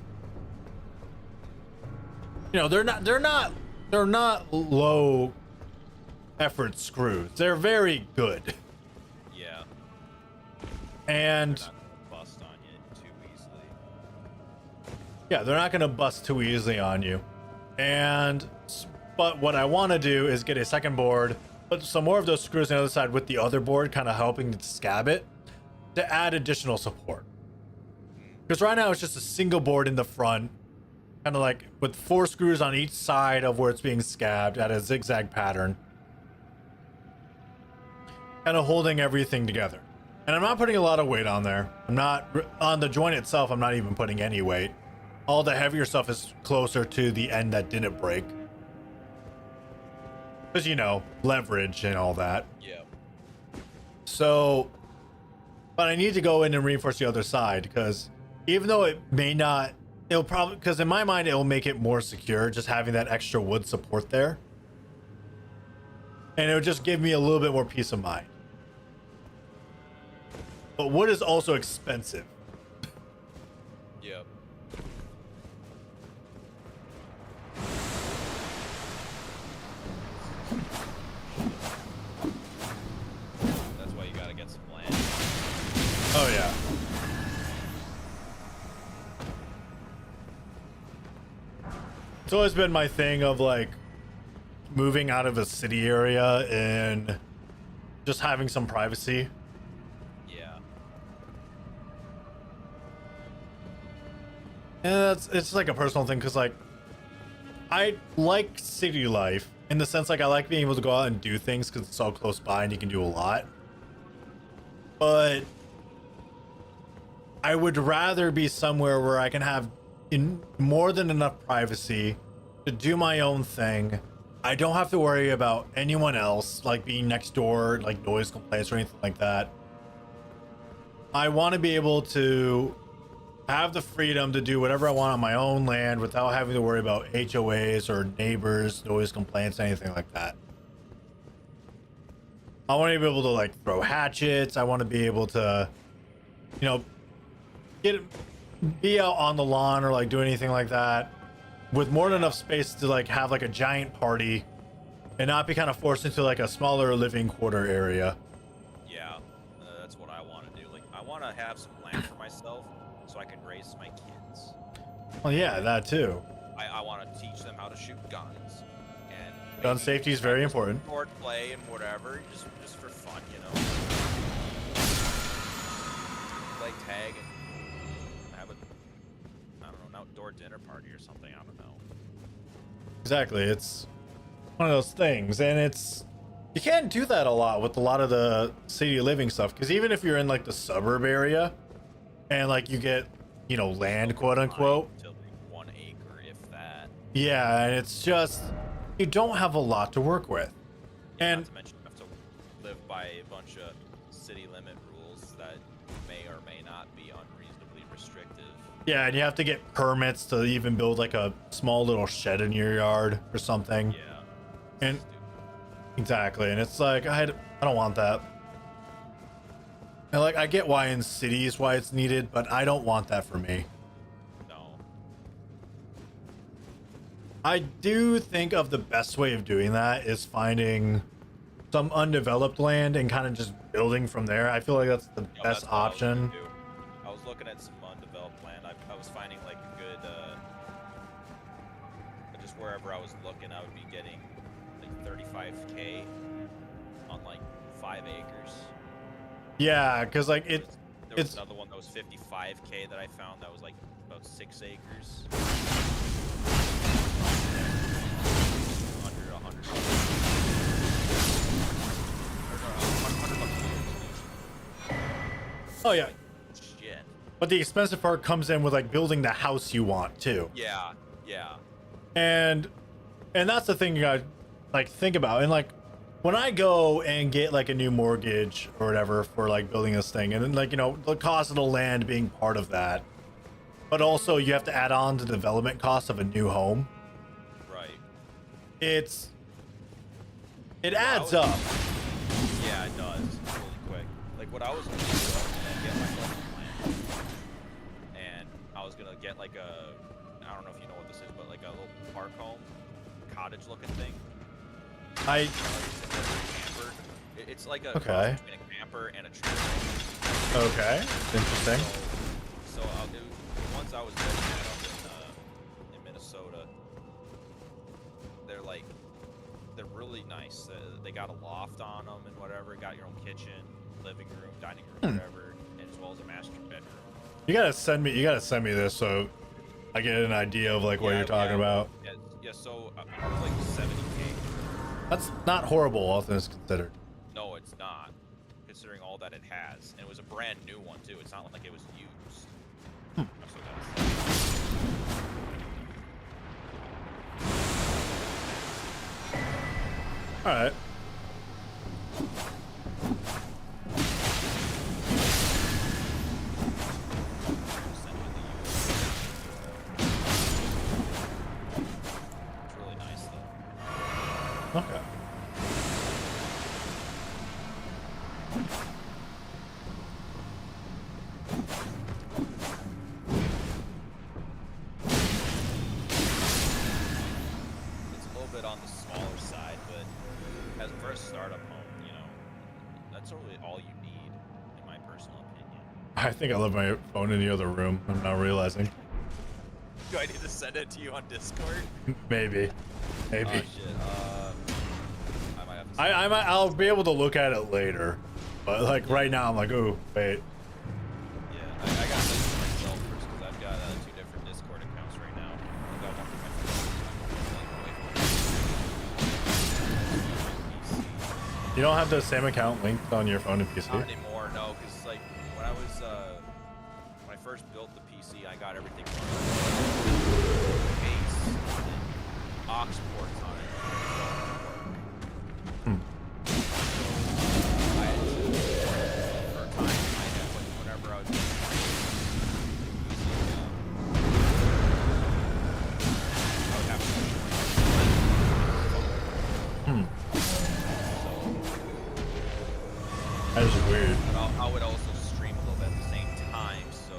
You know, they're not low effort screws. They're very good. Yeah. And They're not gonna bust on you too easily. yeah, they're not going to bust too easily on you. But what I want to do is get a second board, put some more of those screws on the other side with the other board kind of helping to scab it to add additional support. Because right now it's just a single board in the front, kind of like with 4 screws on each side of where it's being scabbed at a zigzag pattern. Kind of holding everything together. And I'm not putting a lot of weight on there. I'm not, on the joint itself, I'm not even putting any weight. All the heavier stuff is closer to the end that didn't break. Because, you know, leverage and all that. Yeah. So, but I need to go in and reinforce the other side, because even though it may not, it'll probably, because in my mind, it'll make it more secure, just having that extra wood support there. And it'll just give me a little bit more peace of mind. But wood is also expensive. Yep. That's why you gotta get some land. Oh, yeah. It's always been my thing of like moving out of a city area and just having some privacy. Yeah. And it's like a personal thing, because like I like city life in the sense like I like being able to go out and do things because it's all close by and you can do a lot. But I would rather be somewhere where I can have more than enough privacy to do my own thing. I don't have to worry about anyone else like being next door, like noise complaints or anything like that. I want to be able to have the freedom to do whatever I want on my own land without having to worry about HOAs or neighbors, noise complaints, anything like that. I want to be able to like throw hatchets. I want to be able to, you know, be out on the lawn or like do anything like that with more than enough space to like have like a giant party and not be kind of forced into like a smaller living quarter area. Yeah. That's what I want to do. Like, I want to have some land for myself so I can raise my kids. Well, yeah, that too. I want to teach them how to shoot guns. And Gun maybe safety is very important. Board play and whatever, just for fun, you know. Play tag and have I don't know, an outdoor dinner party or something. I don't know. Exactly. It's one of those things, and you can't do that a lot with a lot of the city living stuff, because even if you're in like the suburb area and like you get, you know, land, quote unquote, To like 1 acre, if that. yeah, and it's just you don't have a lot to work with. Yeah, And not to mention you have to live by a bunch of city limit rules that may or may not be unreasonably restrictive. yeah, and you have to get permits to even build like a small little shed in your yard or something. Yeah. And Stupid. exactly, and it's like I don't want that. And like I get why in cities why it's needed, but I don't want that for me. No. I do think of the best way of doing that is finding some undeveloped land and kind of just building from there. I feel like that's the Yeah, best that's what I was gonna option. do. I was looking at some undeveloped land. I was finding like a good, just wherever I was looking, I would be getting like 35K on like 5 acres. Yeah, because like There was it's another one that was 55K that I found that was like about 6 acres. Under 100. Or no, $100 a year. oh yeah. Shit. But the expensive part comes in with like building the house you want too. Yeah, yeah. And that's the thing you gotta like think about. And like when I go and get like a new mortgage or whatever for like building this thing, and then like, you know, the cost of the land being part of that, but also you have to add on the development cost of a new home. Right. It adds up. Yeah, it does. Really quick. Like what I was gonna do and get my land, and I was gonna get like I don't know if you know what this is, but like a little park home, cottage looking thing. Camper. It's like a cross between a camper and a trailer. Okay, interesting. So once I was looking at them in Minnesota, they're really nice. They got a loft on them and whatever. Got your own kitchen, living room, dining room, whatever, and as well as a master bedroom. You gotta send me this so I get an idea of like what you're talking about. Yeah. So it was like 70K. That's not horrible, all things considered. No, it's not, considering all that it has. And it was a brand new one, too. It's not like it was used. I still gotta say. All right. It's really nice, though. Okay. It's a little bit on the smaller side, but as for a startup home, you know, that's really all you need, in my personal opinion. I think I left my phone in the other room. I'm not realizing. Do I need to send it to you on Discord? Maybe. Oh shit. I might have to. I'll be able to look at it later, but like right now I'm like, oh wait. Yeah, I got this myself first because I've got 2 different Discord accounts right now. I've got one for my phone. You don't have the same account linked on your phone and PC? Not anymore, no, because like when I was when I first built the PC, I got everything case and aux ports on it. I had to, for a time, I had whenever I was using I would have to That is weird. But I would also stream a little bit at the same time, so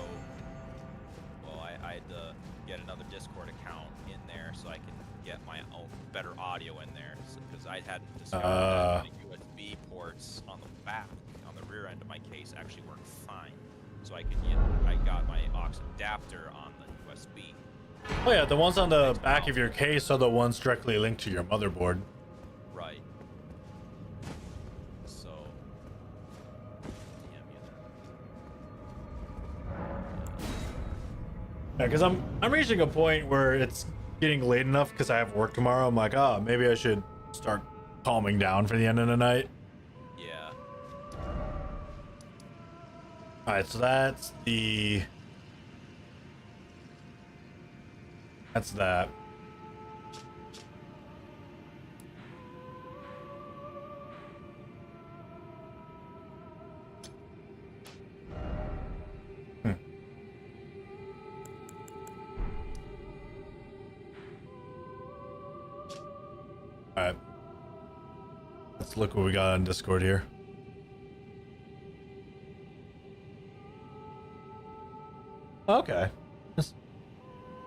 well, I had to get another Discord account in there so I can get my own better audio in there, because I hadn't discovered that the USB ports on the back, on the rear end of my case actually work fine. So I got my aux adapter on the USB. Oh yeah, the ones on the back of your case are the ones directly linked to your motherboard. Right. So Yeah, because I'm reaching a point where it's getting late enough because I have work tomorrow. I'm like, oh, maybe I should start calming down for the end of the night. yeah. All right, so that's that. All right. Let's look what we got on Discord here. Okay.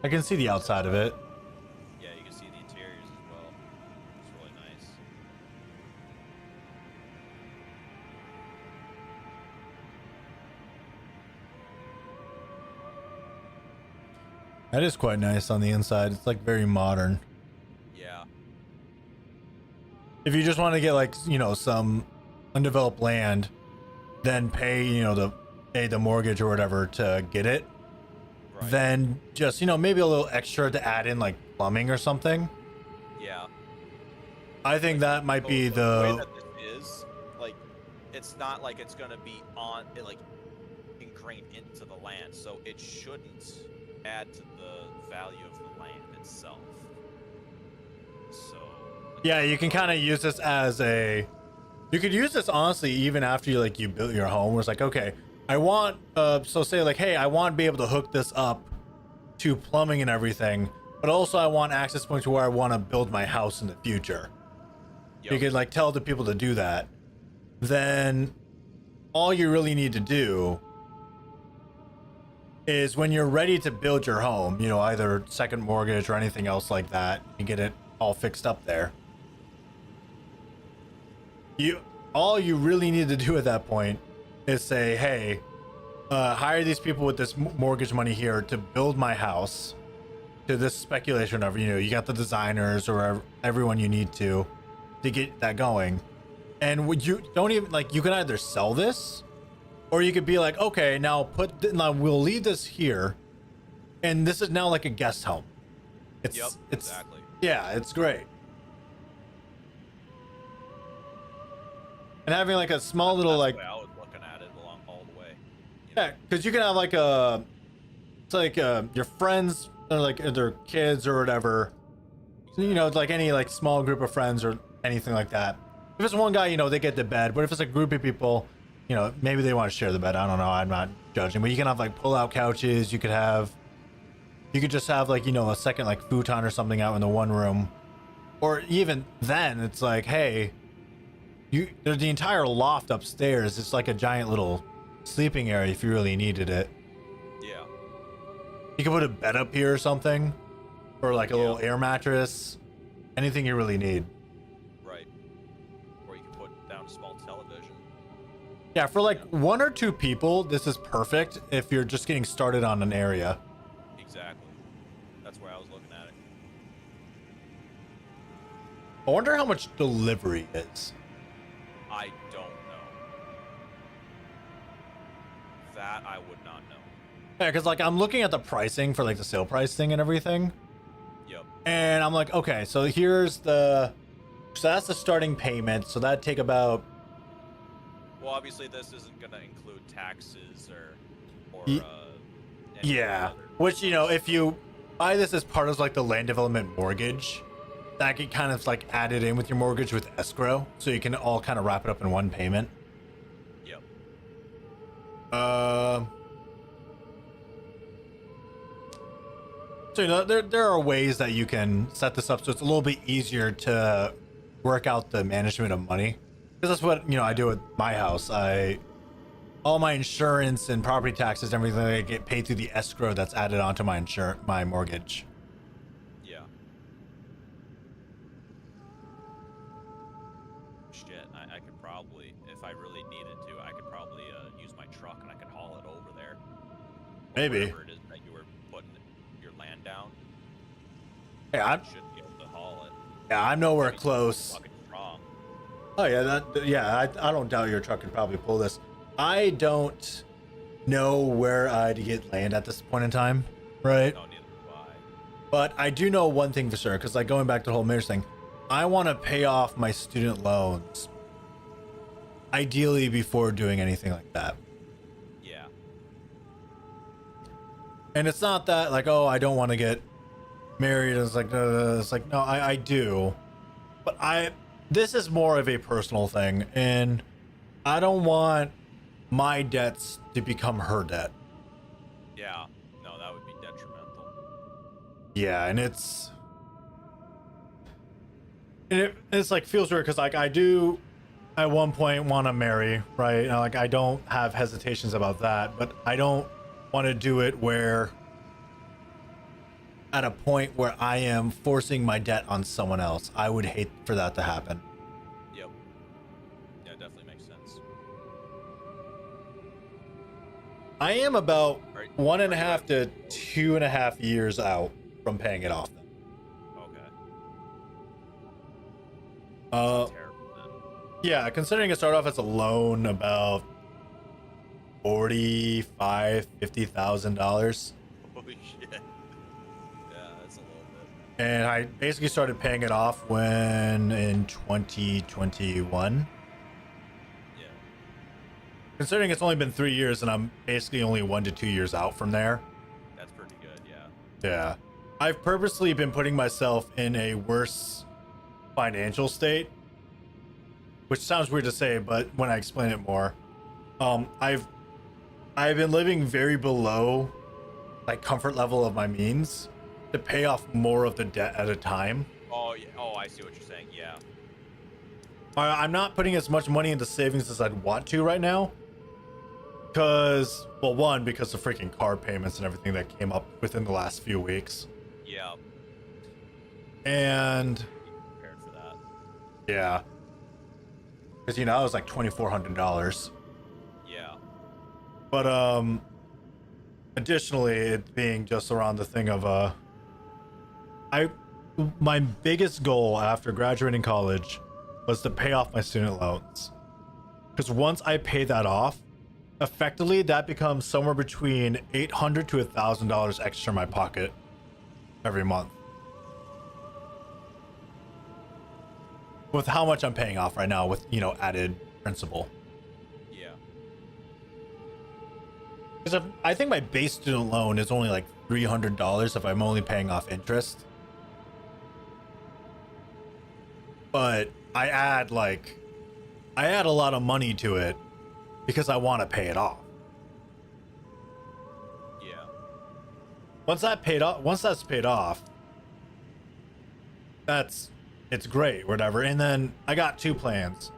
I can see the outside of it. Yeah, you can see the interiors as well. It's really nice. That is quite nice on the inside. It's like very modern. Yeah. If you just want to get like, you know, some undeveloped land, then pay, you know, the mortgage or whatever to get it, Right. then just, you know, maybe a little extra to add in like plumbing or something. Yeah. I think that might be The way the that this is, like, it's not like it's gonna be like ingrained into the land, so it shouldn't add to the value of the land itself. So. yeah, you can kind of use this as you could use this honestly even after you built your home, where it's like, okay, I want so say like, hey, I want to be able to hook this up to plumbing and everything, but also I want access points to where I want to build my house in the future. Yep. You could like tell the people to do that. Then all you really need to do is when you're ready to build your home, you know, either second mortgage or anything else like that, and get it all fixed up there. All you really need to do at that point is say, hey, hire these people with this mortgage money here to build my house to this speculation of, you know, you got the designers or everyone you need to get that going. And would you don't even like, you can either sell this or you could be like, okay, now we'll leave this here and this is now like a guest home. It's exactly. Yeah, it's great. And having like a small little like, the way I was looking at it along all the way. yeah, because you can have like it's like your friends or like their kids or whatever, you know, like any like small group of friends or anything like that. If it's one guy, you know, they get the bed, but if it's a group of people, you know, maybe they want to share the bed. I don't know, I'm not judging, but you can have like pull out couches. You could just have like, you know, a second like futon or something out in the one room. Or even then it's like, hey, there's the entire loft upstairs. It's like a giant little sleeping area if you really needed it. Yeah. You could put a bed up here or something, or like a little air mattress, anything you really need. Right. Or you can put down a small television. Yeah, for like one or two people, this is perfect if you're just getting started on an area. Exactly. That's where I was looking at it. I wonder how much delivery is. I don't know. That I would not know. Yeah, because like I'm looking at the pricing for like the sale price thing and everything. Yep. And I'm like, okay, so so that's the starting payment. So that'd take about. Well, obviously this isn't gonna include taxes or Yeah, other which, you know, stuff. if you buy this as part of like the land development mortgage, that get kind of like added in with your mortgage with escrow, so you can all kind of wrap it up in one payment. Yep. So, you know, there are ways that you can set this up so it's a little bit easier to work out the management of money, because that's what, you know, I do with my house. All my insurance and property taxes and everything, I get paid through the escrow that's added onto my mortgage. Yeah. Shit, I could probably, if I really needed to, I could probably use my truck and I could haul it over there. Maybe. Wherever it is that you were putting your land down. Hey, You should be able to haul it. I'm nowhere Maybe close. fucking strong. Oh yeah, I don't doubt your truck could probably pull this. I don't know where I'd get land at this point in time, right? No, neither do I. But I do know one thing for sure, because like going back to the whole marriage thing, I want to pay off my student loans, ideally before doing anything like that. Yeah. And it's not that like, oh, I don't want to get married. It's like no, I do, but this is more of a personal thing, and I don't want my debts to become her debt. Yeah. No, that would be detrimental. Yeah, and it's like feels weird because like I do at one point want to marry, right? And, like I don't have hesitations about that, but I don't want to do it where at a point where I am forcing my debt on someone else. I would hate for that to happen. Yep. Yeah, definitely makes sense. I am about Right. 1.5 to 2.5 years out from paying it off. Okay. Uh, Terrible, man. yeah, considering it started off as a loan about $50,000, Holy shit. Yeah, that's a little bit. and I basically started paying it off when in 2021. Yeah. Considering it's only been 3 years and I'm basically only 1 to 2 years out from there. That's pretty good, yeah. Yeah. I've purposely been putting myself in a worse financial state, which sounds weird to say, but when I explain it more, I've been living very below like comfort level of my means to pay off more of the debt at a time. Oh, yeah. Oh, I see what you're saying. Yeah. I'm not putting as much money into savings as I'd want to right now. Because, well, one, because of freaking car payments and everything that came up within the last few weeks. Yeah. And Prepared for that. yeah. Because, you know, I was like $2,400. Yeah. But, additionally, it being just around the thing of, my biggest goal after graduating college was to pay off my student loans. Because once I pay that off, effectively that becomes somewhere between $800 to $1,000 extra in my pocket every month. With how much I'm paying off right now with, you know, added principal. Yeah. Because I think my base student loan is only like $300 if I'm only paying off interest. But I add a lot of money to it because I want to pay it off. Yeah. Once that's paid off, it's great, whatever. And then I got two plans.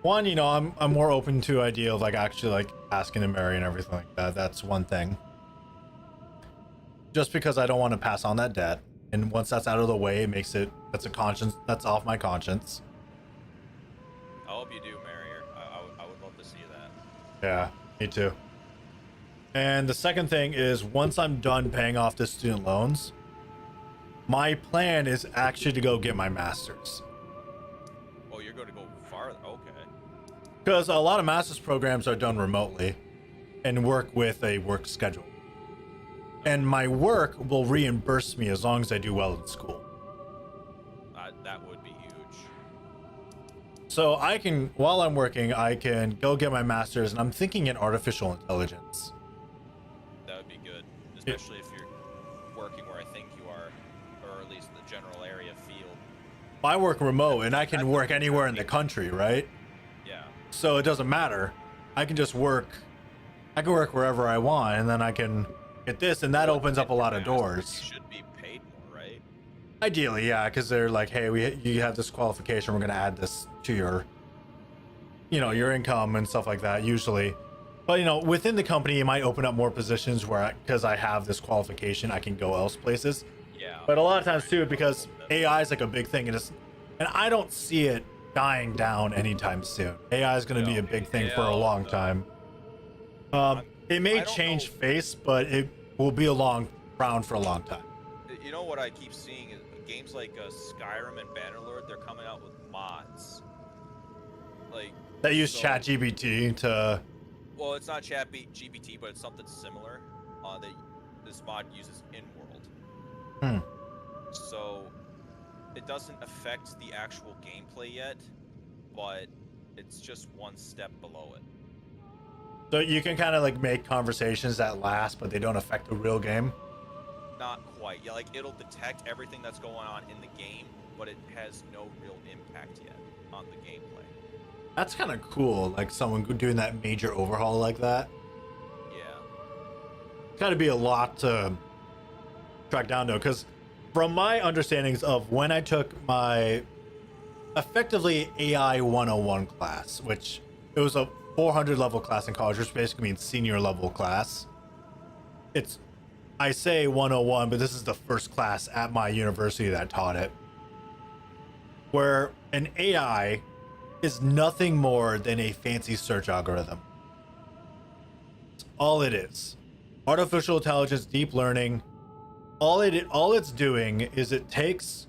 One, you know, I'm more open to idea of like actually like asking to marry and everything like that. That's one thing. Just because I don't want to pass on that debt. And once that's out of the way, that's off my conscience. I hope you do marry her. I would love to see that. Yeah, me too. And the second thing is once I'm done paying off the student loans, my plan is actually to go get my master's. Oh, you're going to go farther? Okay. Because a lot of master's programs are done remotely and work with a work schedule. And my work will reimburse me as long as I do well in school. That would be huge. So while I'm working, I can go get my master's, and I'm thinking in artificial intelligence. That would be good, especially if you're working where I think you are, or at least the general area field. I work remote, and I can work anywhere in the country, right? Yeah. So it doesn't matter. I can just work. I can work wherever I want, and then I can get this, and that opens up a lot of doors. You should be paid more, right? Ideally, yeah, because they're like, hey, you have this qualification, we're going to add this to your, you know, your income and stuff like that, usually. But, you know, within the company, it might open up more positions where, because I have this qualification, I can go else places. Yeah. But a lot of times, too, because AI is like a big thing, and I don't see it dying down anytime soon. AI is going to be a big thing for a long time. It may change face, but it will be around for a long time. You know what I keep seeing is games like Skyrim and Bannerlord, they're coming out with mods. Like They use ChatGPT to. Well, it's not ChatGPT, but it's something similar. That this mod uses in-world. So it doesn't affect the actual gameplay yet, but it's just one step below it. So you can kind of like make conversations that last, but they don't affect the real game. Not quite. Yeah, like it'll detect everything that's going on in the game, but it has no real impact yet on the gameplay. That's kind of cool. Like someone doing that major overhaul like that. Yeah. It's got to be a lot to track down though, because from my understandings of when I took my effectively AI 101 class, which it was a 400 level class in college, which basically means senior level class. I say 101, but this is the first class at my university that taught it, where an AI is nothing more than a fancy search algorithm. It's all it is. Artificial intelligence, deep learning. All it's doing is it takes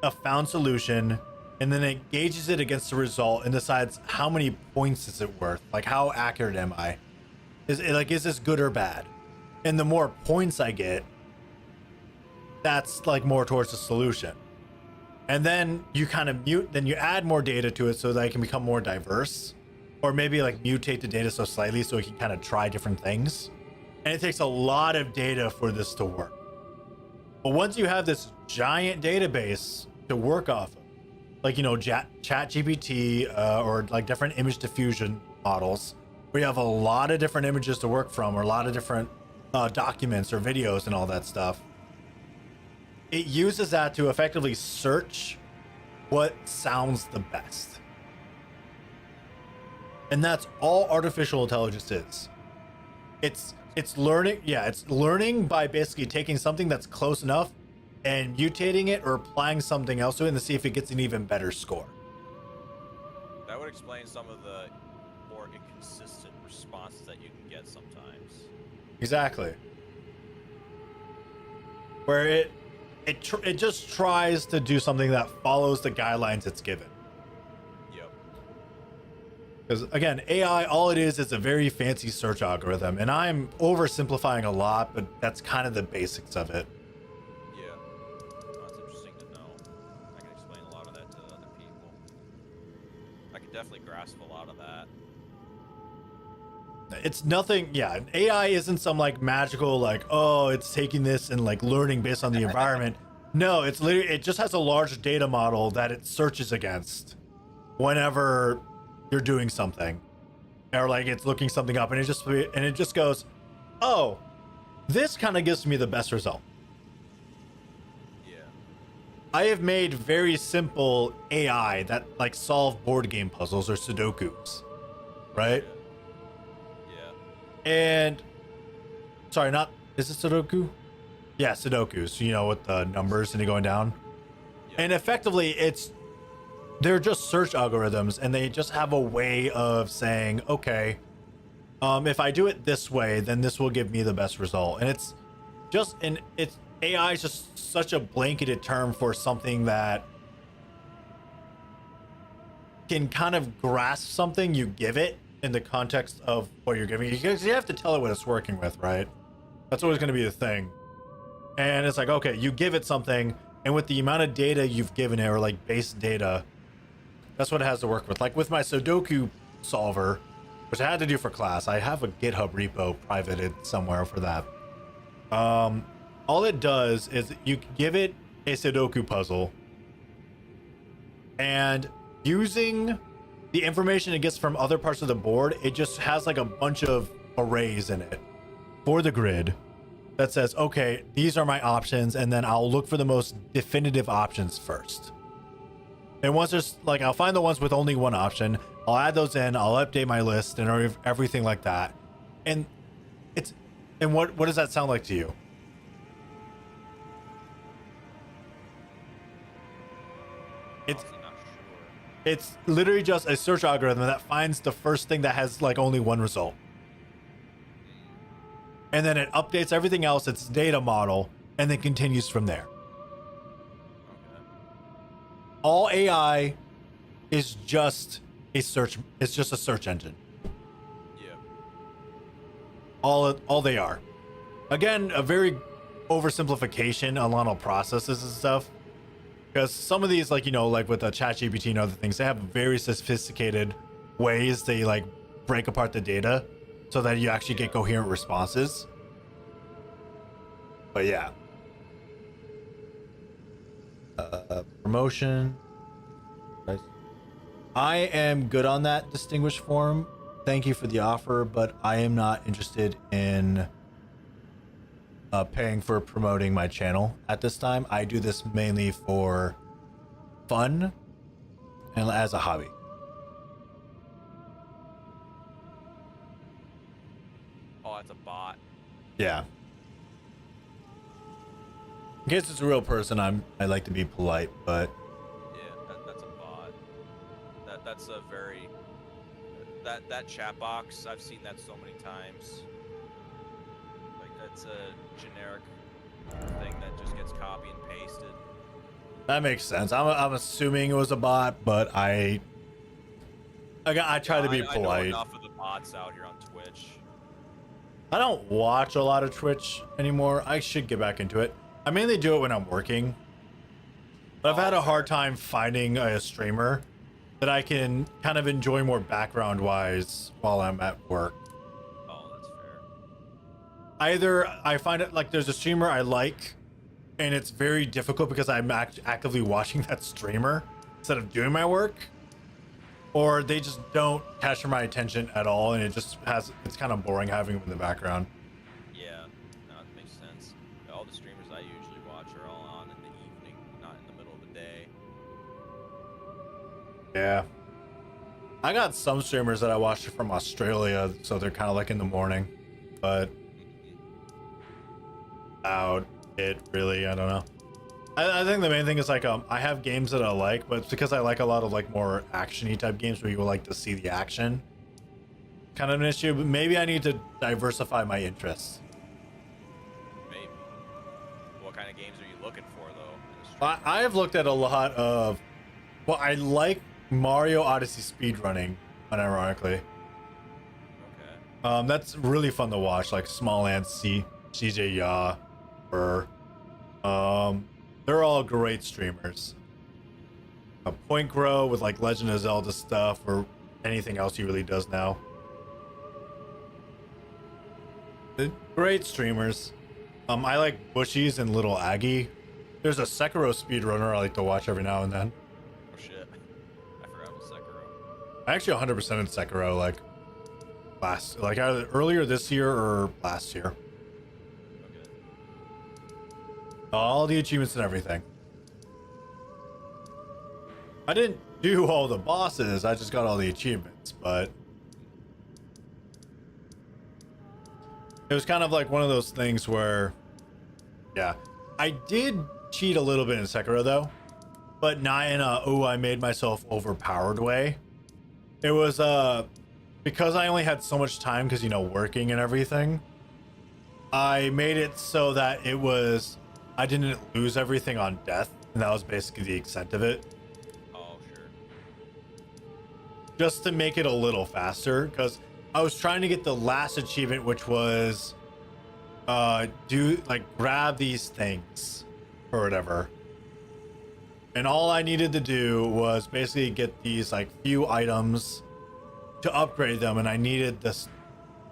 a found solution and then it gauges it against the result and decides how many points is it worth? Like, how accurate am I? Is this good or bad? And the more points I get, that's like more towards the solution. And then you kind of you add more data to it so that it can become more diverse, or maybe like mutate the data so slightly so it can kind of try different things. And it takes a lot of data for this to work. But once you have this giant database to work off of, like, you know, ChatGPT or like different image diffusion models, where you have a lot of different images to work from, or a lot of different documents or videos and all that stuff, it uses that to effectively search what sounds the best. And that's all artificial intelligence is. It's learning, it's learning by basically taking something that's close enough and mutating it or applying something else to it and to see if it gets an even better score. That would explain some of the more inconsistent responses that you can get sometimes. Exactly. Where it just tries to do something that follows the guidelines it's given. Yep. Because again, AI, all it is a very fancy search algorithm, and I'm oversimplifying a lot, but that's kind of the basics of it. Yeah. Oh, that's interesting to know. I can explain a lot of that to other people. I can definitely grasp a lot of that. It's nothing, AI isn't some like magical, like, oh, it's taking this and like learning based on the environment. No, it's literally, it just has a large data model that it searches against whenever you're doing something, or like it's looking something up, and it just goes, oh, this kind of gives me the best result. Yeah. I have made very simple AI that like solve board game puzzles or Sudokus, right? Yeah. And sorry, is it Sudoku? Yeah, Sudokus, you know, with the numbers and you're going down. Yeah. And effectively they're just search algorithms, and they just have a way of saying, okay, if I do it this way, then this will give me the best result. And AI is just such a blanketed term for something that can kind of grasp something you give it in the context of what you're giving, because you have to tell it what it's working with, right? That's always going to be the thing. And it's like, okay, you give it something, and with the amount of data you've given it, or like base data, that's what it has to work with. Like with my Sudoku solver, which I had to do for class, I have a GitHub repo privated somewhere for that. All it does is you give it a Sudoku puzzle, and using the information it gets from other parts of the board, it just has like a bunch of arrays in it for the grid that says, okay, these are my options, and then I'll look for the most definitive options first. And once there's like, I'll find the ones with only one option, I'll add those in, I'll update my list and everything like that. And what does that sound like to you? Honestly, not sure. It's literally just a search algorithm that finds the first thing that has like only one result. And then it updates everything else, its data model, and then continues from there. Okay. All AI is just a search. It's just a search engine. Yeah. All they are. Again, a very oversimplification on a lot of processes and stuff. Because some of these, like, you know, like with the ChatGPT and other things, they have very sophisticated ways they like break apart the data so that you actually get coherent responses. But yeah. Promotion. Nice. I am good on that distinguished form. Thank you for the offer, but I am not interested in paying for promoting my channel at this time. I do this mainly for fun and as a hobby. Oh, it's a bot. Yeah. In case it's a real person, I like to be polite, but Yeah, that's a bot. That's a very that chat box. I've seen that so many times. Like, that's a generic thing that just gets copy and pasted. That makes sense. I'm assuming it was a bot, but I try to be I know polite. enough of the bots out here on Twitch. I don't watch a lot of Twitch anymore. I should get back into it. I mainly do it when I'm working. But I've had a hard time finding a streamer that I can kind of enjoy more background wise while I'm at work. Oh, that's fair. Either I find it like there's a streamer I like and it's very difficult because I'm actively watching that streamer instead of doing my work, or they just don't capture my attention at all and it's kind of boring having them in the background. Yeah, no, it makes sense. All the streamers I usually watch are all on in the evening, not in the middle of the day. Yeah. I got some streamers that I watch from Australia, so they're kind of like in the morning, but out it really, I don't know. I think the main thing is like I have games that I like, but it's because I like a lot of like more action-y type games where you like to see the action. Kind of an issue, but maybe I need to diversify my interests. Maybe. What kind of games are you looking for though? In the stream? I have looked at a lot of, well, I like Mario Odyssey speedrunning, unironically. Okay. That's really fun to watch, like Small C, CJ Ya, or they're all great streamers. Point Grow with like Legend of Zelda stuff or anything else he really does now. Great streamers. I like Bushies and Little Aggie. There's a Sekiro speedrunner I like to watch every now and then. Oh shit. I forgot about Sekiro. I actually 100% in Sekiro, like either earlier this year or last year. Okay. All the achievements and everything. I didn't do all the bosses, I just got all the achievements, but it was kind of like one of those things where, yeah, I did cheat a little bit in Sekiro though, but not in a, oh, I made myself overpowered way. It was, because I only had so much time because, you know, working and everything, I made it so that it was, I didn't lose everything on death, and that was basically the extent of it. Oh, sure. Just to make it a little faster, because I was trying to get the last achievement, which was grab these things or whatever, and all I needed to do was basically get these like few items to upgrade them, and I needed this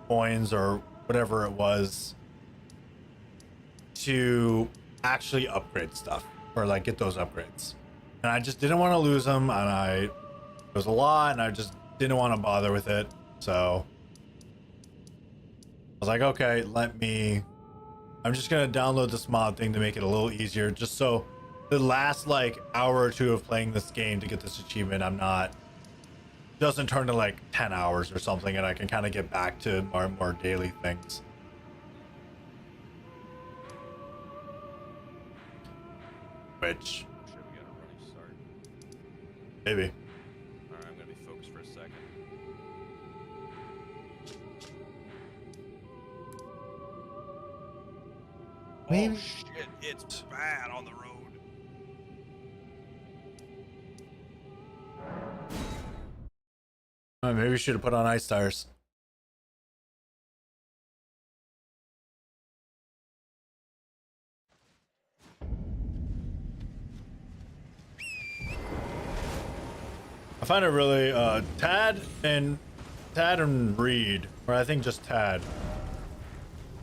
coins or whatever it was to actually upgrade stuff or like get those upgrades, and I just didn't want to lose them, and it was a lot, and I just didn't want to bother with it. So I was like, okay, I'm just gonna download this mod thing to make it a little easier, just so the last like hour or two of playing this game to get this achievement, doesn't turn to like 10 hours or something, and I can kind of get back to more daily things. Which Should we get a running start? maybe. Alright, I'm gonna be focused for a second. Maybe. Oh shit, it's bad on the road. Maybe we should have put on ice tires. I find it really Tad and Reed, or I think just Tad,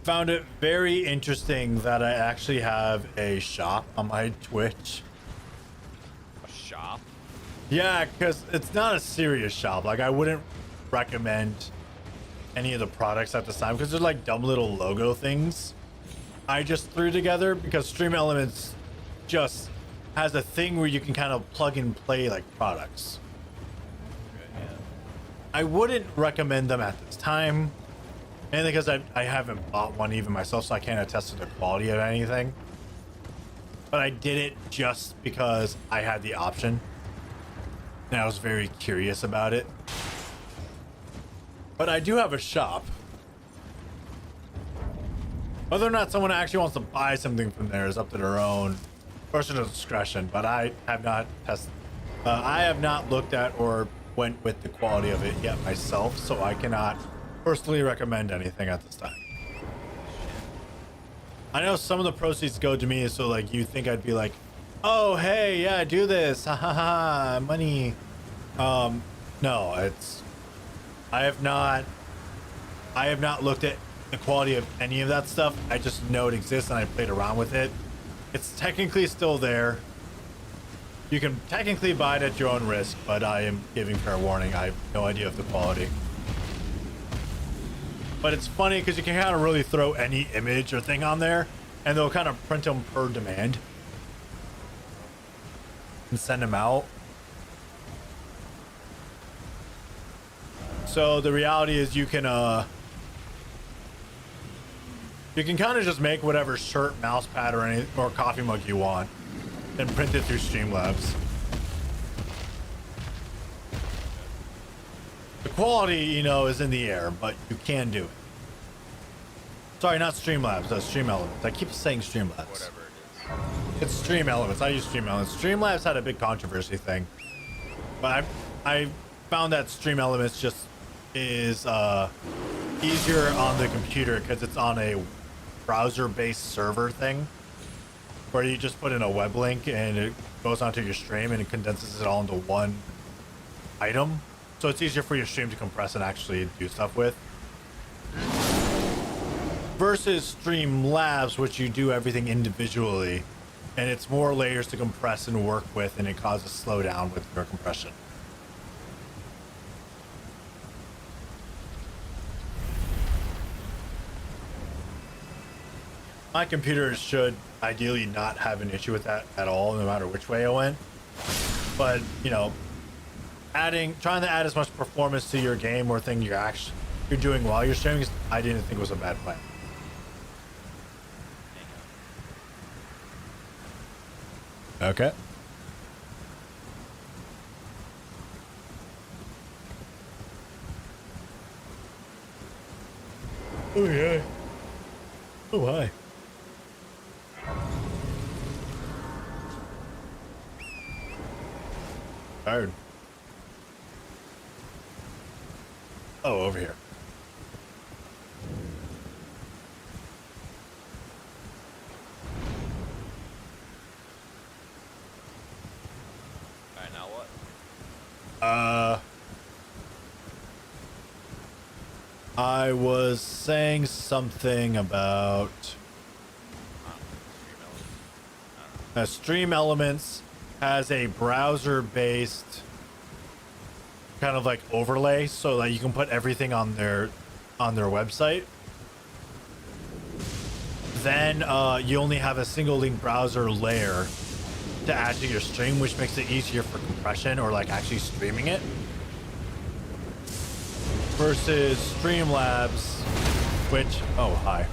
found it very interesting that I actually have a shop on my Twitch. A shop? Yeah, because it's not a serious shop. Like, I wouldn't recommend any of the products at this time because they're like dumb little logo things I just threw together, because Stream Elements just has a thing where you can kind of plug and play like products. I wouldn't recommend them at this time, and because I haven't bought one even myself, so I can't attest to the quality of anything. But I did it just because I had the option, and I was very curious about it. But I do have a shop. Whether or not someone actually wants to buy something from there is up to their own personal discretion, but I have not tested. I have not looked at or went with the quality of it yet myself, so I cannot personally recommend anything at this time. I know some of the proceeds go to me, so like you think I'd be like, oh hey, yeah, do this, ha ha ha, money. No, it's I have not looked at the quality of any of that stuff. I just know it exists and I played around with it. It's technically still there. You can technically buy it at your own risk, but I am giving fair warning. I have no idea of the quality. But it's funny because you can kind of really throw any image or thing on there and they'll kind of print them per demand and send them out. So the reality is you can kind of just make whatever shirt, mouse pad, or coffee mug you want and print it through Streamlabs. The quality, you know, is in the air, but you can do it. Sorry, not Streamlabs, that's Stream Elements. I keep saying Streamlabs. Whatever it is. It's Stream Elements. I use Stream Elements. Streamlabs had a big controversy thing, but I found that Stream Elements just is easier on the computer because it's on a browser-based server thing where you just put in a web link and it goes onto your stream and it condenses it all into one item. So it's easier for your stream to compress and actually do stuff with. Versus Streamlabs, which you do everything individually, and it's more layers to compress and work with, and it causes slowdown with your compression. My computer should ideally not have an issue with that at all, no matter which way I went. But, you know, trying to add as much performance to your game or thing you're doing while you're streaming, I didn't think was a bad plan. Okay. Oh yeah. Oh hi. Tired. Oh, over here. Alright, now what? I was saying something about Stream Elements has a browser-based kind of like overlay so that you can put everything on their website. Then you only have a single link browser layer to add to your stream, which makes it easier for compression or like actually streaming it. Versus Streamlabs, which, oh hi,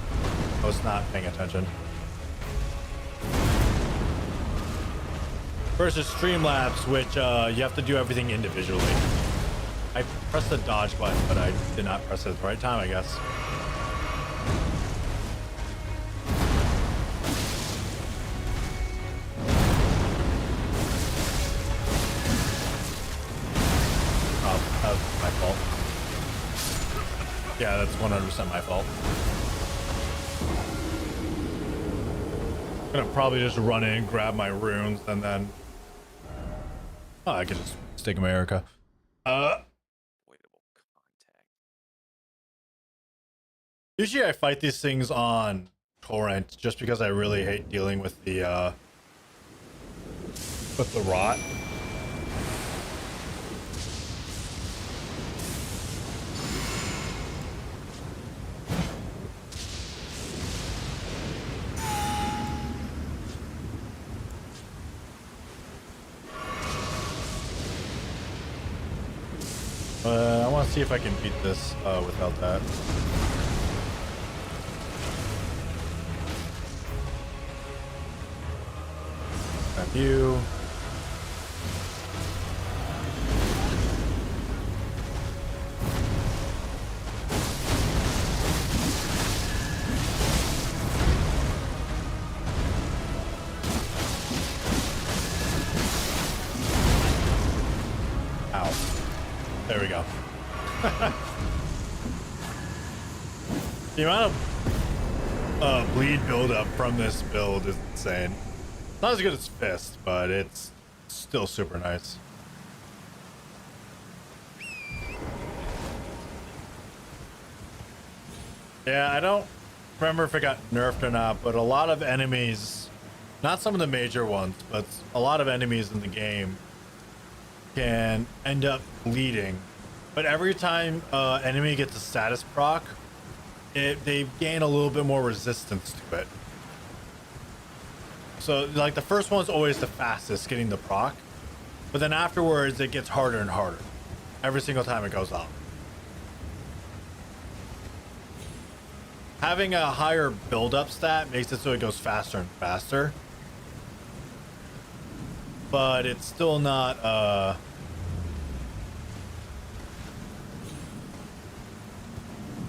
I was not paying attention. Versus Streamlabs, which you have to do everything individually. I pressed the dodge button, but I did not press it at the right time, I guess. Oh, that was my fault. Yeah, that's 100% my fault. I'm gonna probably just run in, grab my runes, and then... Oh, I could just stick in my Erica. Avoidable contact. Usually I fight these things on torrent just because I really hate dealing with the rot. I want to see if I can beat this without that. Have you. There we go. The amount of bleed buildup from this build is insane. Not as good as Fist, but it's still super nice. Yeah, I don't remember if it got nerfed or not, but a lot of enemies, not some of the major ones, but a lot of enemies in the game can end up bleeding. But every time enemy gets a status proc, they gain a little bit more resistance to it. So like the first one's always the fastest getting the proc, but then afterwards it gets harder and harder every single time it goes off. Having a higher build-up stat makes it so it goes faster and faster, but it's still not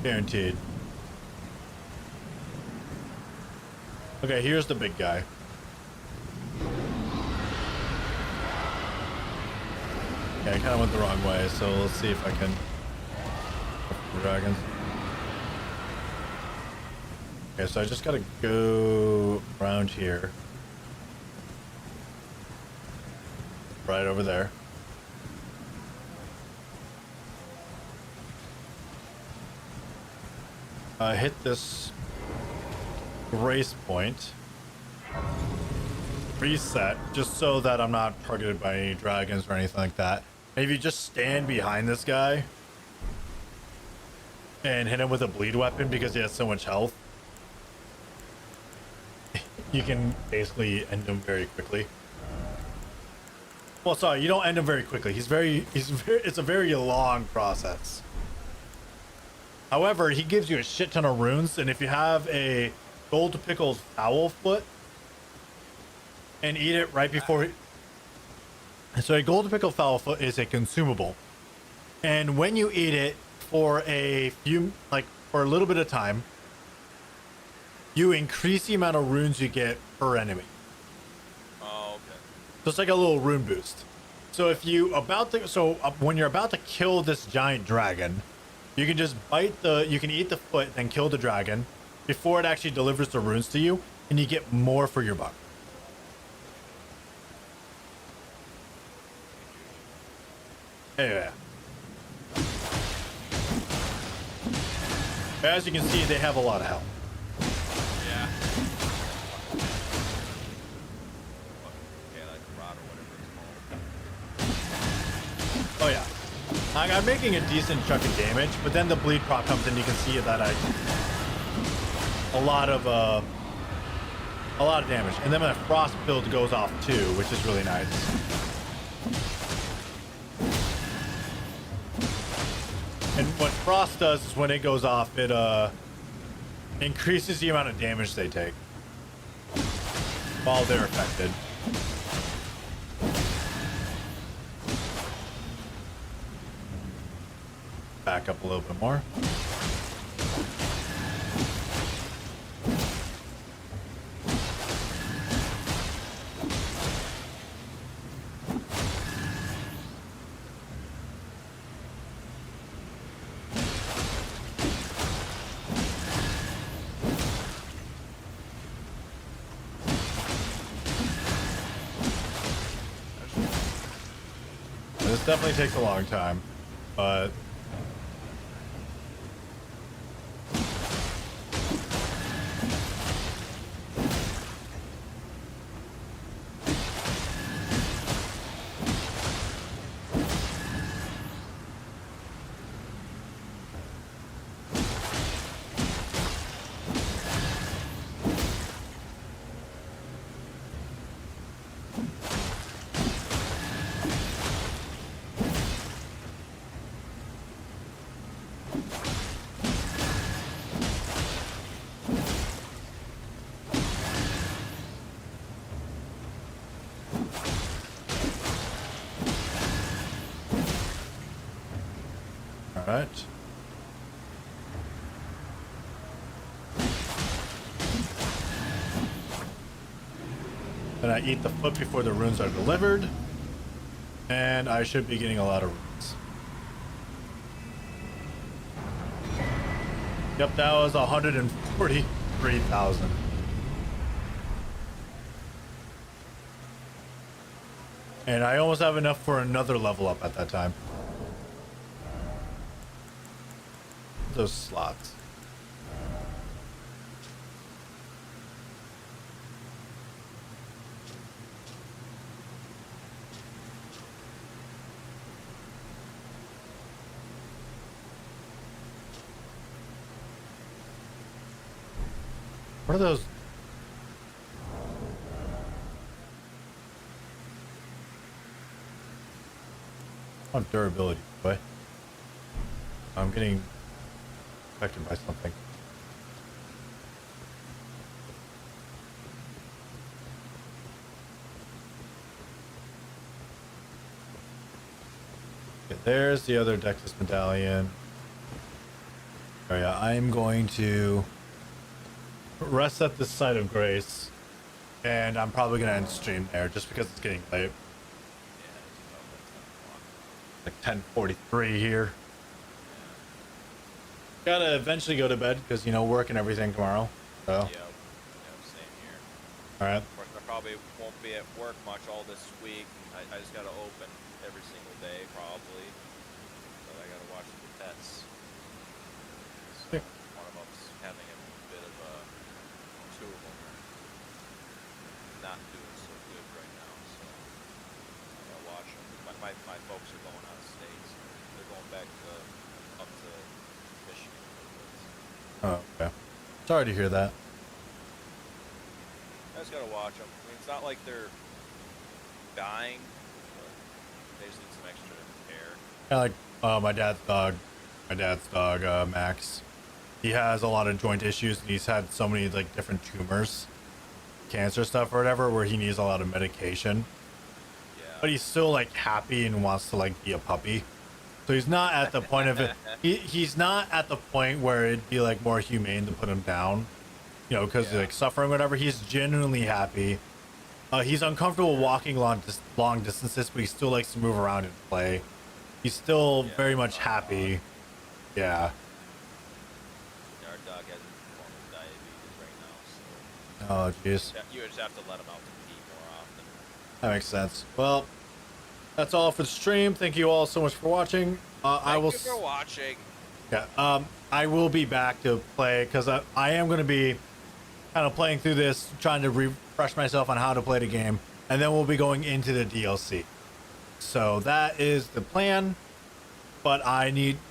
guaranteed. Okay, here's the big guy. Yeah, I kind of went the wrong way, so let's see if I can the dragons. Okay, so I just gotta go around here. Right over there. Hit this grace point. Reset, just so that I'm not targeted by any dragons or anything like that. Maybe you just stand behind this guy and hit him with a bleed weapon because he has so much health. You can basically end him very quickly. Well, sorry, you don't end him very quickly. It's a very long process. However, he gives you a shit ton of runes, and if you have a gold pickled foul foot and eat it right before. So a gold pickled foul foot is a consumable, and when you eat it for a little bit of time, you increase the amount of runes you get per enemy. Oh, okay. So it's like a little rune boost. So if you when you're about to kill this giant dragon, you can just you can eat the foot and kill the dragon before it actually delivers the runes to you, and you get more for your buck. Anyway. As you can see, they have a lot of health. Yeah. Okay, like rod or whatever it's called. Oh yeah. I'm making a decent chunk of damage, but then the bleed proc comes in, you can see that a lot of damage. And then my frost build goes off too, which is really nice. And what frost does is when it goes off, it increases the amount of damage they take while they're affected. Back up a little bit more. This definitely takes a long time, but right. Then I eat the foot before the runes are delivered, and I should be getting a lot of runes. Yep, that was 143,000. And I almost have enough for another level up at that time. Those slots. What are those? Oh, durability, boy. I'm getting affected by something. Okay, there's the other Dexus medallion. Oh yeah, I'm going to rest at this site of grace, and I'm probably gonna end stream there just because it's getting late. Like 10:43 here. Gotta eventually go to bed because, you know, work and everything tomorrow. So. Yeah, same here. All right. Of course, I probably won't be at work much all this week. I just gotta open every single day, probably. But I gotta watch the pets. So one of them's having a bit of a, two of them are not doing so good right now, so I gotta watch them. My folks are going out of state, so they're going back up to Michigan. Oh, okay. Sorry to hear that. I just gotta watch them. I mean, it's not like they're dying, but they just need some extra care. Kind of like my dad's dog, Max. He has a lot of joint issues, and he's had so many like different tumors, cancer stuff or whatever, where he needs a lot of medication. Yeah. But he's still like happy and wants to like be a puppy. So he's not at the point of it. He's not at the point where it'd be like more humane to put him down, you know, because like suffering, whatever. He's genuinely happy. He's uncomfortable walking long distances, but he still likes to move around and play. He's still very much happy. Yeah. Our dog has a form of diabetes right now, so Oh, jeez. you just have to let him out to pee more often. That makes sense. Well, that's all for the stream. Thank you all so much for watching. I will. Thank you for watching. Yeah. I will be back to play because I am going to be kind of playing through this, trying to refresh myself on how to play the game, and then we'll be going into the DLC. So that is the plan. But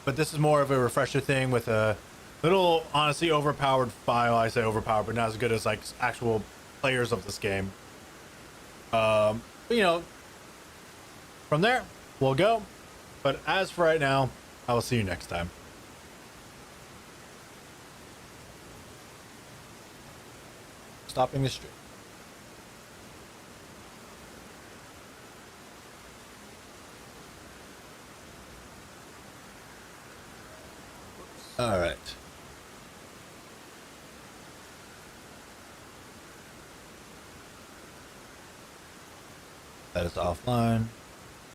this is more of a refresher thing with a little, honestly, overpowered file. I say overpowered, but not as good as like actual players of this game. But, you know, from there we'll go. But as for right now, I will see you next time. Stopping the stream. All right. That is offline.